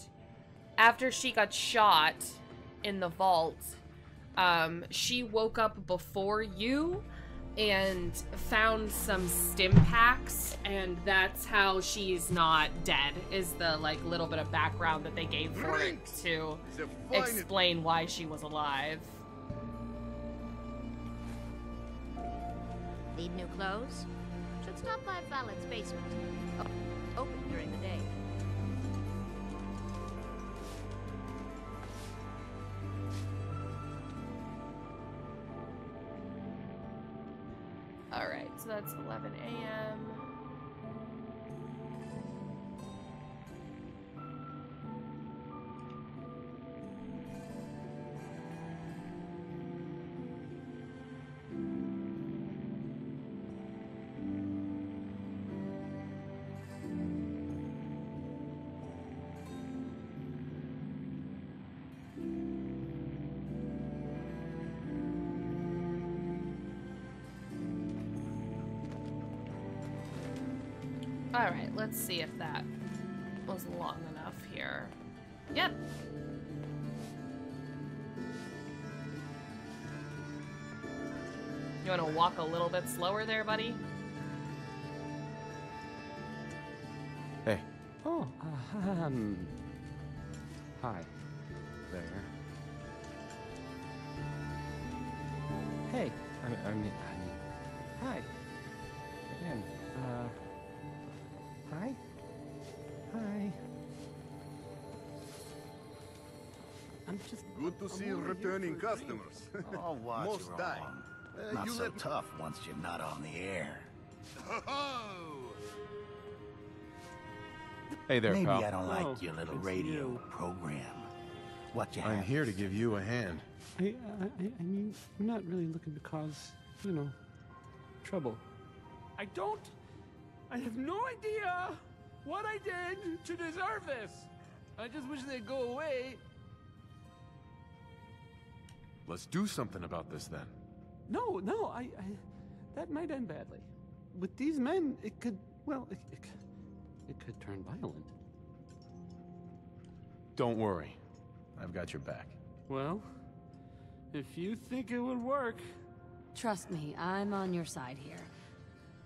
after she got shot in the vault, she woke up before you and found some stim packs, and that's how she's not dead, is the like little bit of background that they gave for it to explain why she was alive. Need new clothes? Should stop by Fallon's basement. Open during the day. Alright, so that's 11 a.m. Alright, let's see if that was long enough here. Yep. You want to walk a little bit slower there, buddy? Hey. Oh, hi. There. Hey. I mean, hi. Again. Hi. Hi. I'm just good to see returning customers. Oh, what's Most wrong? die. Not You so let me- tough once you're not on the air. Hey there, Maybe pal. I don't Oh, like your little it's radio you. program. What you I'm have? here to give you a hand. I mean, I'm not really looking to cause, you know, trouble. I have no idea what I did to deserve this. I just wish they'd go away. Let's do something about this then. No, that might end badly. With these men, it could, well, it could turn violent. Don't worry. I've got your back. Well, if you think it would work. Trust me, I'm on your side here.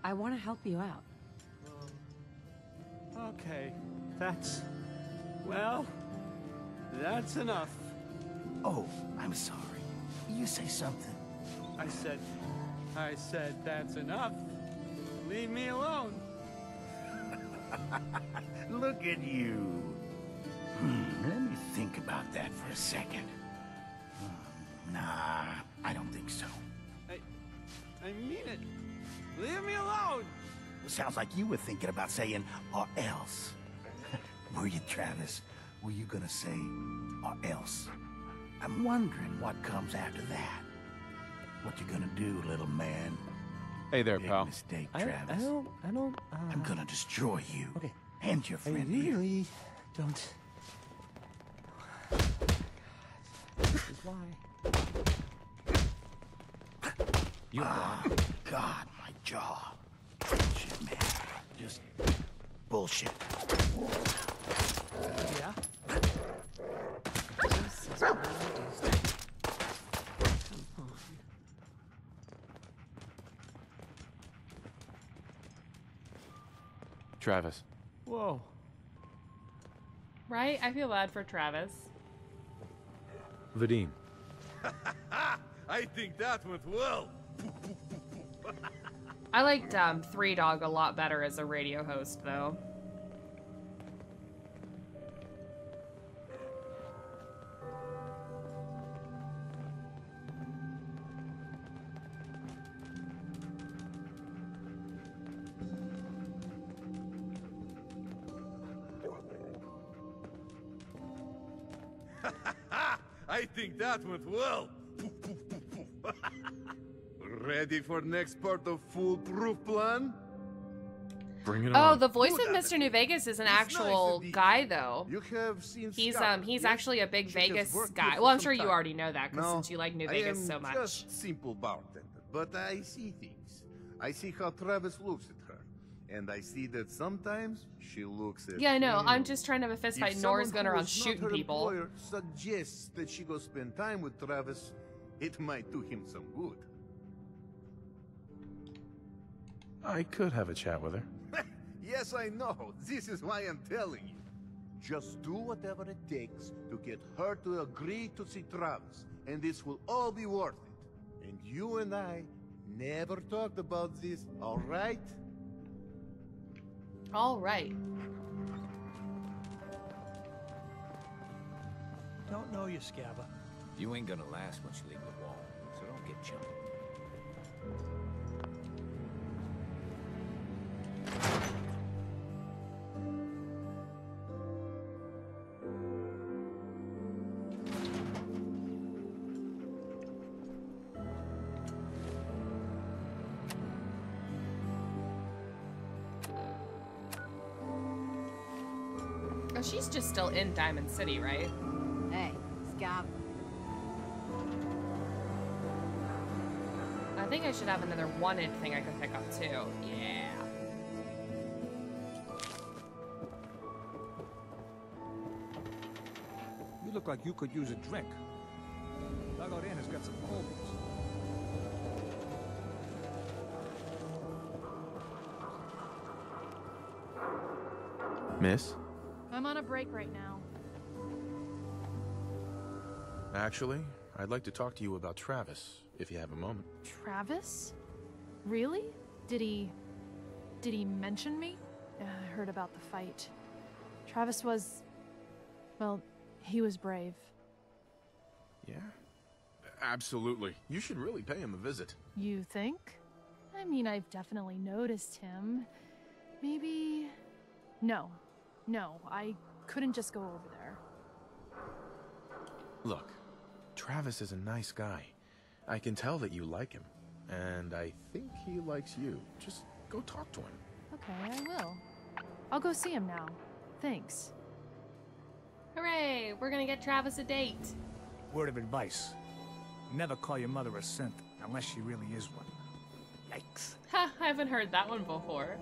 I want to help you out. Okay, that's enough. Oh, I'm sorry. You say something. I said that's enough. Leave me alone. Look at you. Let me think about that for a second. Nah, I don't think so. I mean it. Leave me alone. Sounds like you were thinking about saying, or else. Were you, Travis? Were you gonna say, or else? I'm wondering what comes after that. What you gonna do, little man? Hey there, Big pal. mistake, I Travis. don't. I'm gonna destroy you. Okay. And your I friend here. really don't. This is why. You God, my jaw. Bullshit, man. Just bullshit. Yeah. This is what I do. Come on. Travis. Whoa. Right? I feel bad for Travis. Vadim. I think that went well. I liked Three Dog a lot better as a radio host, though. I think that went well. Ready for next part of foolproof plan? Bring it Oh, on. the voice of Mr. New Vegas is an actual guy, though. You have seen He's Scarlet, he's yes? actually a big She has Vegas worked guy. here Well, I'm for sure some you time. already know that, because No, since you like New I Vegas am so much. just simple bartender, but I see things. I see how Travis looks at her, and I see that sometimes she looks at Yeah, I know. him. I'm just trying to have a fist If fight. Nora's someone going who around is not shooting her people. employer suggests that she go spend time with Travis, it might do him some good. I could have a chat with her. Yes, I know. This is why I'm telling you. Just do whatever it takes to get her to agree to see Travis, and this will all be worth it. And you and I never talked about this, all right? All right. Don't know you, Scabba. You ain't gonna last once you leave the wall, so don't get chummy. Oh, she's just still in Diamond City, right? Hey, Scab. I think I should have another wanted thing I can pick up too. Yeah. You look like you could use a drink. Dugout Inn has got some Colby's. Miss? I'm on a break right now. Actually, I'd like to talk to you about Travis, if you have a moment. Travis? Really? Did he mention me? I heard about the fight. Travis was... well, he was brave. Yeah? Absolutely. You should really pay him a visit. You think? I mean, I've definitely noticed him. Maybe... No. No, I couldn't just go over there. Look, Travis is a nice guy. I can tell that you like him. And I think he likes you. Just go talk to him. Okay, I will. I'll go see him now. Thanks. Hooray! We're gonna get Travis a date. Word of advice. Never call your mother a synth unless she really is one. Yikes. Ha! I haven't heard that one before.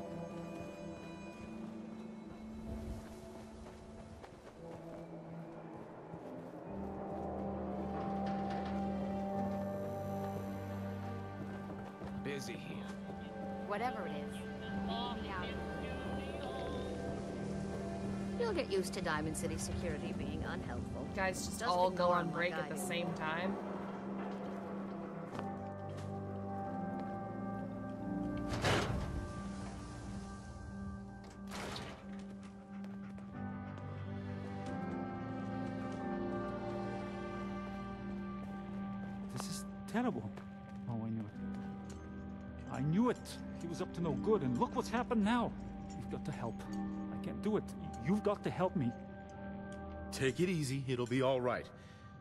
Busy here. Whatever it is. Leave me out. You'll get used to Diamond City security being unhelpful. Guys just Just all go ignore on him break like at I the do. same time. This is terrible. Oh, I knew it. I knew it. He was up to no good, and look what's happened now. You've got to help. I can't do it. You've got to help me. Take it easy. It'll be all right.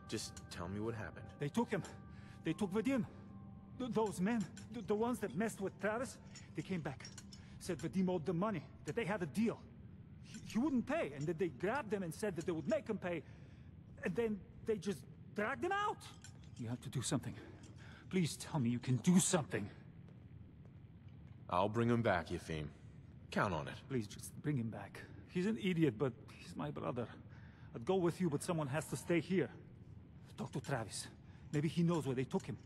Just tell me what happened. They took him. They took Vadim. Those men, the ones that messed with Travis, they came back. Said Vadim owed them money, that they had a deal. He wouldn't pay, and that they grabbed him and said that they would make him pay. And then they just dragged him out. You have to do something. Please tell me you can do something. I'll bring him back, Yefim. Count on it. Please, just bring him back. He's an idiot, but he's my brother. I'd go with you, but someone has to stay here. Talk to Travis. Maybe he knows where they took him.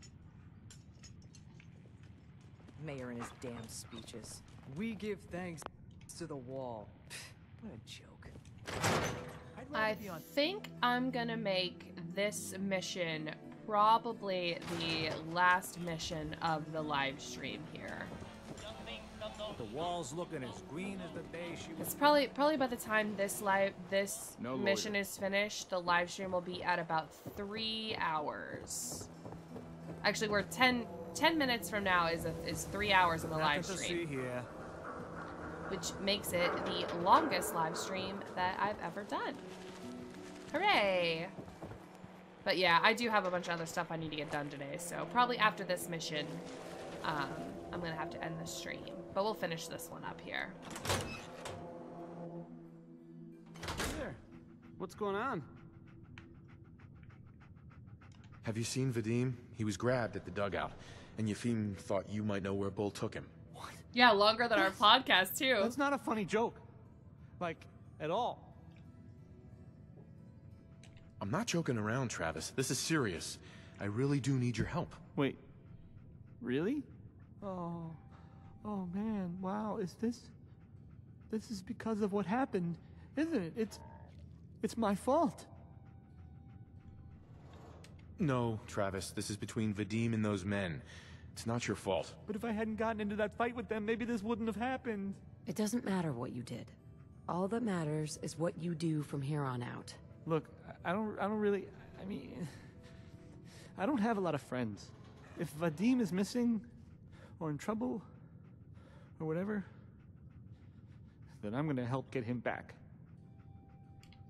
Mayor and his damn speeches. We give thanks to the wall. What a joke. I think I'm gonna make this mission probably the last mission of the live stream here. The wall's looking as green as the day she was. It's probably by the time this No mission lawyer. is finished, the live stream will be at about 3 hours. Actually, we're 10 minutes from now is 3 hours of the live Nothing to stream, see here. which makes it the longest live stream that I've ever done. Hooray! But yeah, I do have a bunch of other stuff I need to get done today, so probably after this mission, I'm gonna have to end the stream. But we'll finish this one up here. There. What's going on? Have you seen Vadim? He was grabbed at the dugout, and Yefim thought you might know where Bull took him. Yeah, longer than our podcast, too. That's not a funny joke. Like, at all. I'm not joking around, Travis. This is serious. I really do need your help. Wait. Really? Oh. Oh, man. Wow, is this... This is because of what happened, isn't it? It's my fault. No, Travis. This is between Vadim and those men. It's not your fault. But if I hadn't gotten into that fight with them, maybe this wouldn't have happened. It doesn't matter what you did. All that matters is what you do from here on out. Look, I don't really... I mean... I don't have a lot of friends. If Vadim is missing, or in trouble, or whatever, then I'm gonna help get him back.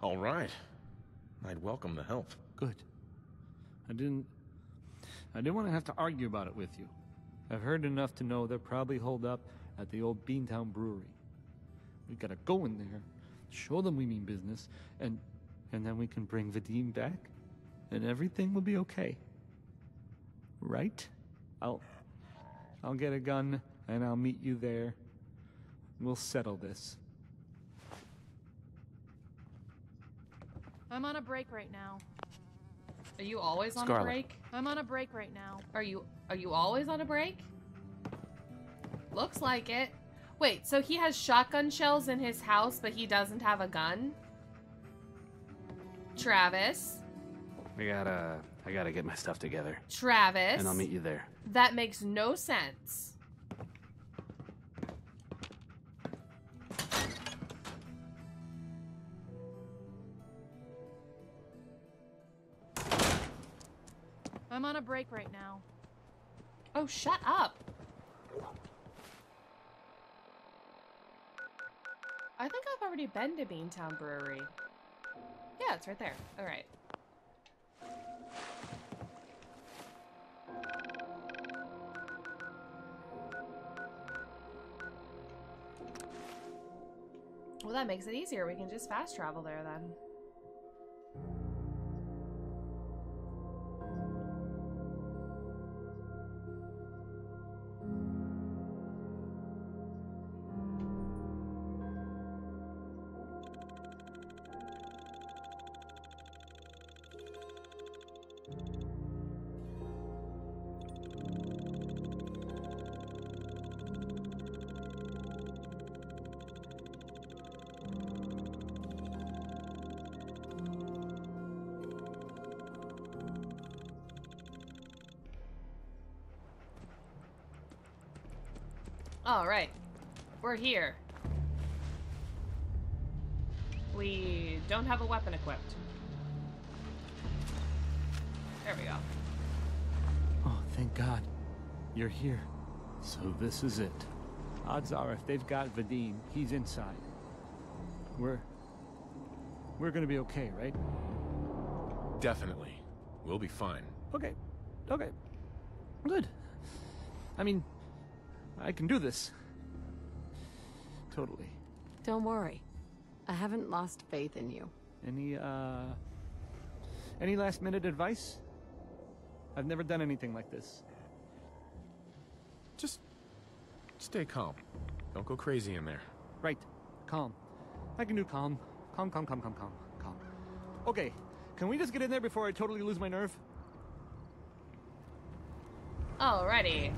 All right. I'd welcome the help. Good. I didn't want to have to argue about it with you. I've heard enough to know they're probably holed up at the old Beantown Brewery. We gotta go in there, show them we mean business, and then we can bring Vadim back, and everything will be okay. Right? I'll get a gun, and I'll meet you there. We'll settle this. I'm on a break right now. Are you always on Scarlet. a break? I'm on a break right now. Are you always on a break? Looks like it. Wait, so he has shotgun shells in his house, but he doesn't have a gun? Travis? I gotta get my stuff together. Travis? And I'll meet you there. That makes no sense. I'm on a break right now. Oh, shut up. I think I've already been to Beantown Brewery. Yeah, it's right there. All right. Well, that makes it easier. We can just fast travel there then. All right, we're here. We don't have a weapon equipped. There we go. Oh, thank God. You're here. So this is it. Odds are if they've got Vadim, he's inside. We're gonna be okay, right? Definitely. We'll be fine. Okay. Okay. Good. I mean, I can do this. Totally. Don't worry. I haven't lost faith in you. Any last minute advice? I've never done anything like this. Just stay calm. Don't go crazy in there. Right. Calm. I can do calm. Calm. Okay. Can we just get in there before I totally lose my nerve? Alrighty.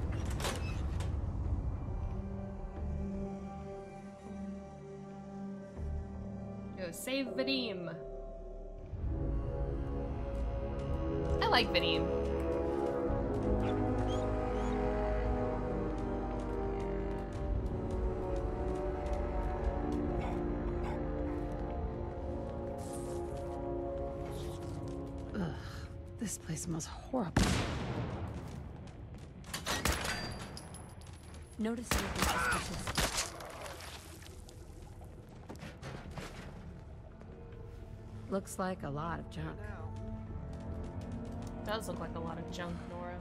Go save Vadim. I like Vadim. Ugh, this place smells horrible. Notice anything suspicious? Looks like a lot of junk. Does look like a lot of junk, Nora.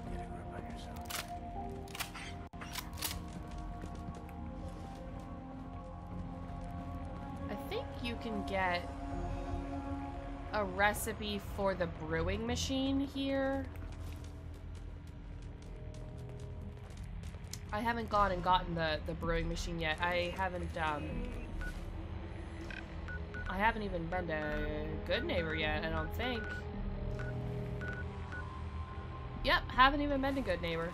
you can get a recipe for the brewing machine here. I haven't gone and gotten the brewing machine yet. I haven't even been to Good Neighbor yet, I don't think. Yep, haven't even been to Good Neighbor.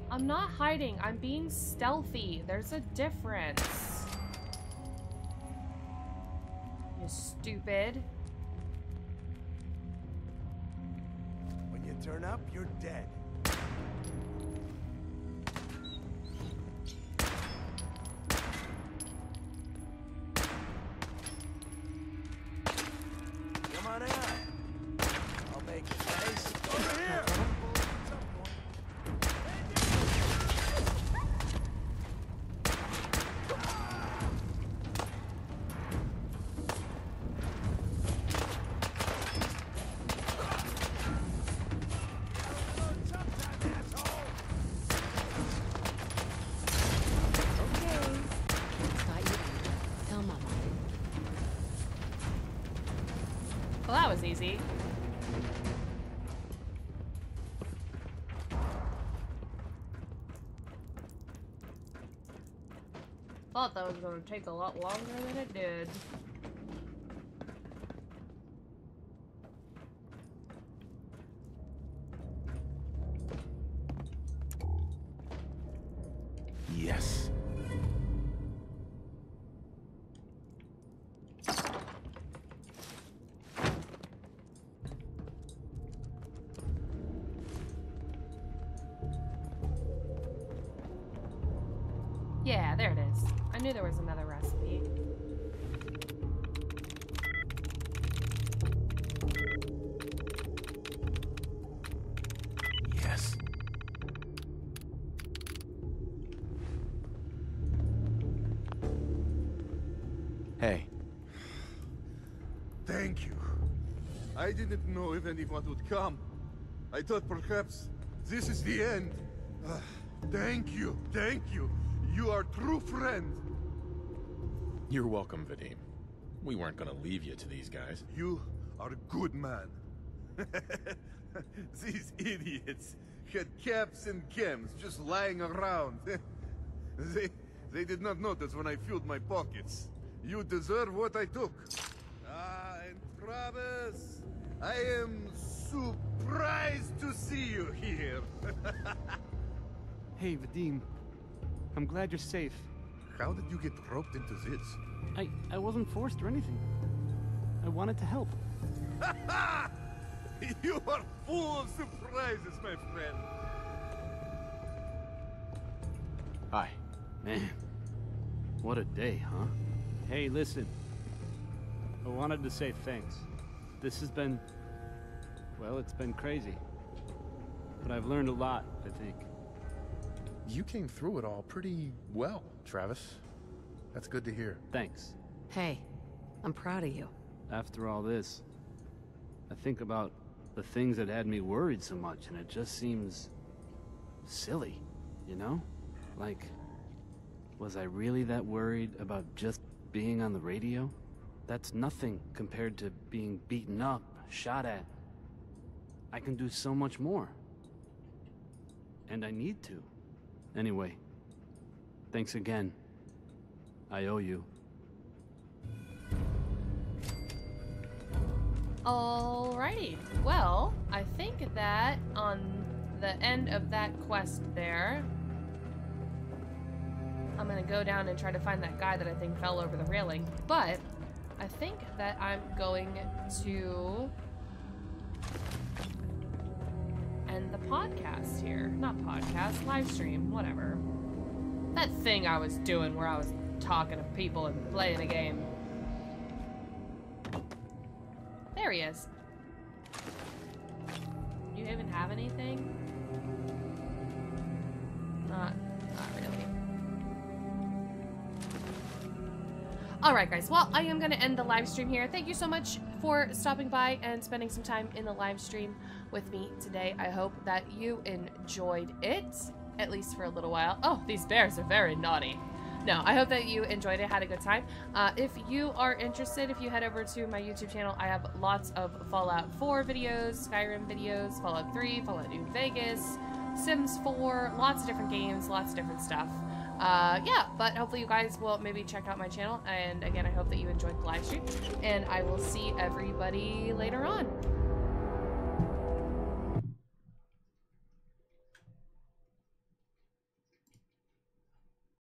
I'm not hiding, I'm being stealthy. There's a difference. You stupid. When you turn up, you're dead. Come on out. I'll make it nice. Over here! Well, that was easy. Thought that was going to take a lot longer than it did. Yes. Yeah, there it is. I knew there was another recipe. Yes. Hey. Thank you. I didn't know if anyone would come. I thought perhaps this is the end. Thank you, thank you. You are a true friend. You're welcome, Vadim. We weren't gonna leave you to these guys. You are a good man. These idiots had caps and chems just lying around. They did not notice when I filled my pockets. You deserve what I took. Ah, and Travis, I am surprised to see you here. Hey, Vadim. I'm glad you're safe. How did you get roped into this? I wasn't forced or anything. I wanted to help. You are full of surprises, my friend. Hi. Man, what a day, huh? Hey, listen. I wanted to say thanks. This has been... well, it's been crazy. But I've learned a lot, I think. You came through it all pretty well, Travis. That's good to hear. Thanks. Hey, I'm proud of you. After all this, I think about the things that had me worried so much, and it just seems... silly, you know? Like, was I really that worried about just being on the radio? That's nothing compared to being beaten up, shot at. I can do so much more. And I need to. Anyway, thanks again. I owe you. Alrighty. Well, I think that on the end of that quest there, I'm gonna go down and try to find that guy that I think fell over the railing. But I think that I'm going to end the podcast here. Not podcast, live stream, whatever. That thing I was doing where I was talking to people and playing a game. There he is. Do you even have anything? Not really. Alright guys, well, I am going to end the live stream here. Thank you so much for stopping by and spending some time in the live stream with me today. I hope that you enjoyed it, at least for a little while. Oh, these bears are very naughty. No, I hope that you enjoyed it, had a good time. If you are interested, if you head over to my YouTube channel, I have lots of Fallout 4 videos, Skyrim videos, Fallout 3, Fallout New Vegas, Sims 4, lots of different games, lots of different stuff. Yeah, but hopefully you guys will maybe check out my channel, and again, I hope that you enjoyed the live stream, and I will see everybody later on.